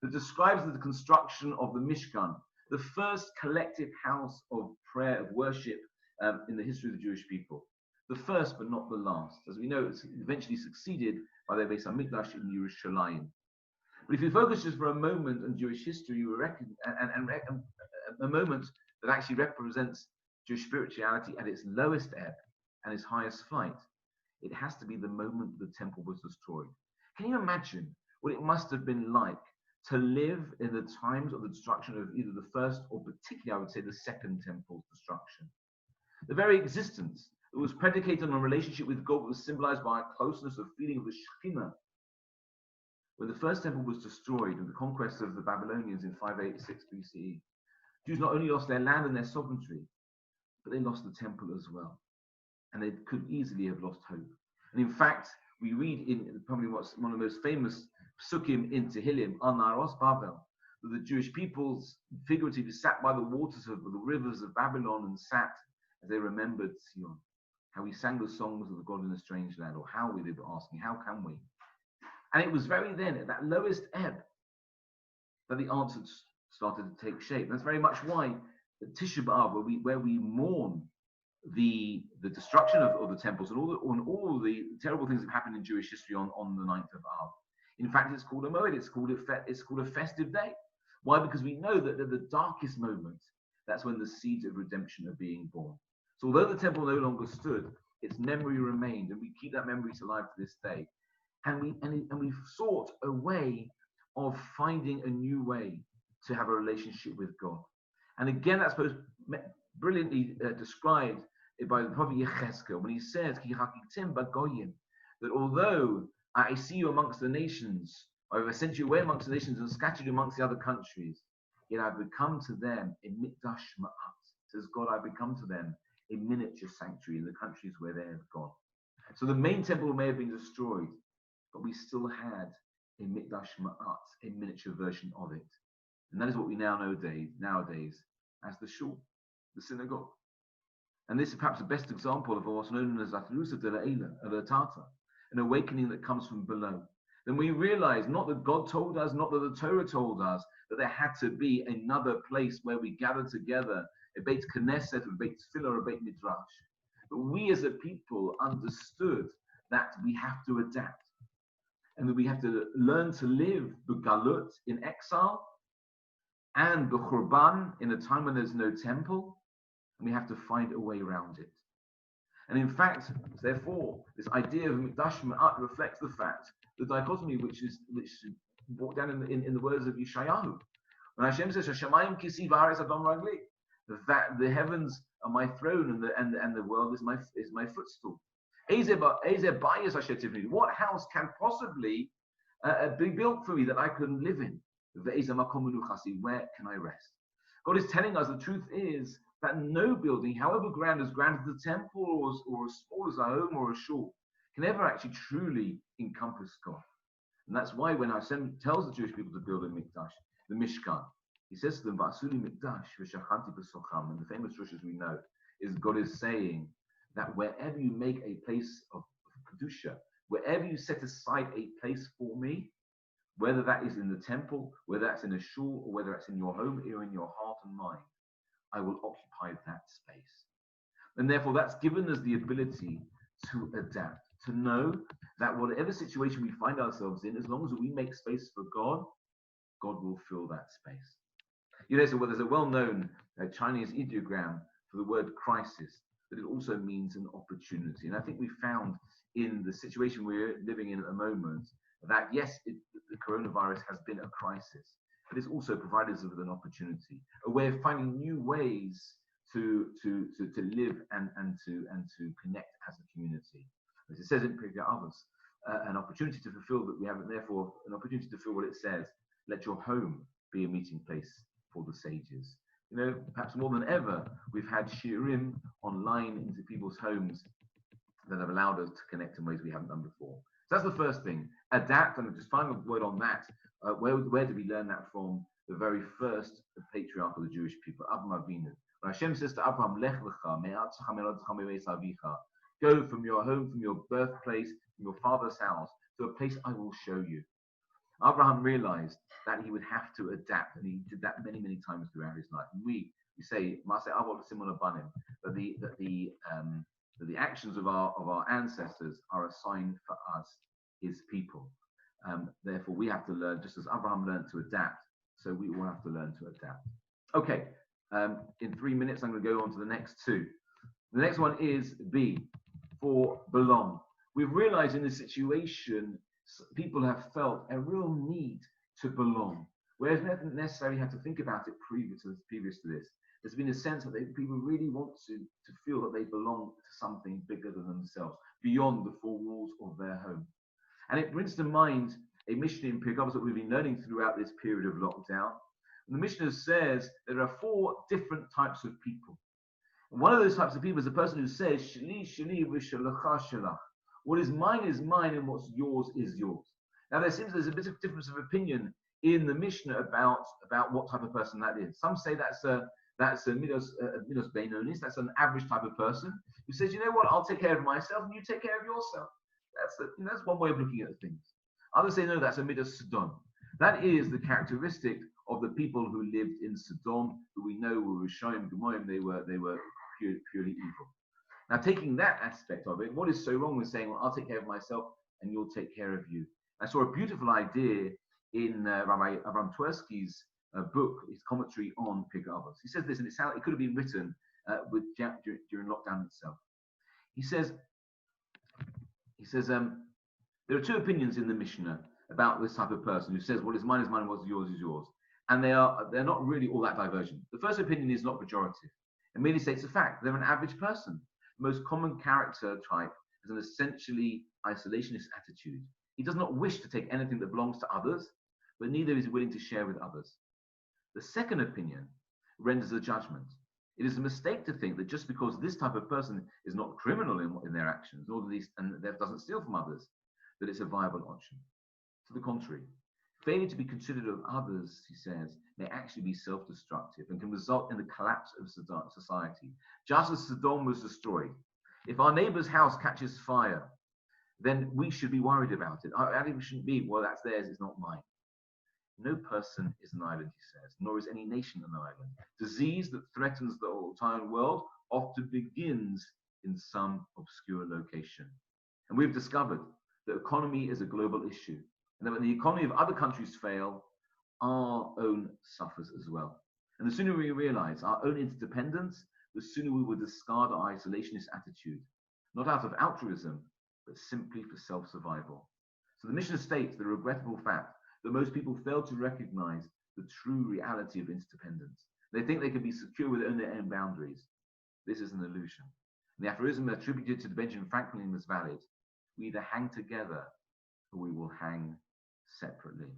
[SPEAKER 2] that describes the construction of the Mishkan, the first collective house of prayer, of worship in the history of the Jewish people. The first, but not the last. As we know, it's eventually succeeded by their Beis HaMikdash in Yerushalayim. But if you focus just for a moment on Jewish history, you will reckon, a moment that actually represents Jewish spirituality at its lowest ebb and its highest flight, it has to be the moment the temple was destroyed. Can you imagine what it must have been like to live in the times of the destruction of either the first or particularly, I would say, the second temple's destruction? The very existence that was predicated on a relationship with God was symbolized by a closeness of feeling of the Shekhinah. When the first temple was destroyed in the conquest of the Babylonians in 586 BCE, Jews not only lost their land and their sovereignty, but they lost the temple as well. And they could easily have lost hope. And in fact, we read in probably what's one of the most famous psukim in Tehillim, Al Naros Babel, that the Jewish peoples figuratively sat by the waters of the rivers of Babylon and sat as they remembered Sion. how we sang the songs of the God in a strange land, or how we did asking, how can we? And it was very then, at that lowest ebb, that the answers started to take shape. That's very much why the Tisha B'Av, where we mourn the destruction of the temples and all the terrible things that happened in Jewish history on the 9th of Av. In fact, it's called a moed, it's called a festive day. Why? Because we know that at the darkest moment, that's when the seeds of redemption are being born. So although the temple no longer stood, its memory remained, and we keep that memory alive to this day. And we've sought a way of finding a new way to have a relationship with God. And again, that's brilliantly described by the prophet Yechezkel when he says, that although I see you amongst the nations, or I've sent you away amongst the nations and scattered you amongst the other countries, yet I've become to them a mikdash ma'at. Says God, I've become to them a miniature sanctuary in the countries where they have gone. So the main temple may have been destroyed, but we still had a mikdash ma'at, a miniature version of it. And that is what we now know nowadays as the shul, the synagogue. And this is perhaps the best example of what's known as Atrusa de Leil, an awakening that comes from below. Then we realize not that God told us, not that the Torah told us, that there had to be another place where we gather together, a Beit Knesset, a Beit Tefillah, or a Beit Midrash. But we as a people understood that we have to adapt, and that we have to learn to live b'galut, in exile, and b'churban, in a time when there's no temple, and we have to find a way around it. And in fact, therefore, this idea of mikdash ma'at reflects the fact, the dichotomy which is brought down in the words of Yeshayahu. When Hashem says, "Hashemayim kisi v'haaretz adon ragli," that the heavens are my throne and the world is my footstool. What house can possibly be built for me that I can live in? Where can I rest? God is telling us the truth is that no building, however grand as the temple or as small as a home or a shul, can ever actually truly encompass God. And that's why when Hashem tells the Jewish people to build a mikdash, the Mishkan, he says to them, "Va'asuli mikdash v'shachanti b'socham." And the famous Rosh, as we know, is God is saying that wherever you make a place of kedusha, wherever you set aside a place for me, whether that is in the temple, whether that's in a shul, or whether it's in your home or in your heart and mind, I will occupy that space. And therefore, that's given us the ability to adapt, to know that whatever situation we find ourselves in, as long as we make space for God, God will fill that space. You know, so there's a well-known Chinese ideogram for the word crisis, but it also means an opportunity. And I think we found in the situation we're living in at the moment that, yes, the coronavirus has been a crisis, but it's also provided us with an opportunity, a way of finding new ways to live and to connect as a community. As it says in Pirkei Avos, an opportunity to fulfill that we have, and therefore an opportunity to fulfill what it says, let your home be a meeting place for the sages. You know, perhaps more than ever, we've had shiurim online into people's homes that have allowed us to connect in ways we haven't done before. So that's the first thing. Adapt, and just final word on that. Where do we learn that from? The very first patriarch of the Jewish people, Avraham Avinu. When Hashem says to Abraham, "Lech lecha me'artzecha me'arodzecha me'beis avicha," go from your home, from your birthplace, from your father's house, to a place I will show you. Abraham realized that he would have to adapt, and he did that many, many times throughout his life. And we say, that the actions of our ancestors are a sign for us, his people. Therefore, we have to learn, just as Abraham learned to adapt, so we will have to learn to adapt. Okay, in 3 minutes, I'm going to go on to the next two. The next one is B, for belong. We've realized in this situation, people have felt a real need to belong, whereas they haven't necessarily had to think about it previous to this. There's been a sense that people really want to feel that they belong to something bigger than themselves, beyond the four walls of their home. And it brings to mind a Mishnah in Pirkei Avos that we've been learning throughout this period of lockdown. And the Mishnah says there are 4 different types of people. And one of those types of people is a person who says, "Shli, shli, v'shalacha shalach." What is mine, and what's yours is yours. Now, there's a bit of difference of opinion in the Mishnah about what type of person that is. Some say that's a That's a midos beinonis. That's an average type of person who says, you know what, I'll take care of myself and you take care of yourself. That's one way of looking at things. Others say, no, that's a midos Sodom. That is the characteristic of the people who lived in Sodom, who we know were Rishonim, Gemorim, they were purely evil. Now, taking that aspect of it, what is so wrong with saying, well, I'll take care of myself and you'll take care of you? I saw a beautiful idea in Rabbi Avram Twersky's book, his commentary on Pirkei Avos. He says this, and it could have been written during lockdown itself. He says, there are two opinions in the Mishnah about this type of person who says, what is mine, what's yours is yours. And they're not really all that divergent. The first opinion is not pejorative. It merely states a fact. They're an average person. The most common character type is an essentially isolationist attitude. He does not wish to take anything that belongs to others, but neither is he willing to share with others. The second opinion renders a judgment. It is a mistake to think that just because this type of person is not criminal in their actions, or at least and doesn't steal from others, that it's a viable option. To the contrary, failure to be considerate of others, he says, may actually be self-destructive and can result in the collapse of society. Just as Sodom was destroyed. If our neighbor's house catches fire, then we should be worried about it. Our attitude shouldn't be, well, that's theirs, it's not mine. No person is an island, he says, nor is any nation an island. Disease that threatens the entire world often begins in some obscure location. And we've discovered that economy is a global issue. And that when the economy of other countries fail, our own suffers as well. And the sooner we realize our own interdependence, the sooner we will discard our isolationist attitude, not out of altruism, but simply for self-survival. So the Mishnah states the regrettable fact that most people fail to recognize the true reality of interdependence. They think they can be secure within their own boundaries. This is an illusion. And the aphorism attributed to Benjamin Franklin is valid. We either hang together or we will hang separately.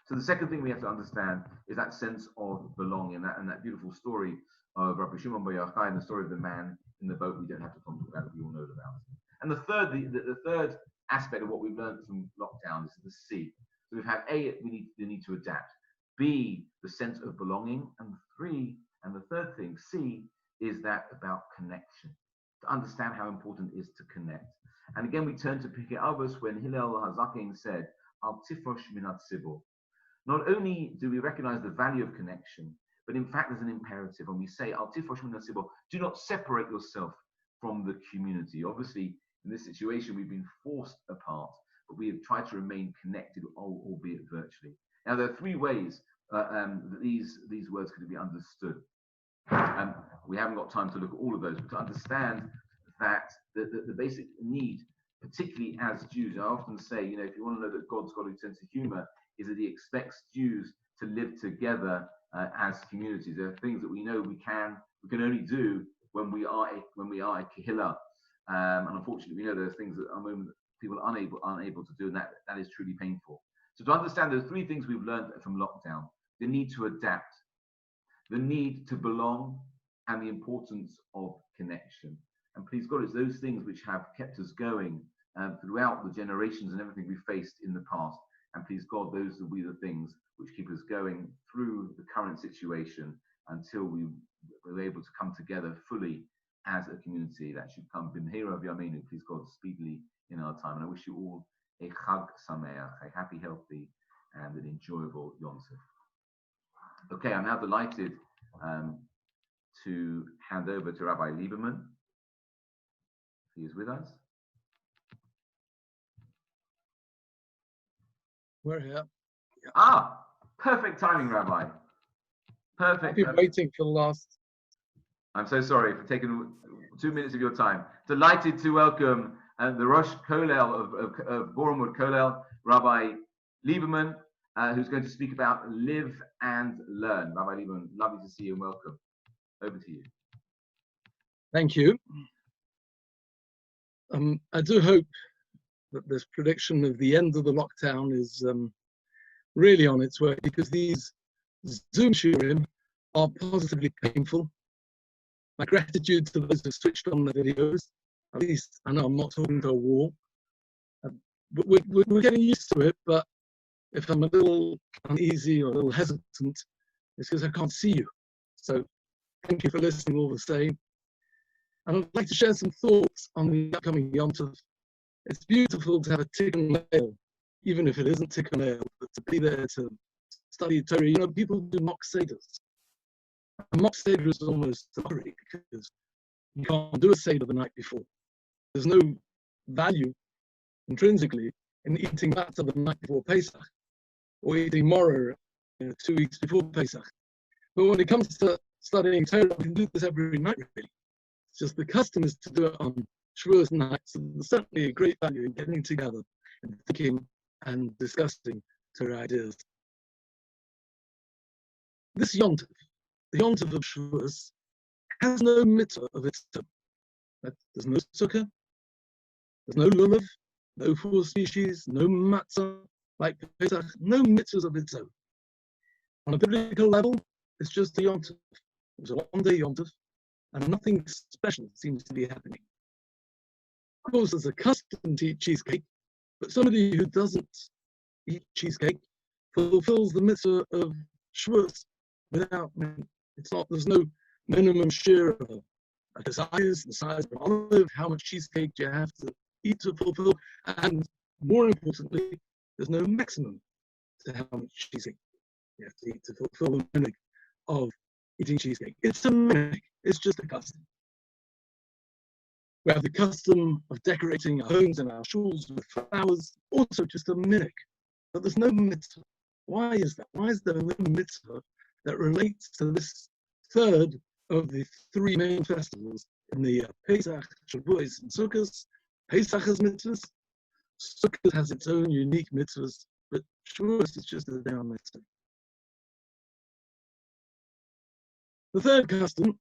[SPEAKER 2] So the second thing we have to understand is that sense of belonging, and that beautiful story of Rabbi Shimon Bar Yochai and the story of the man in the boat we don't have to talk about, we all know about. And the third aspect of what we've learned from lockdown is the C. So we've had A, we need to adapt. B, the sense of belonging. And the third thing, C, is that about connection. To understand how important it is to connect. And again, we turn to Pirkei Avos when Hillel HaZaken said, Al tifosh min hatzibur. Not only do we recognize the value of connection, but in fact, there's an imperative. And we say, Al tifosh min hatzibur, do not separate yourself from the community. Obviously, in this situation, we've been forced apart, but we have tried to remain connected, albeit virtually. Now, there are three ways that these words could be understood. We haven't got time to look at all of those, but to understand that the basic need, particularly as Jews, I often say, if you want to know that God's got a sense of humor, is that he expects Jews to live together as communities. There are things that we know we can only do when we are a kehillah. And unfortunately, we know there's things that at the moment people are unable to do, and that is truly painful. So to understand, there are three things we've learned from lockdown: the need to adapt, the need to belong, and the importance of connection. And please God, it's those things which have kept us going throughout the generations and everything we faced in the past. And please God, those will be the things which keep us going through the current situation until we were able to come together fully as a community. That should come b'mheira v'yameinu, please God, speedily in our time. And I wish you all a chag sameach, a happy, healthy, and an enjoyable Yom Tov. Okay, I'm now delighted to hand over to Rabbi Lieberman. He is with us.
[SPEAKER 6] We're here.
[SPEAKER 2] Perfect timing, Rabbi. Perfect.
[SPEAKER 6] I've been waiting for the last.
[SPEAKER 2] I'm so sorry for taking 2 minutes of your time. Delighted to welcome the Rosh Kollel of Bournemouth Kollel, Rabbi Lieberman, who's going to speak about live and learn. Rabbi Lieberman, lovely to see you and welcome. Over to you.
[SPEAKER 6] Thank you. I do hope that this prediction of the end of the lockdown is really on its way, because these Zoom shiurim are positively painful. My gratitude to those who switched on the videos. At least I know I'm not talking to a wall. But we're getting used to it, but if I'm a little uneasy or a little hesitant, it's because I can't see you. So thank you for listening all the same. And I'd like to share some thoughts on the upcoming Yom Tov. It's beautiful to have a Tikkun Leil, even if it isn't Tikkun Leil, but to be there to study Torah. You know, people do mock seders. A mock seder is almost a mockery because you can't do a seder the night before. There's no value intrinsically in eating matzah the night before Pesach or eating moror 2 weeks before Pesach. But when it comes to studying Torah, we can do this every night, really. It's just the custom is to do it on Shavuot night. So there's certainly a great value in getting together and thinking and discussing Torah ideas. This Yom Tov, the Yom Tov of Shavuot, has no mitzvah of its own. There's no sukkah, there's no lulav, no 4 species, no matzah, like Pesach, no mitzvahs of its own. On a biblical level, it's just a Yom Tov. It was a one-day Yom Tov, and nothing special seems to be happening. Of course, there's a custom to eat cheesecake, but somebody who doesn't eat cheesecake fulfills the mitzvah of Shavuot without, there's no minimum share of a desires, the size of an olive, how much cheesecake do you have to eat to fulfill, and more importantly, there's no maximum to how much cheesecake you have to eat to fulfill the minhag of eating cheesecake. It's a minhag, it's just a custom. We have the custom of decorating our homes and our shuls with flowers, also just a minhag, but there's no mitzvah. Why is that? Why is there no mitzvah that relates to this third of the 3 main festivals in the year? Pesach, Shavuot, and Sukkot. Pesach has mitzvahs, Sukkot has its own unique mitzvahs, but Shavuot is just a down mitzvah. The third custom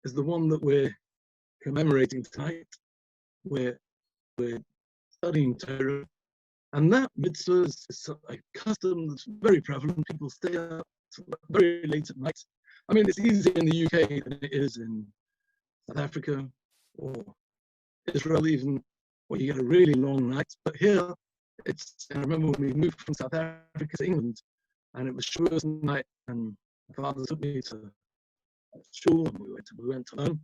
[SPEAKER 6] is the one that we're commemorating tonight. We're studying Torah, and that mitzvah is a custom that's very prevalent. People stay up very late at night. I mean, it's easier in the UK than it is in South Africa or Israel even, where you get a really long night. But here, I remember when we moved from South Africa to England, and it was Shavuot night, and my father took me to shul, and we went to learn.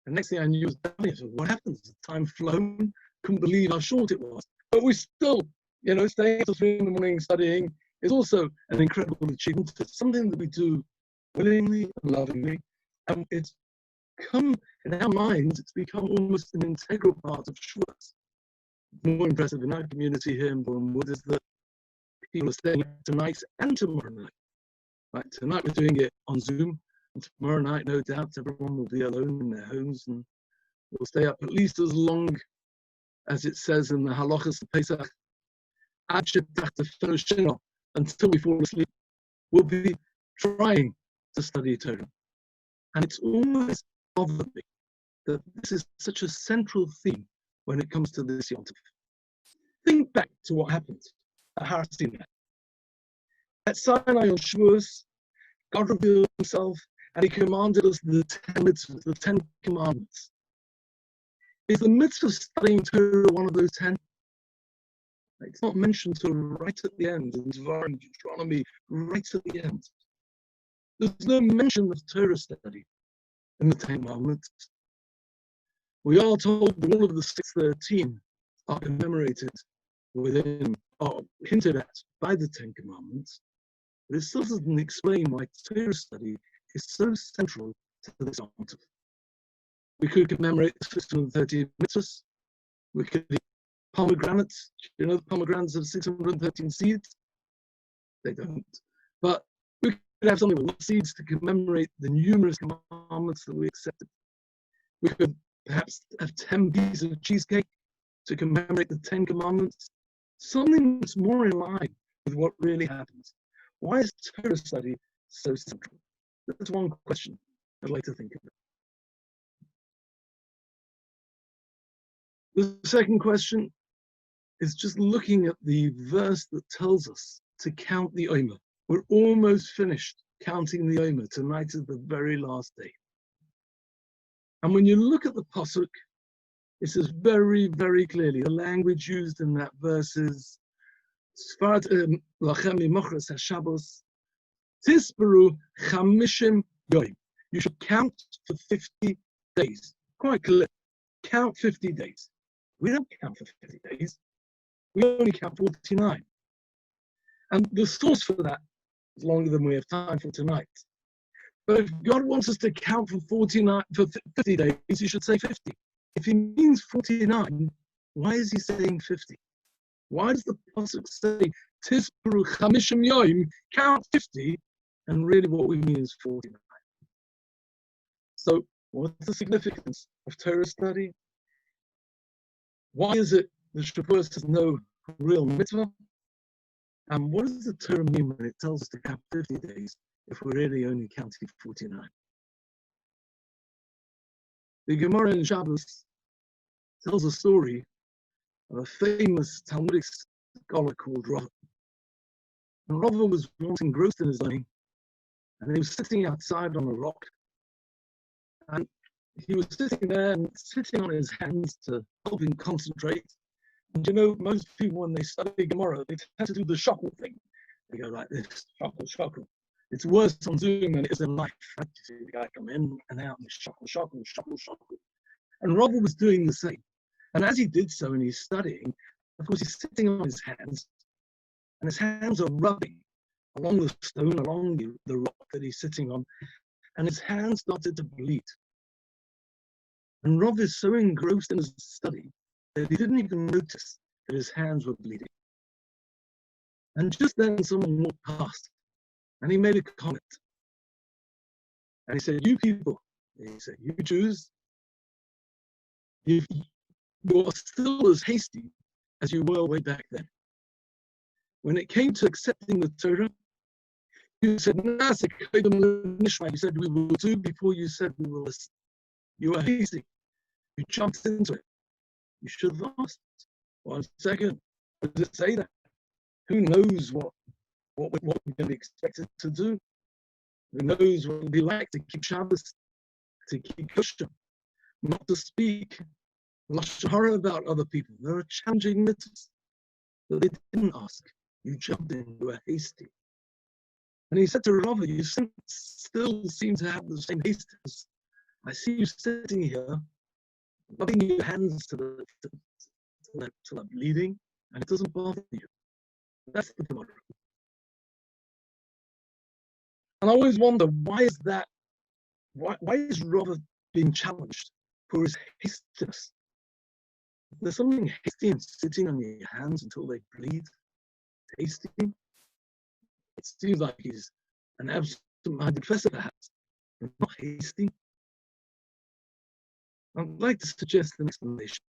[SPEAKER 6] And next thing I knew was dying. So what happened? The time flown. Couldn't believe how short it was. But we still, staying until 3 in the morning studying is also an incredible achievement. It's something that we do willingly and lovingly, and it's come in our minds. It's become almost an integral part of Shavuot. More impressive in our community here in Bournemouth is that people are staying up tonight and tomorrow night. Right, tonight we're doing it on Zoom, and tomorrow night, no doubt, everyone will be alone in their homes, and we'll stay up at least as long as it says in the halachas of Pesach, until we fall asleep. We'll be trying to study Torah. And it's always bothered me that this is such a central theme when it comes to this Yom Tov. Think back to what happened at Har Sinai. At Sinai on Shavuot, God revealed himself and he commanded us the 10 mitzvahs, the 10 commandments. Is the mitzvah of studying Torah one of those 10? It's not mentioned till right at the end, in Devarim, Deuteronomy, right at the end. There's no mention of Torah study in the 10 commandments. We are told that all of the 613 are commemorated within, or hinted at by the 10 commandments, but it still doesn't explain why Torah study is so central to this Yom Tov. We could commemorate the 613 mitzvahs. We could eat pomegranates. Do you know the pomegranates have 613 seeds? They don't. But we could have something with seeds to commemorate the numerous commandments that we accepted. We could perhaps have 10 pieces of cheesecake to commemorate the 10 commandments. Something that's more in line with what really happens. Why is Torah study so central? That's one question I'd like to think about. The second question is just looking at the verse that tells us to count the Omer. We're almost finished counting the Omer. Tonight is the very last day. And when you look at the Pasuk, it says very, very clearly, the language used in that verse is Lachem Mimochras HaShabbos Tisperu Chamishim Yoim. you should count for 50 days. Quite clear. Count 50 days. We don't count for 50 days. We only count 49. And the source for that is longer than we have time for tonight. But if God wants us to count for 50 days, he should say 50. If he means 49, why is he saying 50? Why does the pasuk say Tisperu Chamishim Yoim, count 50, and really what we mean is 49? So what's the significance of Torah study? Why is it that Shavuot has no real mitzvah? And what does the Torah mean when it tells us to count 50 days if we're really only counting 49? The Gemara in Shabbos tells a story of a famous Talmudic scholar called Rava. And Rava was once engrossed in his learning, and he was sitting outside on a rock, and he was sitting there and sitting on his hands to help him concentrate. And you know, most people, when they study Gemara, they tend to do the shackle thing. They go like this, shackle, shackle. It's worse on Zoom than it is in life. Right? You see the guy come in and out and shackle, shackle, shackle, shackle. And Rava was doing the same. And as he did so and he's studying, of course, he's sitting on his hands, and his hands are rubbing along the stone, along the rock that he's sitting on, and his hands started to bleed. And Rav is so engrossed in his study that he didn't even notice that his hands were bleeding. And just then someone walked past, and he made a comment. And he said, "You people," he said, "you Jews, you are still as hasty as you were way back then. When it came to accepting the Torah, you said, you said we will do before you said we will listen. You were hasty. You jumped into it. You should have asked. 1 second. Does it say that? Who knows what we're going to be expected to do? Who knows what it would be like to keep Shabbos, to keep kosher, not to speak lashon hara about other people. There are challenging mitzvahs, but they didn't ask. You jumped in. You were hasty." And he said to Rava, "You still seem to have the same haste. I see you sitting here, rubbing your hands to the bleeding, and it doesn't bother you." That's the Gemara. And I always wonder, why is that? Why is Rava being challenged for his hastiness? There's something hasty in sitting on your hands until they bleed. Hasty. It seems like he's an absent-minded professor, perhaps, but not hasty. I'd like to suggest an explanation.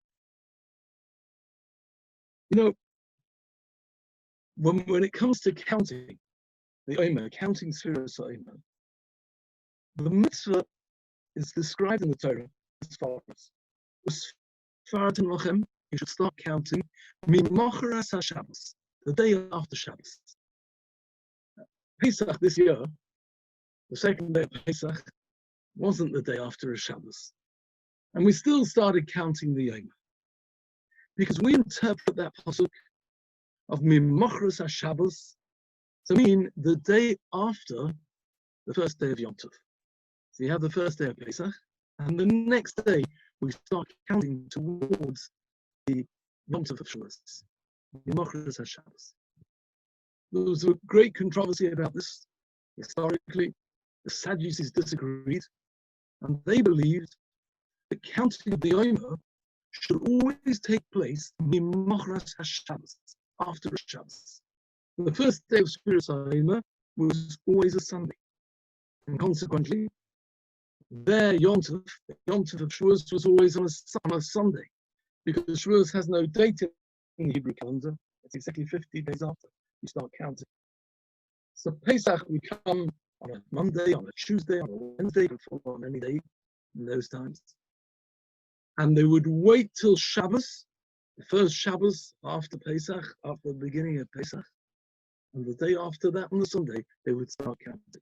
[SPEAKER 6] You know, when it comes to counting the Omer, counting Sfiras Omer, the mitzvah is described in the Torah as follows. You should start counting Mimocharas HaShabbos, the day after Shabbos. Pesach this year, the second day of Pesach, wasn't the day after a Shabbos. And we still started counting the Yom. Because we interpret that pasuk of Mimocharas HaShabbos to mean the day after the first day of Yom Tov. So you have the first day of Pesach, and the next day we start counting towards the Yom Tov of Shavuot. Mimocharas HaShabbos. There was a great controversy about this. Historically, the Sadducees disagreed, and they believed that counting of the Omer should always take place Mimocharas HaShabbos, after Shabbos. The first day of Sfiras Omer was always a Sunday, and consequently, their Yom Tov of Shavuot was always on a Sunday, because Shavuot has no date in the Hebrew calendar. It's exactly 50 days after you start counting. So Pesach would come on a Monday, on a Tuesday, on a Wednesday, before on any day in those times. And they would wait till Shabbos, the first Shabbos after Pesach, after the beginning of Pesach. And the day after that, on the Sunday, they would start counting. It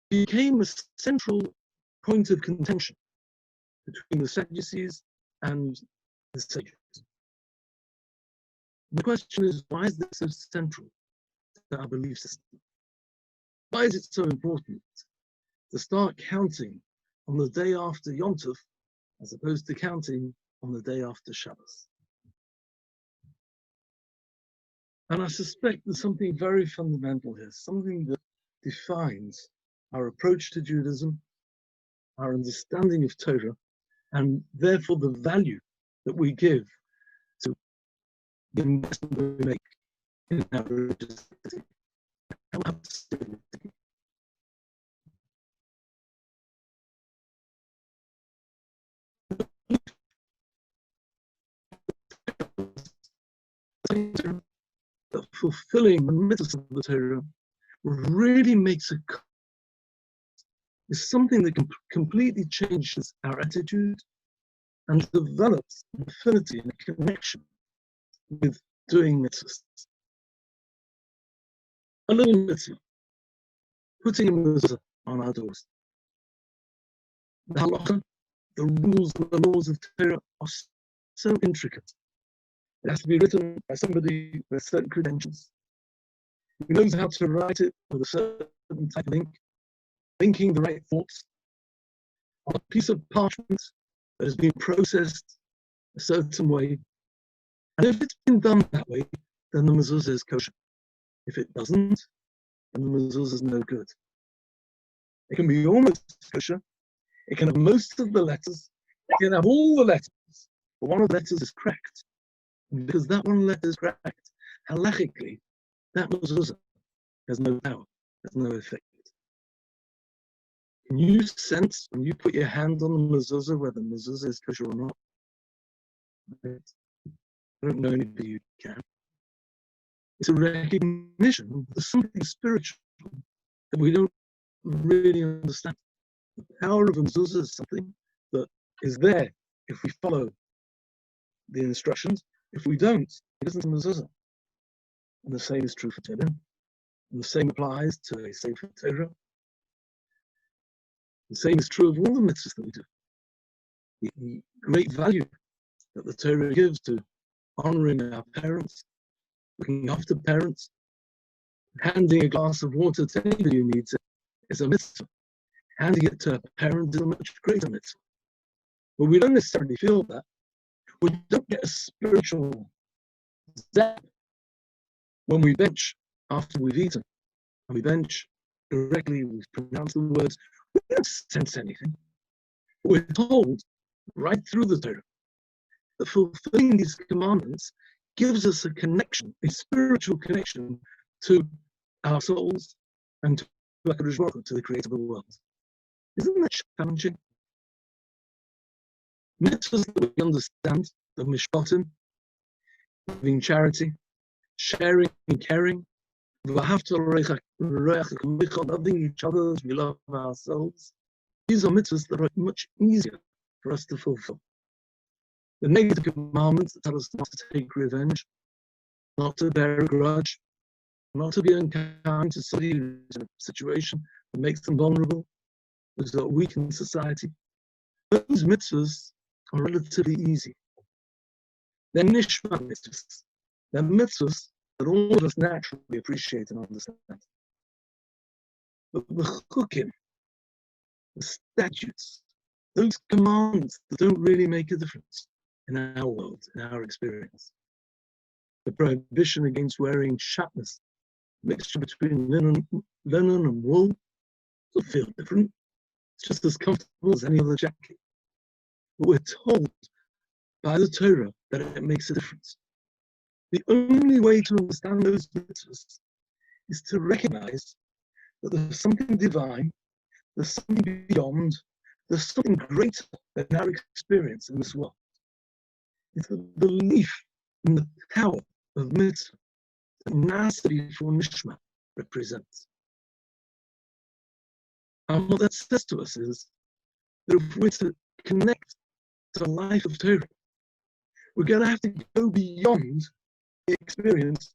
[SPEAKER 6] became a central point of contention between the Sadducees and the sages. The question is, why is this so central to our belief system? Why is it so important to start counting on the day after Yom Tov, as opposed to counting on the day after Shabbos. And I suspect there's something very fundamental here, something that defines our approach to Judaism, our understanding of Torah, and therefore the value that we give to the investment we make in our religious activity. That fulfilling the mitzvahs of the Torah really makes is something that completely changes our attitude and develops an affinity and a connection with doing mitzvahs. A little mitzvah, putting a mitzvah on our doors. The halacha, the rules and the laws of Torah are so intricate. It has to be written by somebody with certain credentials, who knows how to write it with a certain type of ink, thinking the right thoughts, on a piece of parchment that has been processed a certain way. And if it's been done that way, then the mezuzah is kosher. If it doesn't, then the mezuzah is no good. It can be almost kosher. It can have most of the letters. It can have all the letters, but one of the letters is cracked. And because that one letter is cracked, halachically, that mezuzah has no power, has no effect. Can you sense when you put your hand on the mezuzah whether the mezuzah is kosher or not? I don't know anybody who can. It's a recognition of something spiritual that we don't really understand. The power of a mezuzah is something that is there if we follow the instructions. If we don't, it isn't a mezuzah. And the same is true for Torah. And the same applies to a Sefer Torah. The same is true of all the mitzvahs that we do. The great value that the Torah gives to honoring our parents, looking after parents, handing a glass of water to anybody who needs it is a mitzvah. Handing it to a parent is a much greater mitzvah. But we don't necessarily feel that. We don't get a spiritual zap when we bench after we've eaten. And we bench correctly, we pronounce the words. We don't sense anything. We're told right through the Torah that fulfilling these commandments gives us a connection, a spiritual connection to our souls and to the creator of the world. Isn't that challenging? Mitzvahs that we understand, the mishpatim, giving charity, sharing and caring, loving each other as we love ourselves. These are mitzvahs that are much easier for us to fulfill. The negative commandments that tell us not to take revenge, not to bear a grudge, not to be unkind to somebody who's in a situation that makes them vulnerable, those are weak in society. Those mitzvahs are relatively easy. They're nishma mitzvahs. They're mitzvahs that all of us naturally appreciate and understand. But the chukim, the statutes, those commands that don't really make a difference in our world, in our experience. The prohibition against wearing shatnez, mixture between linen and wool, doesn't feel different. It's just as comfortable as any other jacket. But we're told by the Torah that it makes a difference. The only way to understand those mitzvahs is to recognize that there's something divine, there's something beyond, there's something greater than our experience in this world. It's the belief in the power of mitzvah that Nasri for Nishma represents. And what that says to us is that if we're to connect to the life of Torah, we're going to have to go beyond the experience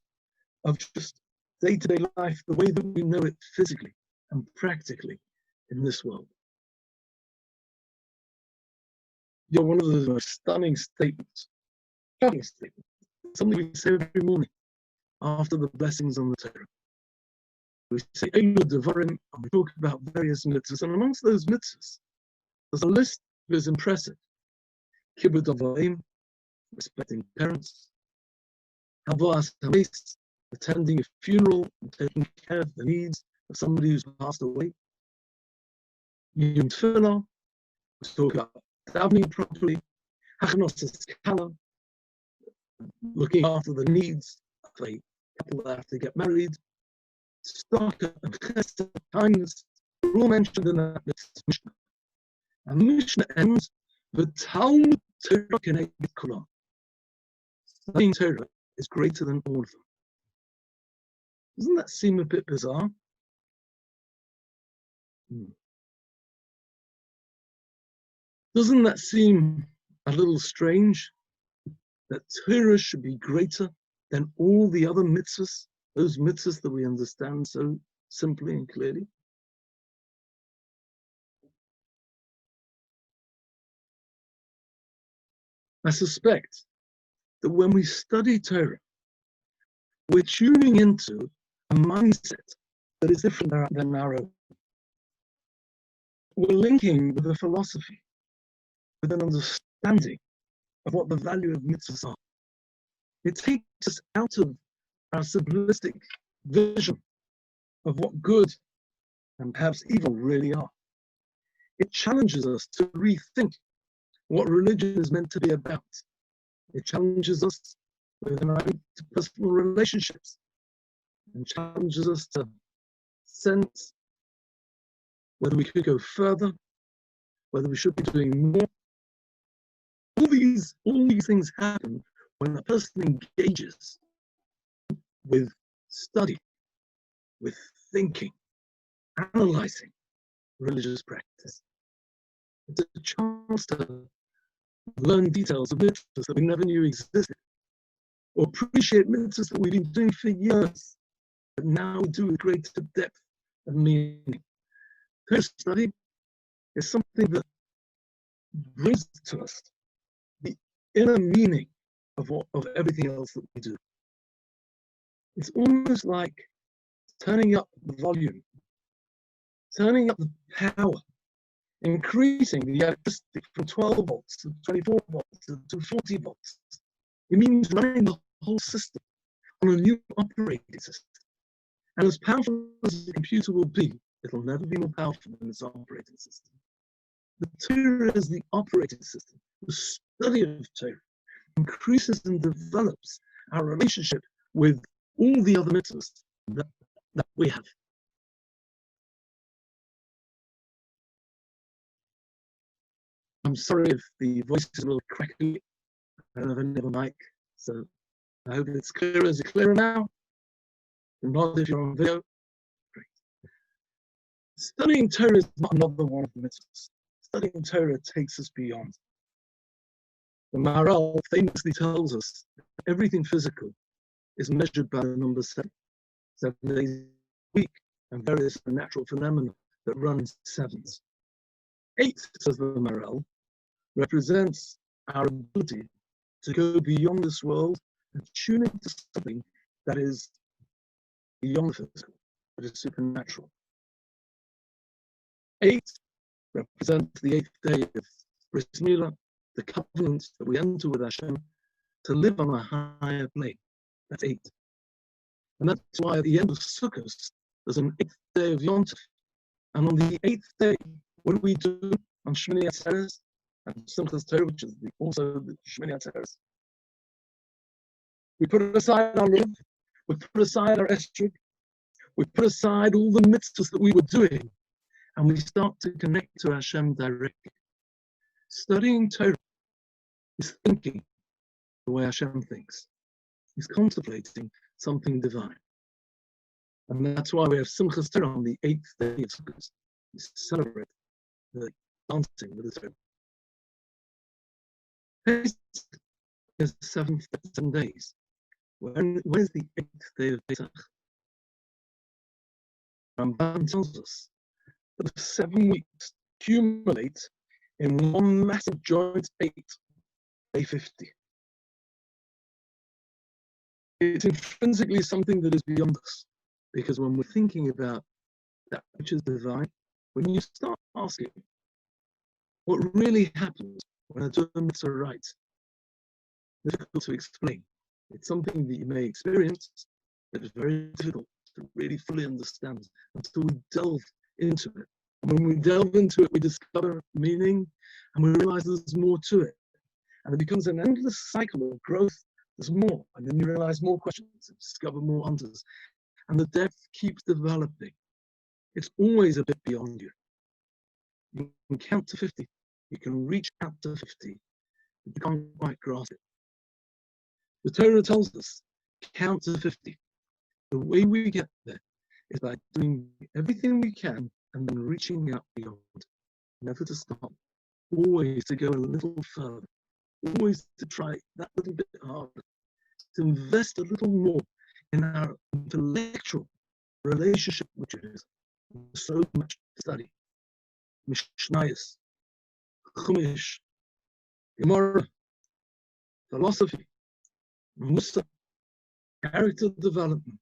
[SPEAKER 6] of just day-to-day life, the way that we know it physically and practically in this world. You're one of the most stunning statements, something we say every morning after the blessings on the Torah. We say Eilu Devarim, and we talk about various mitzvahs, and amongst those mitzvahs, there's a list that is impressive. Kibbud Avayim, respecting parents, Havas Hamis, attending a funeral and taking care of the needs of somebody who's passed away. Yom Tefillah, we talk about davening properly. Hachnos Kala, looking after the needs of a couple that have to get married. Tzedakah and Chesed, kindness, are all mentioned in that Mishnah. And the Mishnah ends with Talmud Torah Keneged Kulam. Studying Torah is greater than all of them. Doesn't that seem a bit bizarre? Doesn't that seem a little strange that Torah should be greater than all the other mitzvahs, those mitzvahs that we understand so simply and clearly? I suspect that when we study Torah, we're tuning into a mindset that is different than our own. We're linking with a philosophy, with an understanding of what the value of mitzvahs are. It takes us out of our simplistic vision of what good and perhaps evil really are. It challenges us to rethink what religion is meant to be about. It challenges us within our personal relationships, and challenges us to sense whether we could go further, whether we should be doing more. All these things happen when a person engages with study, with thinking, analyzing religious practice. It's a chance to learn details of mitzvahs that we never knew existed, or appreciate mitzvahs that we've been doing for years, but now we do with greater depth and meaning. Torah study is something that brings to us the inner meaning of everything else that we do. It's almost like turning up the volume, turning up the power, increasing the electricity from 12 volts to 24 volts to 240 volts. It means running the whole system on a new operating system. And as powerful as the computer will be, it'll never be more powerful than its operating system. The Torah is the operating system. The study of Torah increases and develops our relationship with all the other mitzvahs that we have. I'm sorry if the voice is a little crackly. I don't have any other mic, so I hope it's clear. Is it clearer now? If not, if you're on video, great. Studying Torah is not another one of the mitzvahs. Studying Torah takes us beyond. The Maharal famously tells us that everything physical is measured by the number 7 days a week, and various natural phenomena that run in sevens. 8, says the Maharal, represents our ability to go beyond this world and tune into something that is beyond the physical, that is supernatural. 8 represents the 8th day of Bris Milah, the covenant that we enter with Hashem to live on a higher plane. That's 8. And that's why at the end of Sukkot, there's an 8th day of Yom Tov. And on the 8th day, what do we do on Shmini Atzeres and Simchas Torah, which is also the Shmini Atzeres? We put aside our love, we put aside our esrog, we put aside all the mitzvahs that we were doing, and we start to connect to Hashem directly. Studying Torah is thinking the way Hashem thinks. He's contemplating something divine. And that's why we have Simchas Torah on the 8th day of Sukkot. We celebrate the dancing with the Torah. Pesach is the 7 days. When is the 8th day of Pesach? Ramban tells us that the 7 weeks accumulate in one massive joint 8, day 50. It's intrinsically something that is beyond us. Because when we're thinking about that which is divine, when you start asking what really happens when a term is right, difficult to explain. It's something that you may experience, but it's very difficult to really fully understand until we delve into it. And when we delve into it, we discover meaning and we realize there's more to it. And it becomes an endless cycle of growth. There's more, and then you realize more questions and discover more answers. And the depth keeps developing. It's always a bit beyond you. You can count to 50. You can reach out to 50. But you can't quite grasp it. The Torah tells us, count to 50. The way we get there is by doing everything we can and then reaching out beyond. Never to stop. Always to go a little further. Always to try that little bit harder. To invest a little more in our intellectual relationship, which is so much to study. Mishnayos, Chumash, Gemara, philosophy, Musk, character development.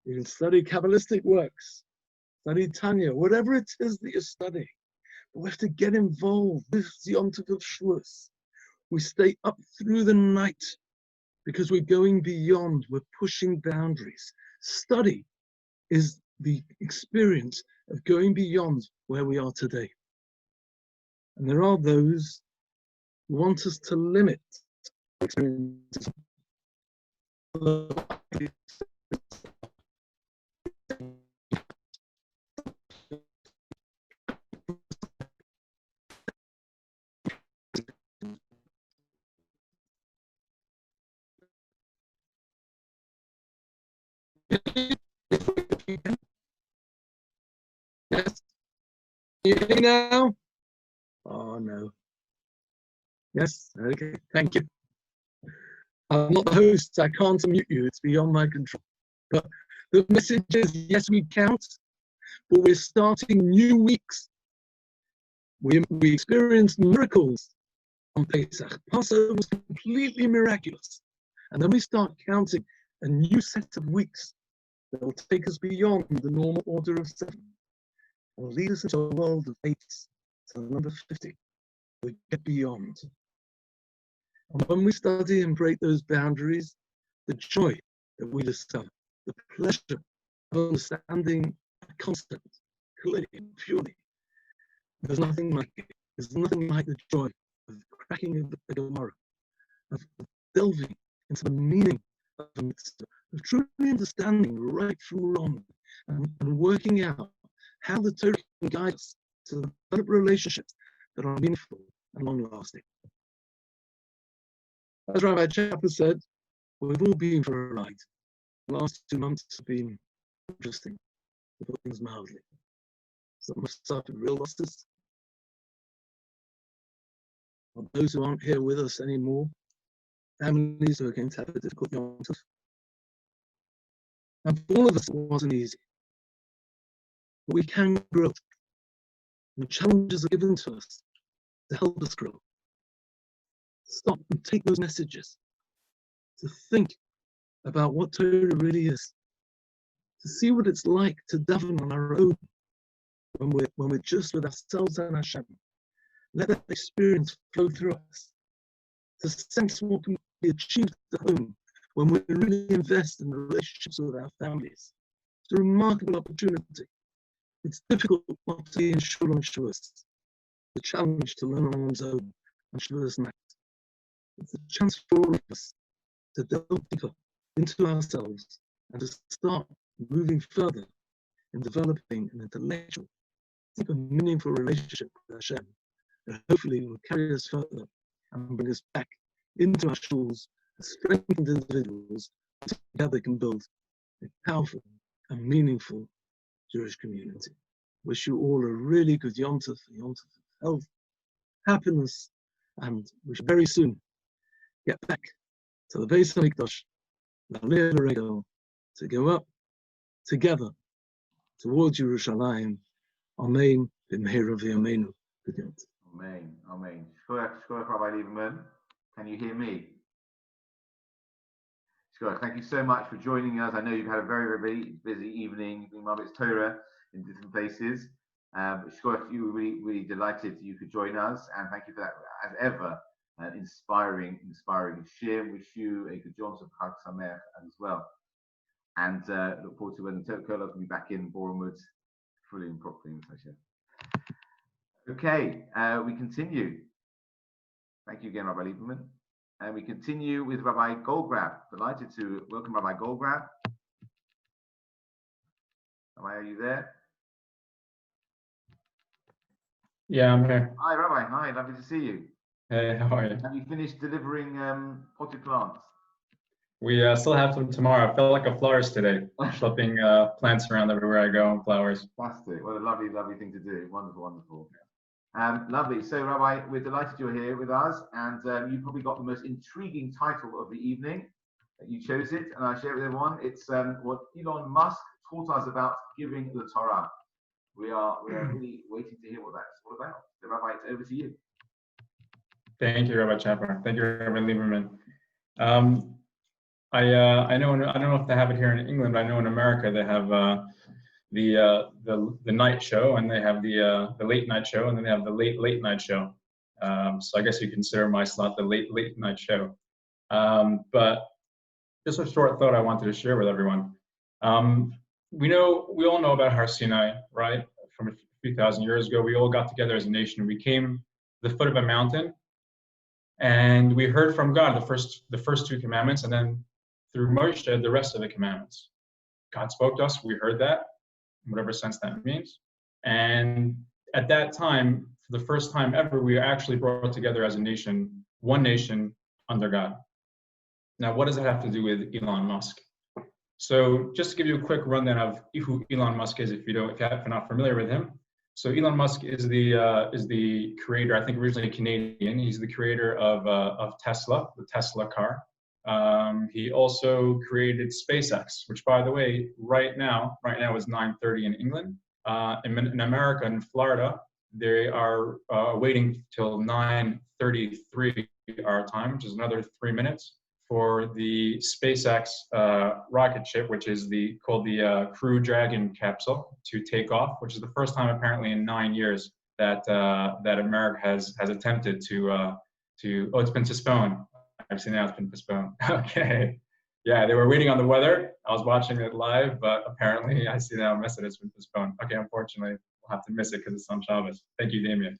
[SPEAKER 6] You can study Kabbalistic works, study Tanya, whatever it is that you're studying. But we have to get involved. This is the Untitled Chapter. We stay up through the night because we're going beyond, we're pushing boundaries. Study is the experience of going beyond where we are today. And there are those who want us to limit experiences. Yes. You hear me now? Oh no. Yes, okay, thank you. I'm not the host, I can't unmute you, it's beyond my control. But the message is, yes, we count, but we're starting new weeks. We experienced miracles on Pesach. Passover was completely miraculous. And then we start counting a new set of weeks that will take us beyond the normal order of 7 and lead us into a world of 8, to the number 50. We get beyond. And when we study and break those boundaries, the joy that we discover, the pleasure of understanding a concept clearly and purely, there's nothing like it. There's nothing like the joy of cracking the Gemara, of delving into the meaning of a mitzvah, of truly understanding right from wrong, and working out how the Torah can guide us to develop relationships that are meaningful and long-lasting. As Rabbi Chapper said, we've all been for a ride. The last 2 months have been interesting, to put things mildly. Some have suffered real losses. Of those who aren't here with us anymore, families who are going to have a difficult Yom Tov. And for all of us, it wasn't easy. But we can grow. And challenges are given to us to help us grow. Stop and take those messages, to think about what Torah really is, to see what it's like to daven on our own when we're just with ourselves and Hashem. Let that experience flow through us, to sense what can be achieved at home when we really invest in the relationships with our families. It's a remarkable opportunity. It's difficult not to be in shul on Shavuot. The challenge to learn on one's own on Shavuot night. It's a chance for all of us to delve deeper into ourselves and to start moving further in developing an intellectual, deeper, meaningful relationship with Hashem that hopefully will carry us further and bring us back into our shuls as strengthened individuals who together can build a powerful and meaningful Jewish community. Wish you all a really good Yom Tov, health, happiness, and we should very soon get back to the Beis Hamikdash, Leil, to go up together towards Yerushalayim. Amen. B'mehera v'yameinu. Good Yom Tov.
[SPEAKER 2] Amen. Amen. Shkoyach, Rabbi Lieberman. Can you hear me? Sure. Thank you so much for joining us. I know you've had a very, very busy evening doing Is Torah in different places. Sure, you were really delighted you could join us, and thank you for that, as ever, inspiring share. Wish you a good John's of Chag Sameach as well. And look forward to when the Torah will be back in Bournemouth fully and properly. Okay, we continue. Thank you again, Rabbi Lieberman. And we continue with Rabbi Goldgrab. Delighted to welcome Rabbi Goldgrab. Rabbi, are you there?
[SPEAKER 7] Yeah, I'm here.
[SPEAKER 2] Hi, Rabbi. Hi, lovely to see you.
[SPEAKER 7] Hey, how are you?
[SPEAKER 2] Have you finished delivering potted plants?
[SPEAKER 7] We still have some tomorrow. I felt like a florist today, schlepping plants around everywhere I go and flowers.
[SPEAKER 2] Fantastic. What a lovely, lovely thing to do. Wonderful, wonderful. Lovely. So, Rabbi, we're delighted you're here with us, and you probably got the most intriguing title of the evening. You chose it, and I'll share it with everyone. It's what Elon Musk taught us about giving the Torah. We are really waiting to hear what that's all about. So, Rabbi, it's over to you.
[SPEAKER 7] Thank you, Rabbi Chapper. Thank you, Rabbi Lieberman. I know. I don't know if they have it here in England, but I know in America they have the night show, and they have the late night show, and then they have the late night show. So I guess you consider my slot the late night show. But just a short thought I wanted to share with everyone. We all know about Har Sinai, right? From a few thousand years ago, we all got together as a nation. We came to the foot of a mountain, and we heard from God the first two commandments, and then through Moshe the rest of the commandments. God spoke to us. We heard that, in whatever sense that means. And at that time, for the first time ever, we were actually brought together as a nation, one nation under God. Now, what does that have to do with Elon Musk? So just to give you a quick rundown of who Elon Musk is, if you're not familiar with him. So Elon Musk is the creator, I think originally Canadian. He's the creator of Tesla, the Tesla car. He also created SpaceX, which, by the way, right now is 9:30 in England. In America, in Florida, they are waiting till 9:33 our time, which is another 3 minutes, for the SpaceX rocket ship, which is called the Crew Dragon capsule, to take off, which is the first time apparently in 9 years that America has attempted to. It's been postponed. Actually, now it's been postponed. Okay. Yeah, they were waiting on the weather. I was watching it live, but apparently I see now a message it's been postponed. Okay, unfortunately, we'll have to miss it because it's on Shabbos. Thank you, Damien.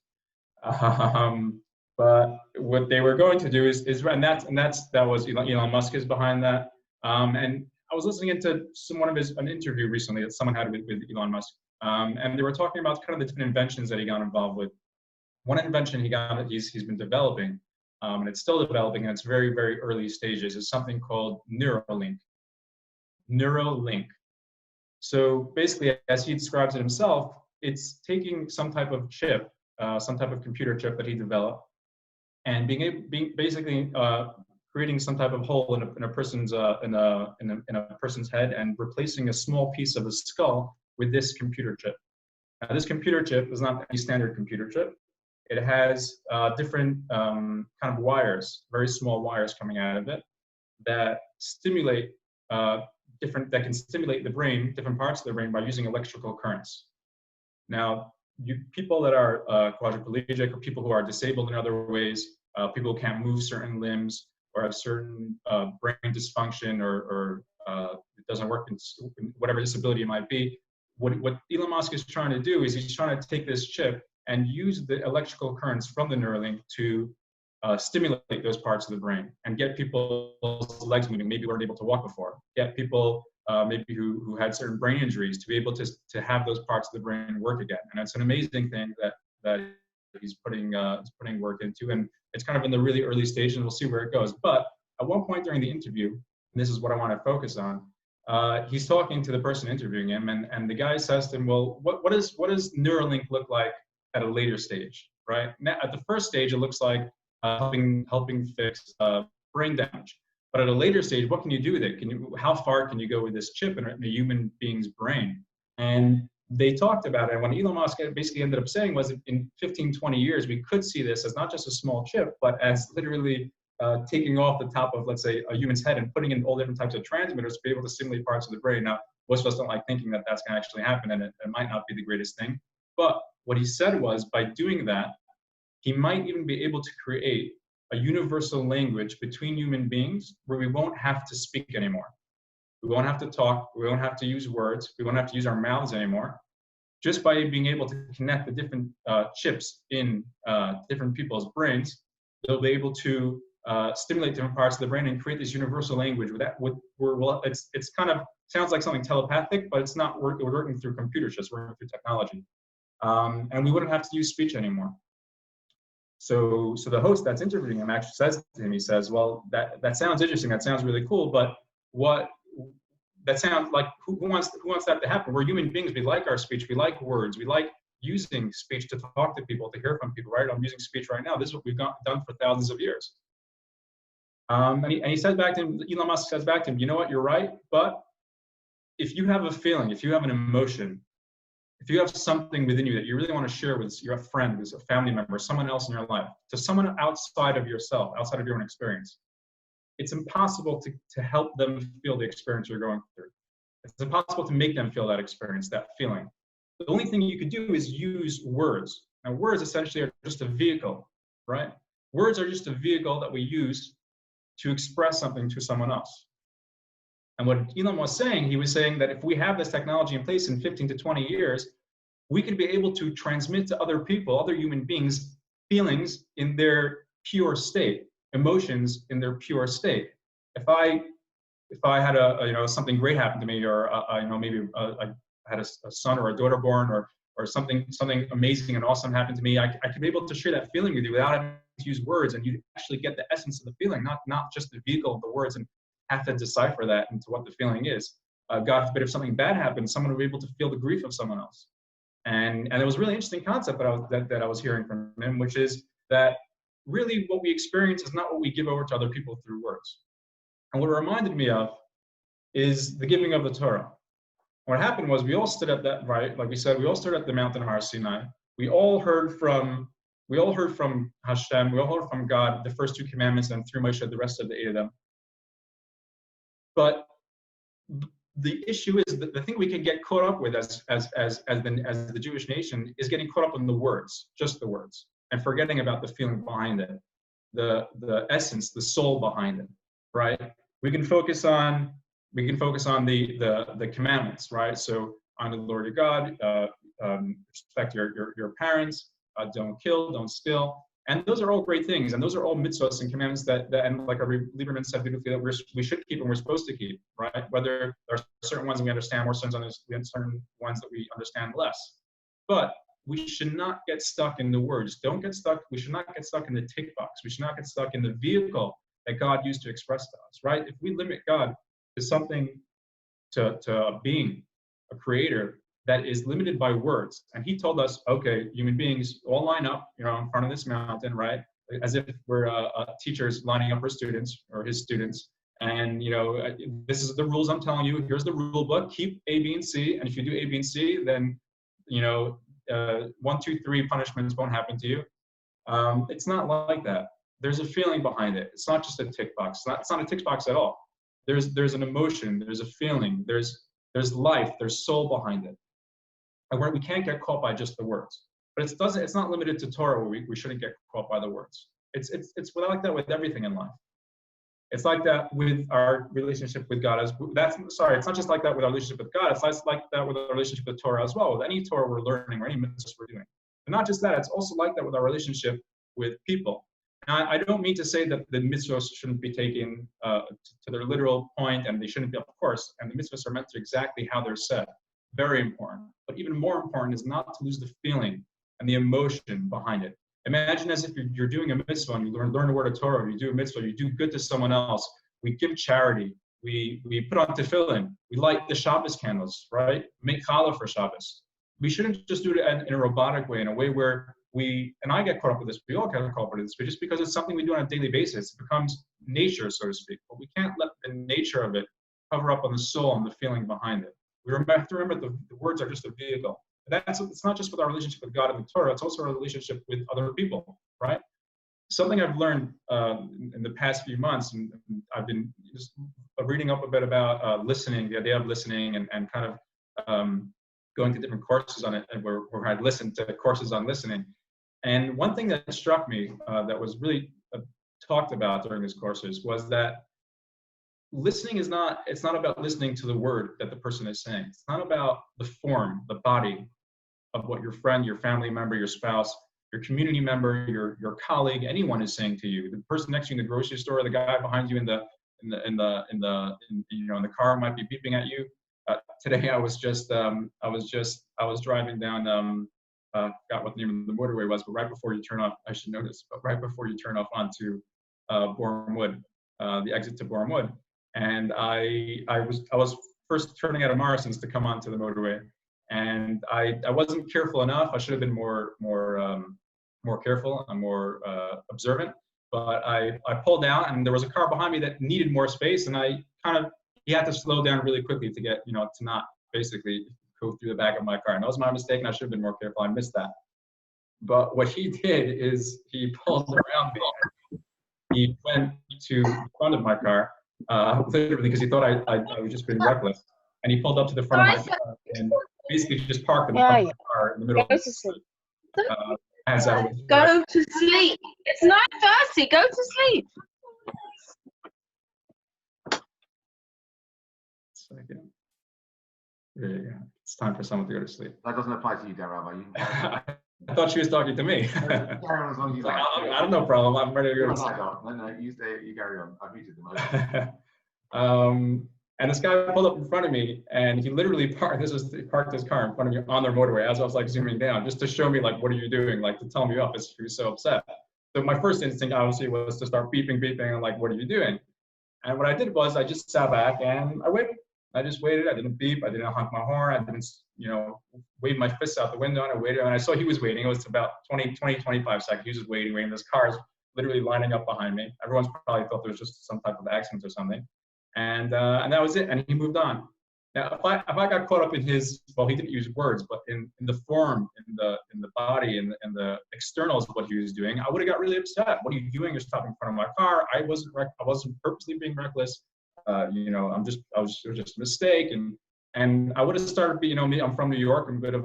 [SPEAKER 7] But what they were going to do is that was Elon Musk is behind that. And I was listening into an interview recently that someone had with Elon Musk, and they were talking about kind of the different inventions that he got involved with. One invention he's been developing, and it's still developing, and it's very, very early stages, is something called Neuralink. Neuralink. So basically, as he describes it himself, it's taking some type of chip, some type of computer chip that he developed, and basically creating some type of hole in a person's head, and replacing a small piece of the skull with this computer chip. Now, this computer chip is not any standard computer chip. It has different kind of wires, very small wires coming out of it that stimulate that can stimulate the brain, different parts of the brain, by using electrical currents. Now, people that are quadriplegic, or people who are disabled in other ways, people who can't move certain limbs, or have certain brain dysfunction, or it doesn't work in whatever disability it might be. What Elon Musk is trying to do is he's trying to take this chip and use the electrical currents from the Neuralink to stimulate those parts of the brain and get people's legs moving, maybe weren't able to walk before, get people maybe who had certain brain injuries to be able to have those parts of the brain work again. And it's an amazing thing that he's putting work into, and it's kind of in the really early stage, and we'll see where it goes. But at one point during the interview, and this is what I want to focus on, he's talking to the person interviewing him, and the guy says to him, well, what does Neuralink look like at a later stage, right? Now, at the first stage, it looks like helping fix brain damage. But at a later stage, what can you do with it? How far can you go with this chip in a human being's brain? And they talked about it. And what Elon Musk basically ended up saying was, in 15, 20 years, we could see this as not just a small chip, but as literally taking off the top of, let's say, a human's head and putting in all different types of transmitters to be able to stimulate parts of the brain. Now, most of us don't like thinking that that's going to actually happen, and it might not be the greatest thing. But what he said was, by doing that, he might even be able to create a universal language between human beings where we won't have to speak anymore. We won't have to talk. We won't have to use words. We won't have to use our mouths anymore. Just by being able to connect the different chips in different people's brains, they'll be able to stimulate different parts of the brain and create this universal language. It's kind of sounds like something telepathic, but it's not. We're working through computers, just working through technology, and we wouldn't have to use speech anymore. So the host that's interviewing him actually says to him, he says, well, that sounds interesting. That sounds really cool, but that sounds like who wants that to happen? We're human beings. We like our speech. We like words. We like using speech to talk to people, to hear from people, right? I'm using speech right now. This is what we've done for thousands of years. And he says back to him, Elon Musk says back to him, you know what, you're right, but if you have a feeling, if you have an emotion, if you have something within you that you really want to share with your friend, with a family member, someone else in your life, to someone outside of yourself, outside of your own experience, it's impossible to help them feel the experience you're going through. It's impossible to make them feel that experience, that feeling. The only thing you could do is use words. Now, words essentially are just a vehicle, right? Words are just a vehicle that we use to express something to someone else. And what Elon was saying, he was saying that if we have this technology in place in 15 to 20 years, we could be able to transmit to other people, other human beings, feelings in their pure state, emotions in their pure state. If I had something great happen to me, or maybe I had a son or a daughter born, or something amazing and awesome happened to me, I could be able to share that feeling with you without having to use words, and you actually get the essence of the feeling, not just the vehicle of the words, and have to decipher that into what the feeling is. God forbid, if something bad happens, someone will be able to feel the grief of someone else. And it was a really interesting concept that I was hearing from him, which is that really what we experience is not what we give over to other people through words. And what it reminded me of is the giving of the Torah. What happened was we all stood at that, right? Like we said, we all stood at the mountain of Har Sinai. We all heard from Hashem, we all heard from God the first 2 commandments, and through Moshe the rest of the 8 of them. But the issue is that the thing we can get caught up with as the Jewish nation is getting caught up in the words, just the words, and forgetting about the feeling behind it, the essence, the soul behind it, right? We can focus on the commandments, right? So honor the Lord your God, respect your parents, don't kill, don't steal. And those are all great things, and those are all mitzvahs and commandments that and like Rabbi Lieberman said beautifully, that we should keep and we're supposed to keep, right? Whether there are certain ones we understand more, certain ones that we understand less. But we should not get stuck in the words. We should not get stuck in the tick box. We should not get stuck in the vehicle that God used to express to us, right? If we limit God to something, to a being, a creator, that is limited by words. And he told us, okay, human beings all line up, in front of this mountain, right? As if we're teachers lining up our students or his students. And, this is the rules I'm telling you. Here's the rule book. Keep A, B, and C. And if you do A, B, and C, then, 1, 2, 3 punishments won't happen to you. It's not like that. There's a feeling behind it. It's not just a tick box. It's not a tick box at all. There's an emotion. There's a feeling. There's life. There's soul behind it. And we can't get caught by just the words. But it's not limited to Torah where we shouldn't get caught by the words. It's like that with everything in life. It's like that with our relationship with God. It's not just like that with our relationship with God. It's like that with our relationship with Torah as well. With any Torah we're learning or any mitzvahs we're doing. And not just that, it's also like that with our relationship with people. Now, I don't mean to say that the mitzvahs shouldn't be taken to their literal point, and they shouldn't be, of course. And the mitzvahs are meant to exactly how they're said. Very important. But even more important is not to lose the feeling and the emotion behind it. Imagine as if you're doing a mitzvah and you learn the word of Torah, you do a mitzvah, you do good to someone else. We give charity. We put on tefillin. We light the Shabbos candles, right? Make challah for Shabbos. We shouldn't just do it in a robotic way, in a way where and I get caught up with this, we all get caught up with this, but just because it's something we do on a daily basis, it becomes nature, so to speak. But we can't let the nature of it cover up on the soul and the feeling behind it. We have to remember the words are just a vehicle. It's not just with our relationship with God and the Torah, it's also our relationship with other people, right? something I've learned in the past few months, and I've been just reading up a bit about listening, the idea of listening, and kind of going to different courses on it, and where I'd listened to courses on listening. And one thing that struck me that was really talked about during these courses was that listening it's not about listening to the word that the person is saying. It's not about the form, the body of what your friend, your family member, your spouse, your community member, your colleague, anyone is saying to you. The person next to you in the grocery store, the guy behind you in the car might be beeping at you. Today I was driving down forgot what the name of the motorway was, but right before you turn off, I should know this, but right before you turn off onto Boreham Wood, the exit to Boreham Wood, and I was first turning out of Morrison's to come onto the motorway, and I wasn't careful enough. I should have been more careful and more observant. But I pulled out, and there was a car behind me that needed more space, and he had to slow down really quickly to get, to not basically go through the back of my car. And that was my mistake, and I should have been more careful. I missed that. But what he did is he pulled around me. He went to the front of my car, literally because he thought I was just being reckless. And he pulled up to the front of my car and basically just parked in the front of the car in the middle of the street. As I was
[SPEAKER 8] Go to sleep. It's 9:30. Go to sleep.
[SPEAKER 7] Second. There you go. It's time for someone to go to sleep.
[SPEAKER 2] That doesn't apply to you, Rabbi.
[SPEAKER 7] I thought she was talking to me.
[SPEAKER 2] Carry on as long as you like.
[SPEAKER 7] I don't know problem. I'm ready to go to sleep.
[SPEAKER 2] No, you stay. You carry on. I muted them.
[SPEAKER 7] And this guy pulled up in front of me, and he literally parked his car in front of me on their motorway as I was like zooming down, just to show me like, what are you doing? Like, to tell me off. He was so upset. So my first instinct obviously was to start beeping, and like, what are you doing? And what I did was I just sat back and I waited. I just waited. I didn't beep. I didn't honk my horn. I didn't, wave my fists out the window, and I waited. And I saw he was waiting. It was about 25 seconds. He was just waiting. This car is literally lining up behind me. Everyone's probably thought there was just some type of accident or something. And that was it. And he moved on. Now, if I got caught up in his, well, he didn't use words, but in the form, in the body, and the externals of what he was doing, I would have got really upset. What are you doing? You're stopping in front of my car. I wasn't purposely being reckless. It was just a mistake. And I would have started, me, I'm from New York. I'm a bit of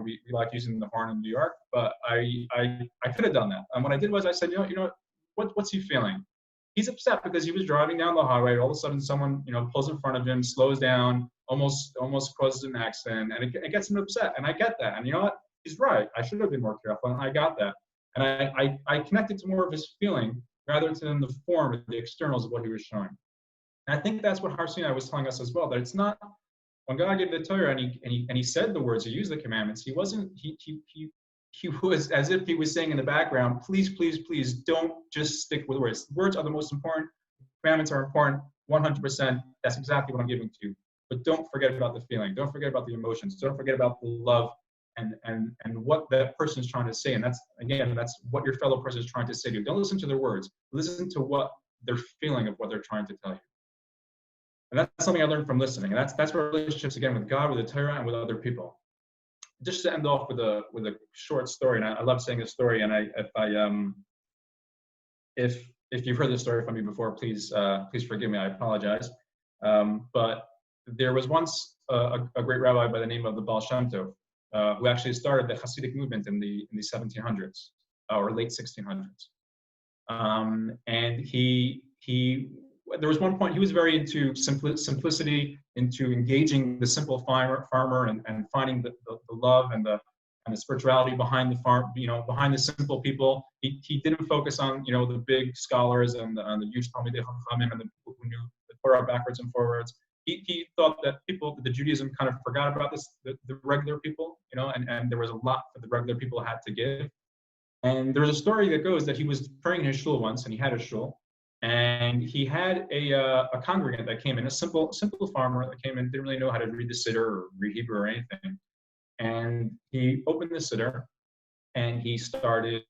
[SPEAKER 7] we like using the horn in New York, but I could have done that. And what I did was I said, what's he feeling? He's upset because he was driving down the highway. All of a sudden, someone, pulls in front of him, slows down, almost causes an accident, and it gets him upset. And I get that. And you know what? He's right. I should have been more careful, and I got that. And I connected to more of his feeling rather than the form or the externals of what he was showing. And I think that's what Har Sinai was telling us as well. That it's not when God gave the Torah and he said the words, he used the commandments. He wasn't. He was as if he was saying in the background, please, please, please don't just stick with words. Words are the most important. Commandments are important, 100%. That's exactly what I'm giving to you. But don't forget about the feeling. Don't forget about the emotions. Don't forget about the love and what that person is trying to say. And that's what your fellow person is trying to say to you. Don't listen to their words. Listen to what they're feeling of what they're trying to tell you. And that's something I learned from listening. And that's where relationships, again, with God, with the Torah, and with other people. Just to end off with a short story, and I love saying this story. And if you've heard this story from me before, please forgive me. I apologize. But there was once a great rabbi by the name of the Baal Shem Tov, who actually started the Hasidic movement in the 1700s or late 1600s. And there was one point he was very into simplicity, into engaging the simple farmer and finding the love and the spirituality behind the farm, behind the simple people. He didn't focus on the big scholars and the huge Talmidei Chachamim and the people who knew the Torah backwards and forwards. He thought that the Judaism kind of forgot about the regular people, and there was a lot that the regular people had to give. And there's a story that goes that he was praying in his shul once, and he had a shul. And he had a congregant that came in, a simple farmer that came in, didn't really know how to read the siddur or read Hebrew or anything. And he opened the siddur, and he started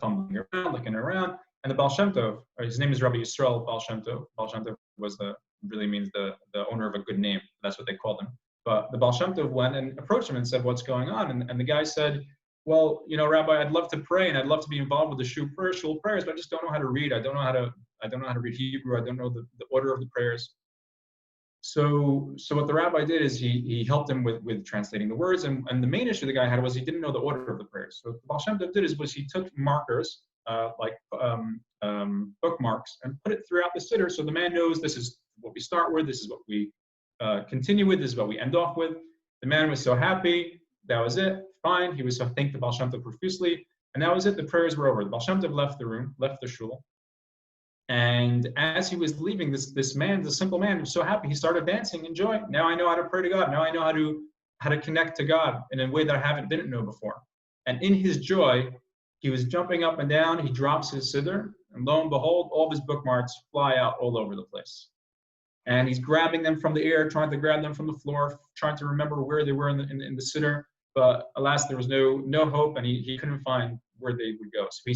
[SPEAKER 7] fumbling around, looking around. And the Baal Shem Tov, his name is Rabbi Yisrael Baal Shem Tov. Baal Shem Tov really means the owner of a good name. That's what they called him. But the Baal Shem Tov went and approached him and said, "What's going on?" And the guy said, well, Rabbi, I'd love to pray and I'd love to be involved with the shul prayers, but I just don't know how to read. I don't know how to read Hebrew. I don't know the order of the prayers. So what the rabbi did is he helped him with translating the words, and the main issue the guy had was he didn't know the order of the prayers. So what the Baal Shem Tov did was he took markers, bookmarks, and put it throughout the siddur, so the man knows this is what we start with, this is what we continue with, this is what we end off with. The man was so happy. That was it. Fine. He was so thanked the Baal Shem Tov profusely, and that was it. The prayers were over. The Baal Shem Tov left the room, left the shul. And as he was leaving, this man, the simple man, was so happy. He started dancing in joy. Now I know how to pray to God. Now I know how to connect to God in a way that I didn't know before. And in his joy, he was jumping up and down. He drops his siddur, and lo and behold, all of his bookmarks fly out all over the place. And he's grabbing them from the air, trying to grab them from the floor, trying to remember where they were in the siddur. But alas, there was no hope, and he couldn't find where they would go. So he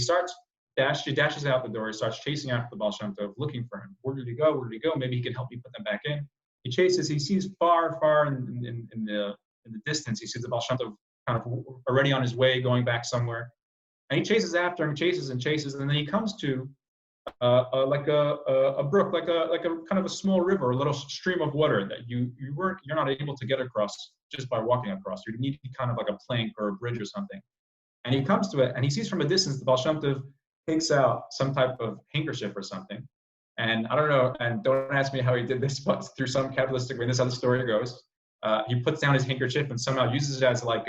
[SPEAKER 7] dashes out the door. He starts chasing after the Baal Shem Tov, looking for him. Where did he go? Where did he go? Maybe he can help me put them back in. He chases. He sees far in the distance. He sees the Baal Shem Tov kind of already on his way, going back somewhere. And he chases after him, chases, and then he comes to like a brook, like a kind of a small river, a little stream of water that you're not able to get across just by walking across. You need kind of like a plank or a bridge or something. And he comes to it, and he sees from a distance the Baal Shem Tov takes out some type of handkerchief or something. And I don't know, and don't ask me how he did this, but through some Kabbalistic way, this is how the story goes. He puts down his handkerchief and somehow uses it as like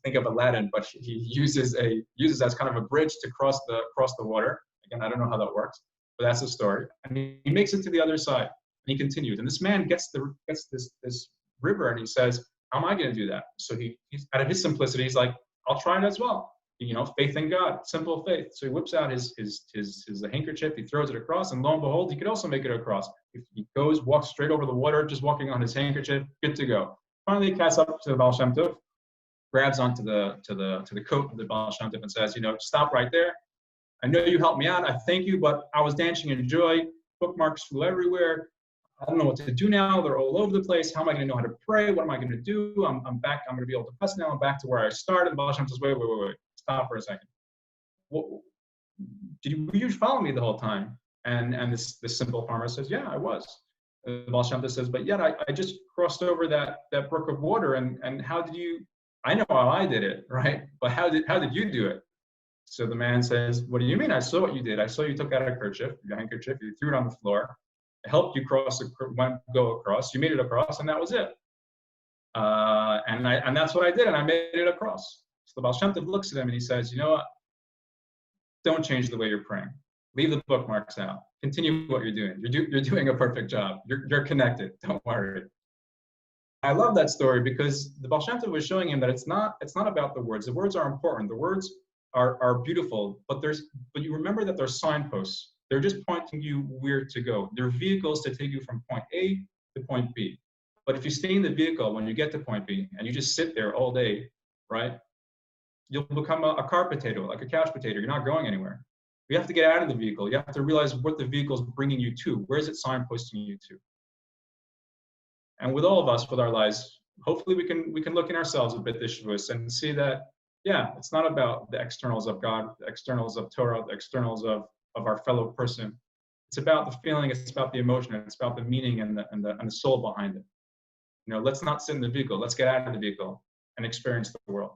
[SPEAKER 7] think of Aladdin, but he uses as kind of a bridge to cross the water. Again, I don't know how that works, but that's the story. And he makes it to the other side, and he continues. And this man gets this river, and he says, "How am I going to do that?" So he's out of his simplicity, he's like, "I'll try it as well." Faith in God, simple faith. So he whips out his handkerchief, he throws it across, and lo and behold, he could also make it across. He walks straight over the water, just walking on his handkerchief, good to go. Finally, he catches up to the Baal Shem Tov, grabs onto the coat of the Baal Shem Tov and says, "Stop right there. I know you helped me out. I thank you, but I was dancing in joy. Bookmarks flew everywhere. I don't know what to do now. They're all over the place. How am I going to know how to pray? What am I going to do? I'm back. I'm going to be able to press now. I'm back to where I started." The Baal Shem Tov says, wait. Stop for a second. Were you follow me the whole time? And this simple farmer says, "Yeah, I was." The Baal Shem Tov says, "But yet I just crossed over that brook of water, and how did you? I know how I did it, right? But how did you do it?" So the man says, "What do you mean? I saw what you did. I saw you took out your handkerchief, you threw it on the floor, it helped you go across. You made it across, and that was it. And that's what I did, and I made it across." So the Baal Shem Tov looks at him and he says, "You know what? Don't change the way you're praying. Leave the bookmarks out. Continue what you're doing. You're doing a perfect job. You're connected. Don't worry." I love that story because the Baal Shem Tov was showing him that it's not about the words. The words are important. The words are beautiful, but you remember that they're signposts. They're just pointing you where to go. They're vehicles to take you from point A to point B. But if you stay in the vehicle when you get to point B and you just sit there all day, right? You'll become a car potato, like a couch potato. You're not going anywhere. You have to get out of the vehicle. You have to realize what the vehicle is bringing you to. Where is it signposting you to? And with all of us, with our lives, hopefully we can look in ourselves a bit this Shavuot and see that, yeah, it's not about the externals of God, the externals of Torah, the externals of our fellow person. It's about the feeling. It's about the emotion. It's about the meaning and the soul behind it. Let's not sit in the vehicle. Let's get out of the vehicle and experience the world.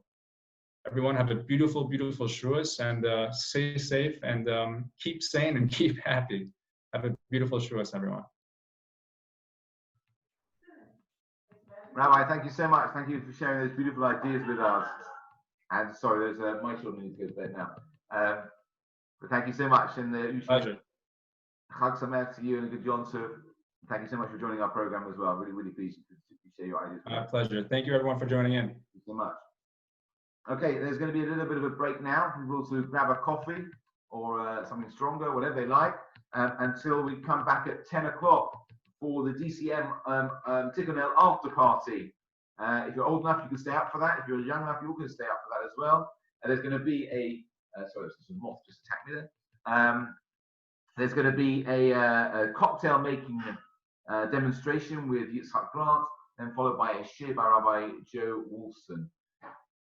[SPEAKER 7] Everyone have a beautiful, beautiful Shavuot, and stay safe, and keep sane and keep happy. Have a beautiful Shavuot, everyone.
[SPEAKER 2] Rabbi, thank you so much. Thank you for sharing those beautiful ideas with us. And sorry, there's my children need to go to bed now. But thank you so much. And
[SPEAKER 7] Pleasure.
[SPEAKER 2] Chag Sameach to you and a good Yom Tov. Thank you so much for joining our program as well. Really, really pleased to share your ideas.
[SPEAKER 7] My pleasure. Thank you, everyone, for joining in.
[SPEAKER 2] Thank you so much. Okay, there's going to be a little bit of a break now. People to grab a coffee or something stronger, whatever they like, until we come back at 10 o'clock for the DCM Tikkun after party. If you're old enough, you can stay up for that. If you're young enough, you're going to stay up for that as well. There's going to be sorry, some moth just attacked me there. There's going to be a cocktail making demonstration with Yitzhak Grant, then followed by a shir by Rabbi Joe Wolfson.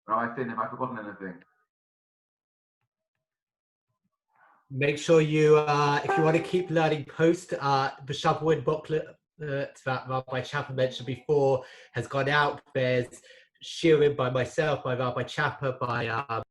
[SPEAKER 2] Rabbi Finn, have I forgotten anything?
[SPEAKER 4] Make sure you, if you want to keep learning, post the Shavuot booklet that Rabbi Chapper mentioned before has gone out. There's shiurim by myself, by Rabbi Chapper, by